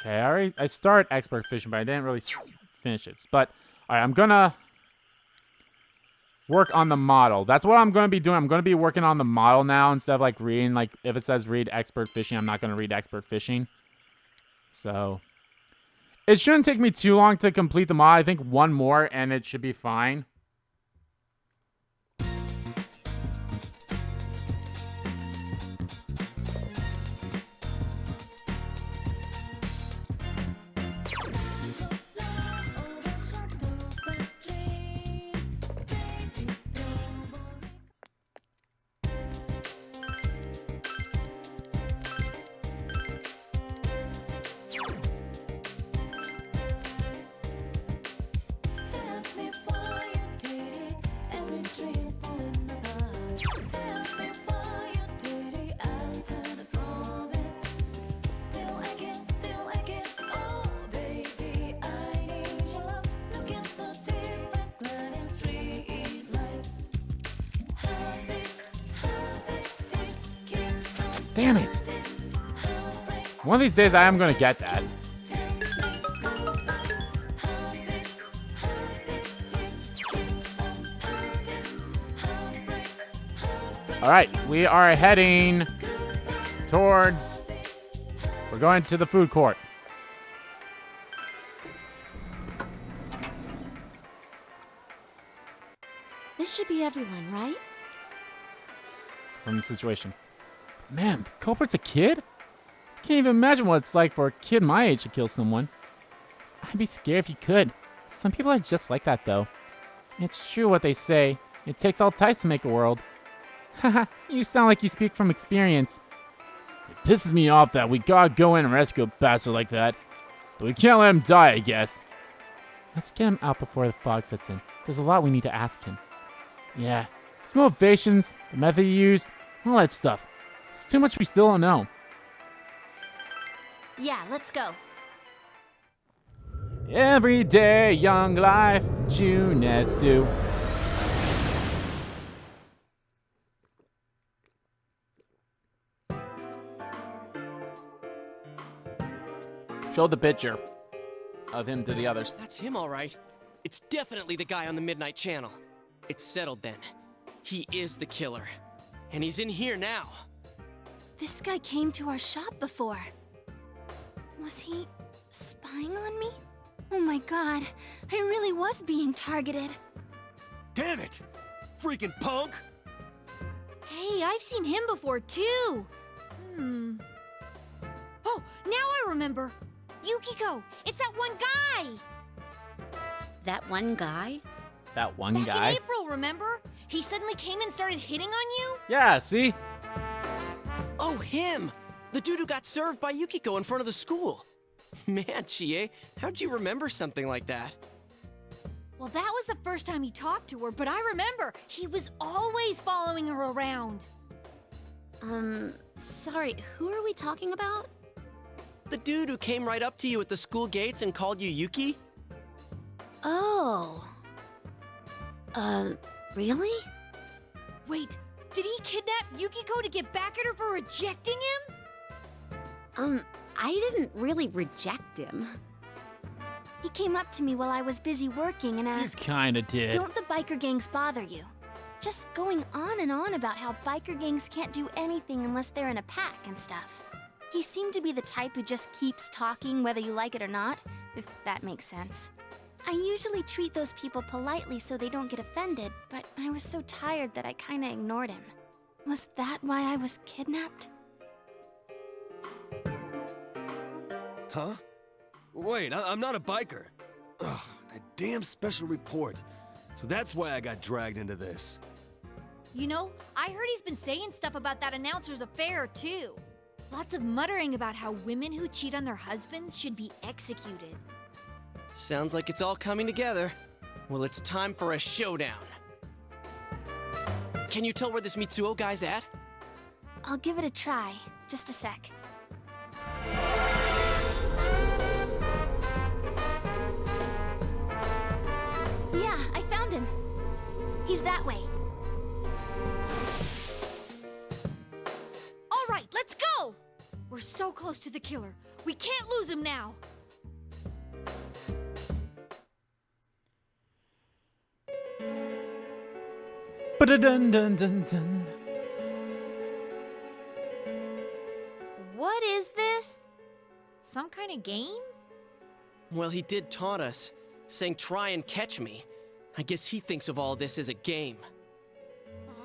Okay, I started expert fishing, but I didn't really finish it. But, alright, I'm gonna work on the model. That's what I'm gonna be doing. I'm gonna be working on the model now instead of, like, reading, like, if it says read expert fishing, I'm not gonna read expert fishing. So, it shouldn't take me too long to complete the model. I think one more, and it should be fine. Damn it. One of these days I am going to get that. Alright, we are heading towards... We're going to the food court. This should be everyone, right? From the situation. Man, the culprit's a kid? I can't even imagine what it's like for a kid my age to kill someone. I'd be scared if you could. Some people are just like that, though. It's true what they say. It takes all types to make a world. Haha, you sound like you speak from experience. It pisses me off that we gotta go in and rescue a bastard like that. But we can't let him die, I guess. Let's get him out before the fog sets in. There's a lot we need to ask him. Yeah, his motivations, the method he used, all that stuff. It's too much we still don't know. Yeah, let's go. Everyday young life, Junesu. Show the picture of him to the others. That's him, all right. It's definitely the guy on the Midnight Channel. It's settled then. He is the killer. And he's in here now. This guy came to our shop before. Was he spying on me? Oh my god, I really was being targeted. Damn it! Freaking punk! Hey, I've seen him before too. Oh, now I remember. Yukiko, it's that one guy. That one guy? That one Back guy? in April, remember? He suddenly came and started hitting on you? Yeah, see? Oh, him! The dude who got served by Yukiko in front of the school. Man, Chie, how'd you remember something like that? Well, that was the first time he talked to her, but I remember he was always following her around. Sorry, who are we talking about? The dude who came right up to you at the school gates and called you Yuki? Oh. Really? Wait, did he kidnap Yukiko to get back at her for rejecting him? I didn't really reject him. He came up to me while I was busy working and You asked, kinda did. "Don't the biker gangs bother you?" Just going on and on about how biker gangs can't do anything unless they're in a pack and stuff. He seemed to be the type who just keeps talking whether you like it or not, if that makes sense. I usually treat those people politely so they don't get offended, but I was so tired that I kinda ignored him. Was that why I was kidnapped? Huh? Wait, I'm not a biker. Ugh, that damn special report. So that's why I got dragged into this. You know, I heard he's been saying stuff about that announcer's affair, too. Lots of muttering about how women who cheat on their husbands should be executed. Sounds like it's all coming together. Well, it's time for a showdown. Can you tell where this Mitsuo guy's at? I'll give it a try. Just a sec. Yeah, I found him. He's that way. All right, let's go! We're so close to the killer. We can't lose him now. Ba-da-dun-dun-dun-dun. What is this? Some kind of game? Well, he did taunt us, saying try and catch me. I guess he thinks of all this as a game.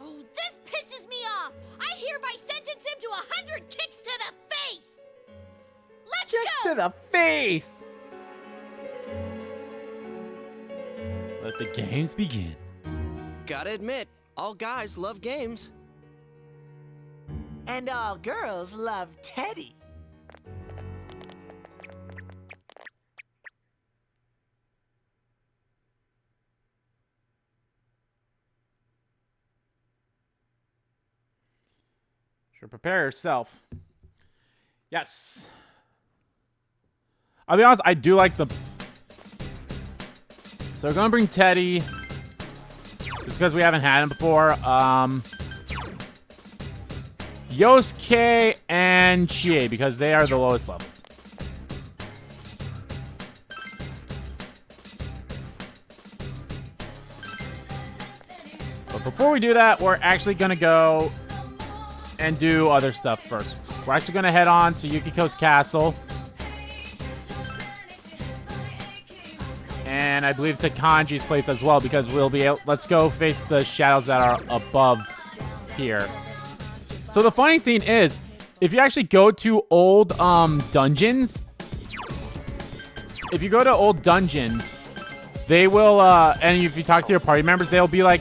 Oh, this pisses me off! I hereby sentence him to 100 kicks to the face! Let's Kicks go! to the face! Let the games begin. Gotta admit, all guys love games. And all girls love Teddy. Sure, prepare yourself. Yes. I'll be honest, I do like the... So we're gonna bring Teddy. Just because we haven't had him before. Yosuke and Chie, because they are the lowest levels. But before we do that, we're actually gonna go and do other stuff first. We're actually gonna head on to Yukiko's castle. And I believe to Kanji's place as well, because we'll be able, let's go face the shadows that are above here. So the funny thing is, if you actually go to old dungeons, they will and if you talk to your party members, they'll be like,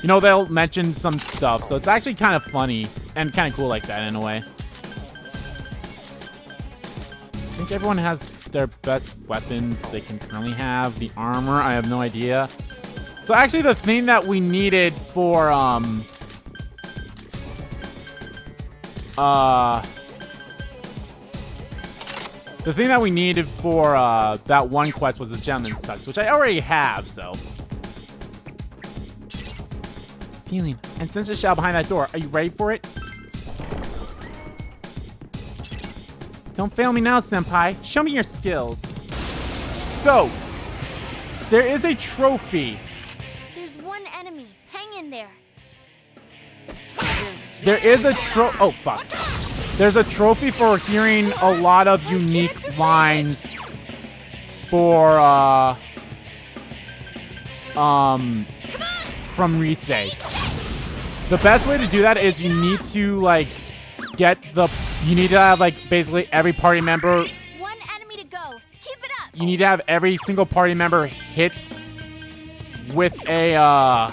you know, they'll mention some stuff. So it's actually kind of funny and kind of cool like that in a way. I think everyone has their best weapons they can currently have. The armor, I have no idea. So actually the thing that we needed for that one quest was the Gentleman's Tux, which I already have, so. Feeling. And since the shadow behind that door, are you ready for it? Don't fail me now, senpai. Show me your skills. So, there is a trophy. There's one enemy. Hang in there. There is a oh fuck. There's a trophy for hearing a lot of unique lines for from Rise. The best way to do that is you need to like you need to have like basically every party member. One enemy to go. Keep it up. You need to have every single party member hit with a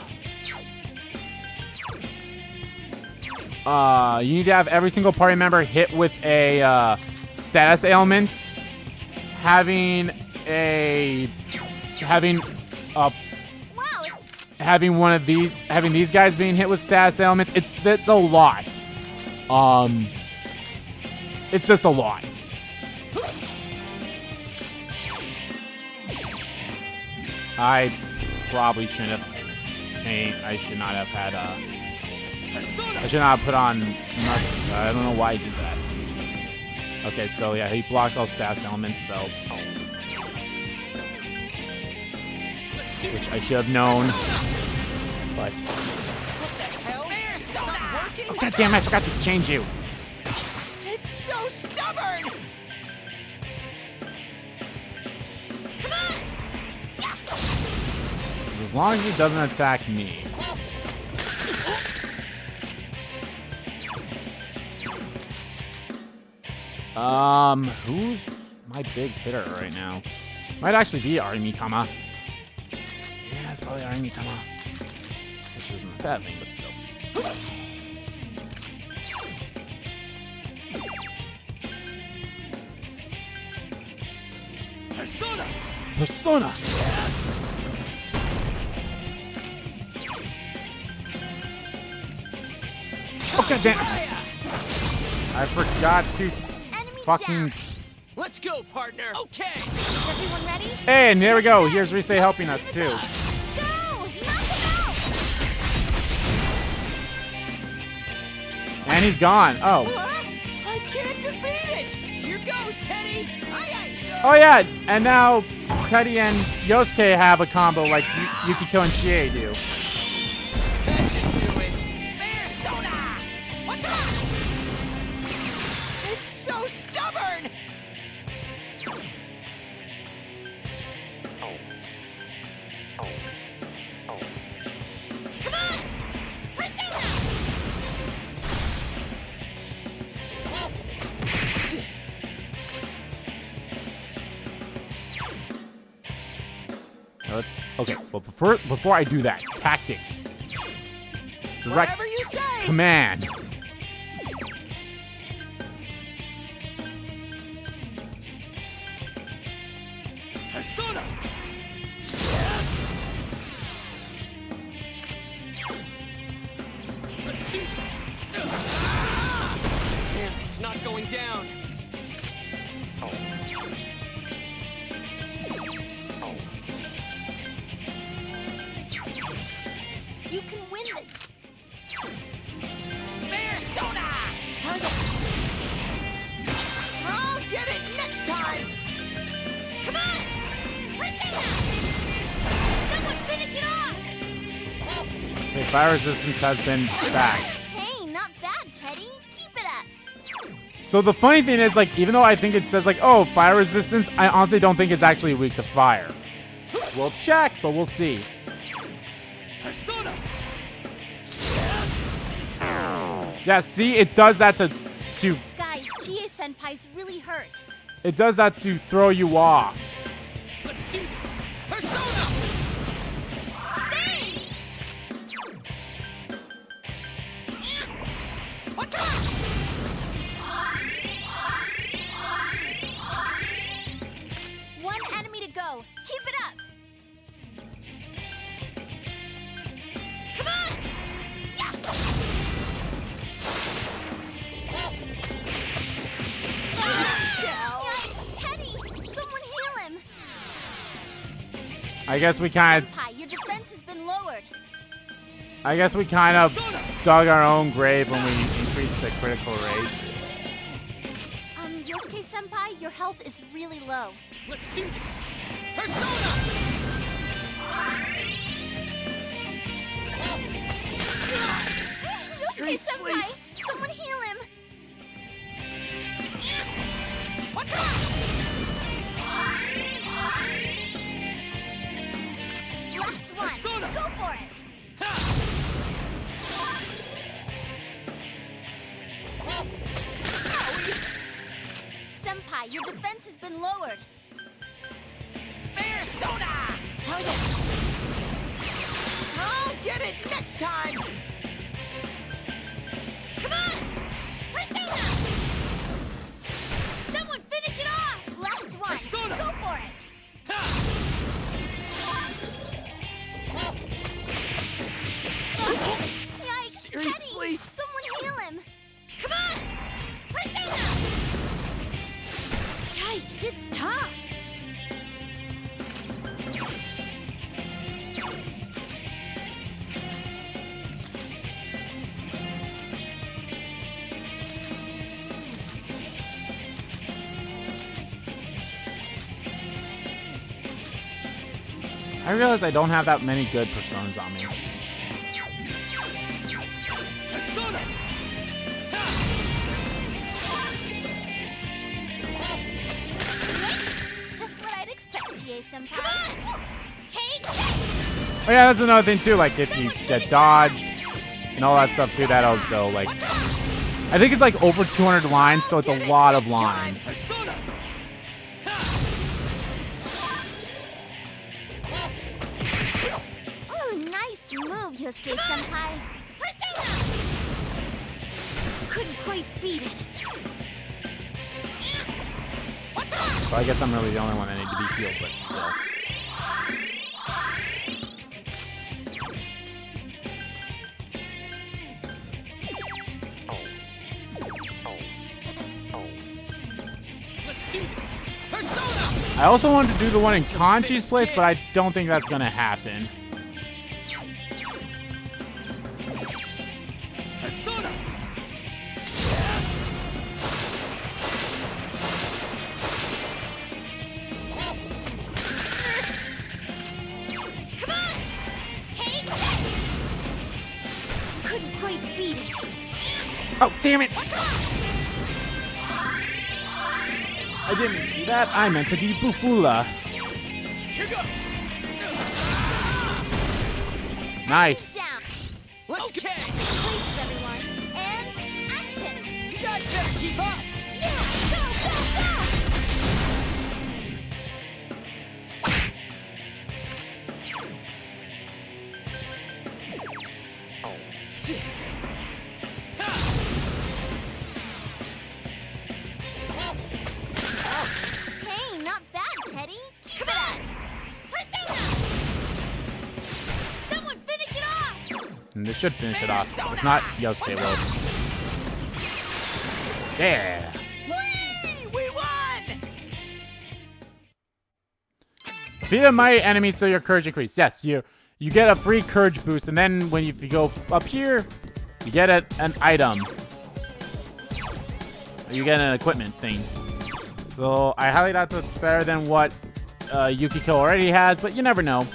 you need to have every single party member hit with a status ailment, having these guys being hit with status ailments. It's a lot. It's just a lot. I probably shouldn't have. I should not have had I should not have put on. I don't know why he did that. Okay, so yeah, he blocks all status elements, so. Which I should have known. But. Oh, God damn, I forgot to change you. It's so stubborn! Come on! Yeah! As long as he doesn't attack me. Who's my big hitter right now? Might actually be Arimitama. Yeah, it's probably Arimitama. Which isn't a bad thing, but still. Persona! Persona! Oh, God damn. I forgot to fucking... Let's go, partner. Okay. Is everyone ready? Hey, and there we go. Here's Rise helping us, too. Go! Knock him out! And he's gone. Oh. What? I can't defeat it. Here goes, Teddy. Aye, aye, sir. Oh, yeah. And now Teddy and Yosuke have a combo like Yukiko and Chie do. That should do it. Persona! What's up? It's so stubborn. Come on! Persona! Okay, well, before I do that, tactics. Direct Whatever you say. command. Persona! Let's do this! Damn, it's not going down. You can win this. Persona! I'll get it next time. Come on! Persona! Someone finish it off! Okay, fire resistance has been back. Hey, not bad, Teddy. Keep it up. So the funny thing is, like, even though I think it says, like, oh, fire resistance, I honestly don't think it's actually weak to fire. We'll check, but we'll see. Persona! Yeah, see, it does that to Guys, Chie-senpai's really hurt. it does that to throw you off. Let's do this! Persona! Thanks! What's up? One enemy to go. Keep it up. Come on! Yeah! Yikes, Teddy! Someone heal him. I guess we kind of Senpai, your defense has been lowered. dug our own grave when we increased the critical rate. Yosuke-senpai, your health is really low. Let's do this! Persona! Yosuke-senpai, someone heal him. What's up? Last one. Persona! Go for it. Senpai, your defense has been lowered. Persona! I'll get it next time. Come on! Persona! Someone finish it off! Last one. Persona! Go for it. Yikes, Seriously? Teddy! Someone heal him. Come on! Persona! Yikes, it's tough! I realize I don't have that many good personas on me. Persona! Just what I'd expect, Chie-senpai. Come on! Take this! Oh yeah, that's another thing too. Like if you get dodged and all that stuff too, that also like I think it's like over 200 lines, so it's a lot of lines. Oh, nice move, Yosuke-senpai. Couldn't quite beat it. So I guess I'm really the only one that needs to be healed, but still. Let's do this. Persona! I also wanted to do the one in Kanji's place, but I don't think that's gonna happen. Persona! Come on! Take this! Couldn't quite beat it. Oh, damn it! I didn't do that. I meant to be Bufula. Here goes! Nice. Down. Let's go! Places, everyone. And action. You guys better keep up! Yeah, go, go, go! Hey, not bad, Teddy. Keep it up. Someone finish it off! And this should finish it off. If not, Yosuke will. Yeah. We won! Defeat a mighty enemy so your courage increases. Yes, you get a free courage boost, and then when you go up here, you get an item. You get an equipment thing. So I highly doubt that's better than what Yukiko already has, but you never know.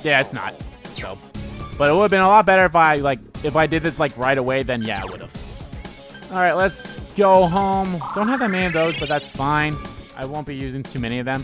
Yeah, it's not. So, but it would have been a lot better if I did this like right away. Then yeah, I would have. All right, let's go home. Don't have that many of those, but that's fine. I won't be using too many of them.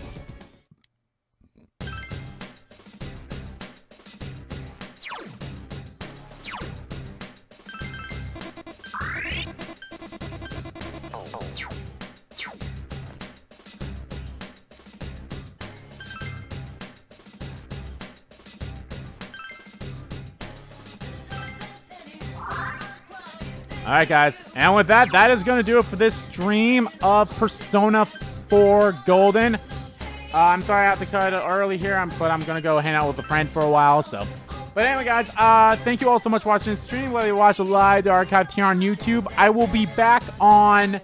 All right, guys. And with that, that is going to do it for this stream of Persona 4 Golden. I'm sorry I have to cut it early here, but I'm going to go hang out with a friend for a while. So, but anyway, guys, thank you all so much for watching this stream. Whether you watch it live, the archive here on YouTube, I will be back on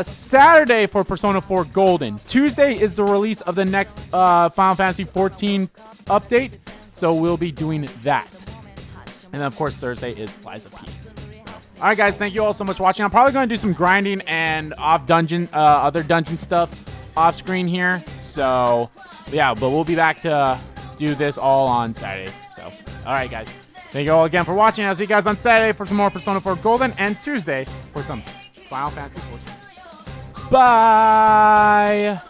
Saturday for Persona 4 Golden. Tuesday is the release of the next Final Fantasy 14 update, so we'll be doing that. And then, of course, Thursday is Lies of P. All right, guys, thank you all so much for watching. I'm probably going to do some grinding and other dungeon stuff off screen here. So, yeah, but we'll be back to do this all on Saturday. So, all right, guys, thank you all again for watching. I'll see you guys on Saturday for some more Persona 4 Golden and Tuesday for some Final Fantasy 14. Bye.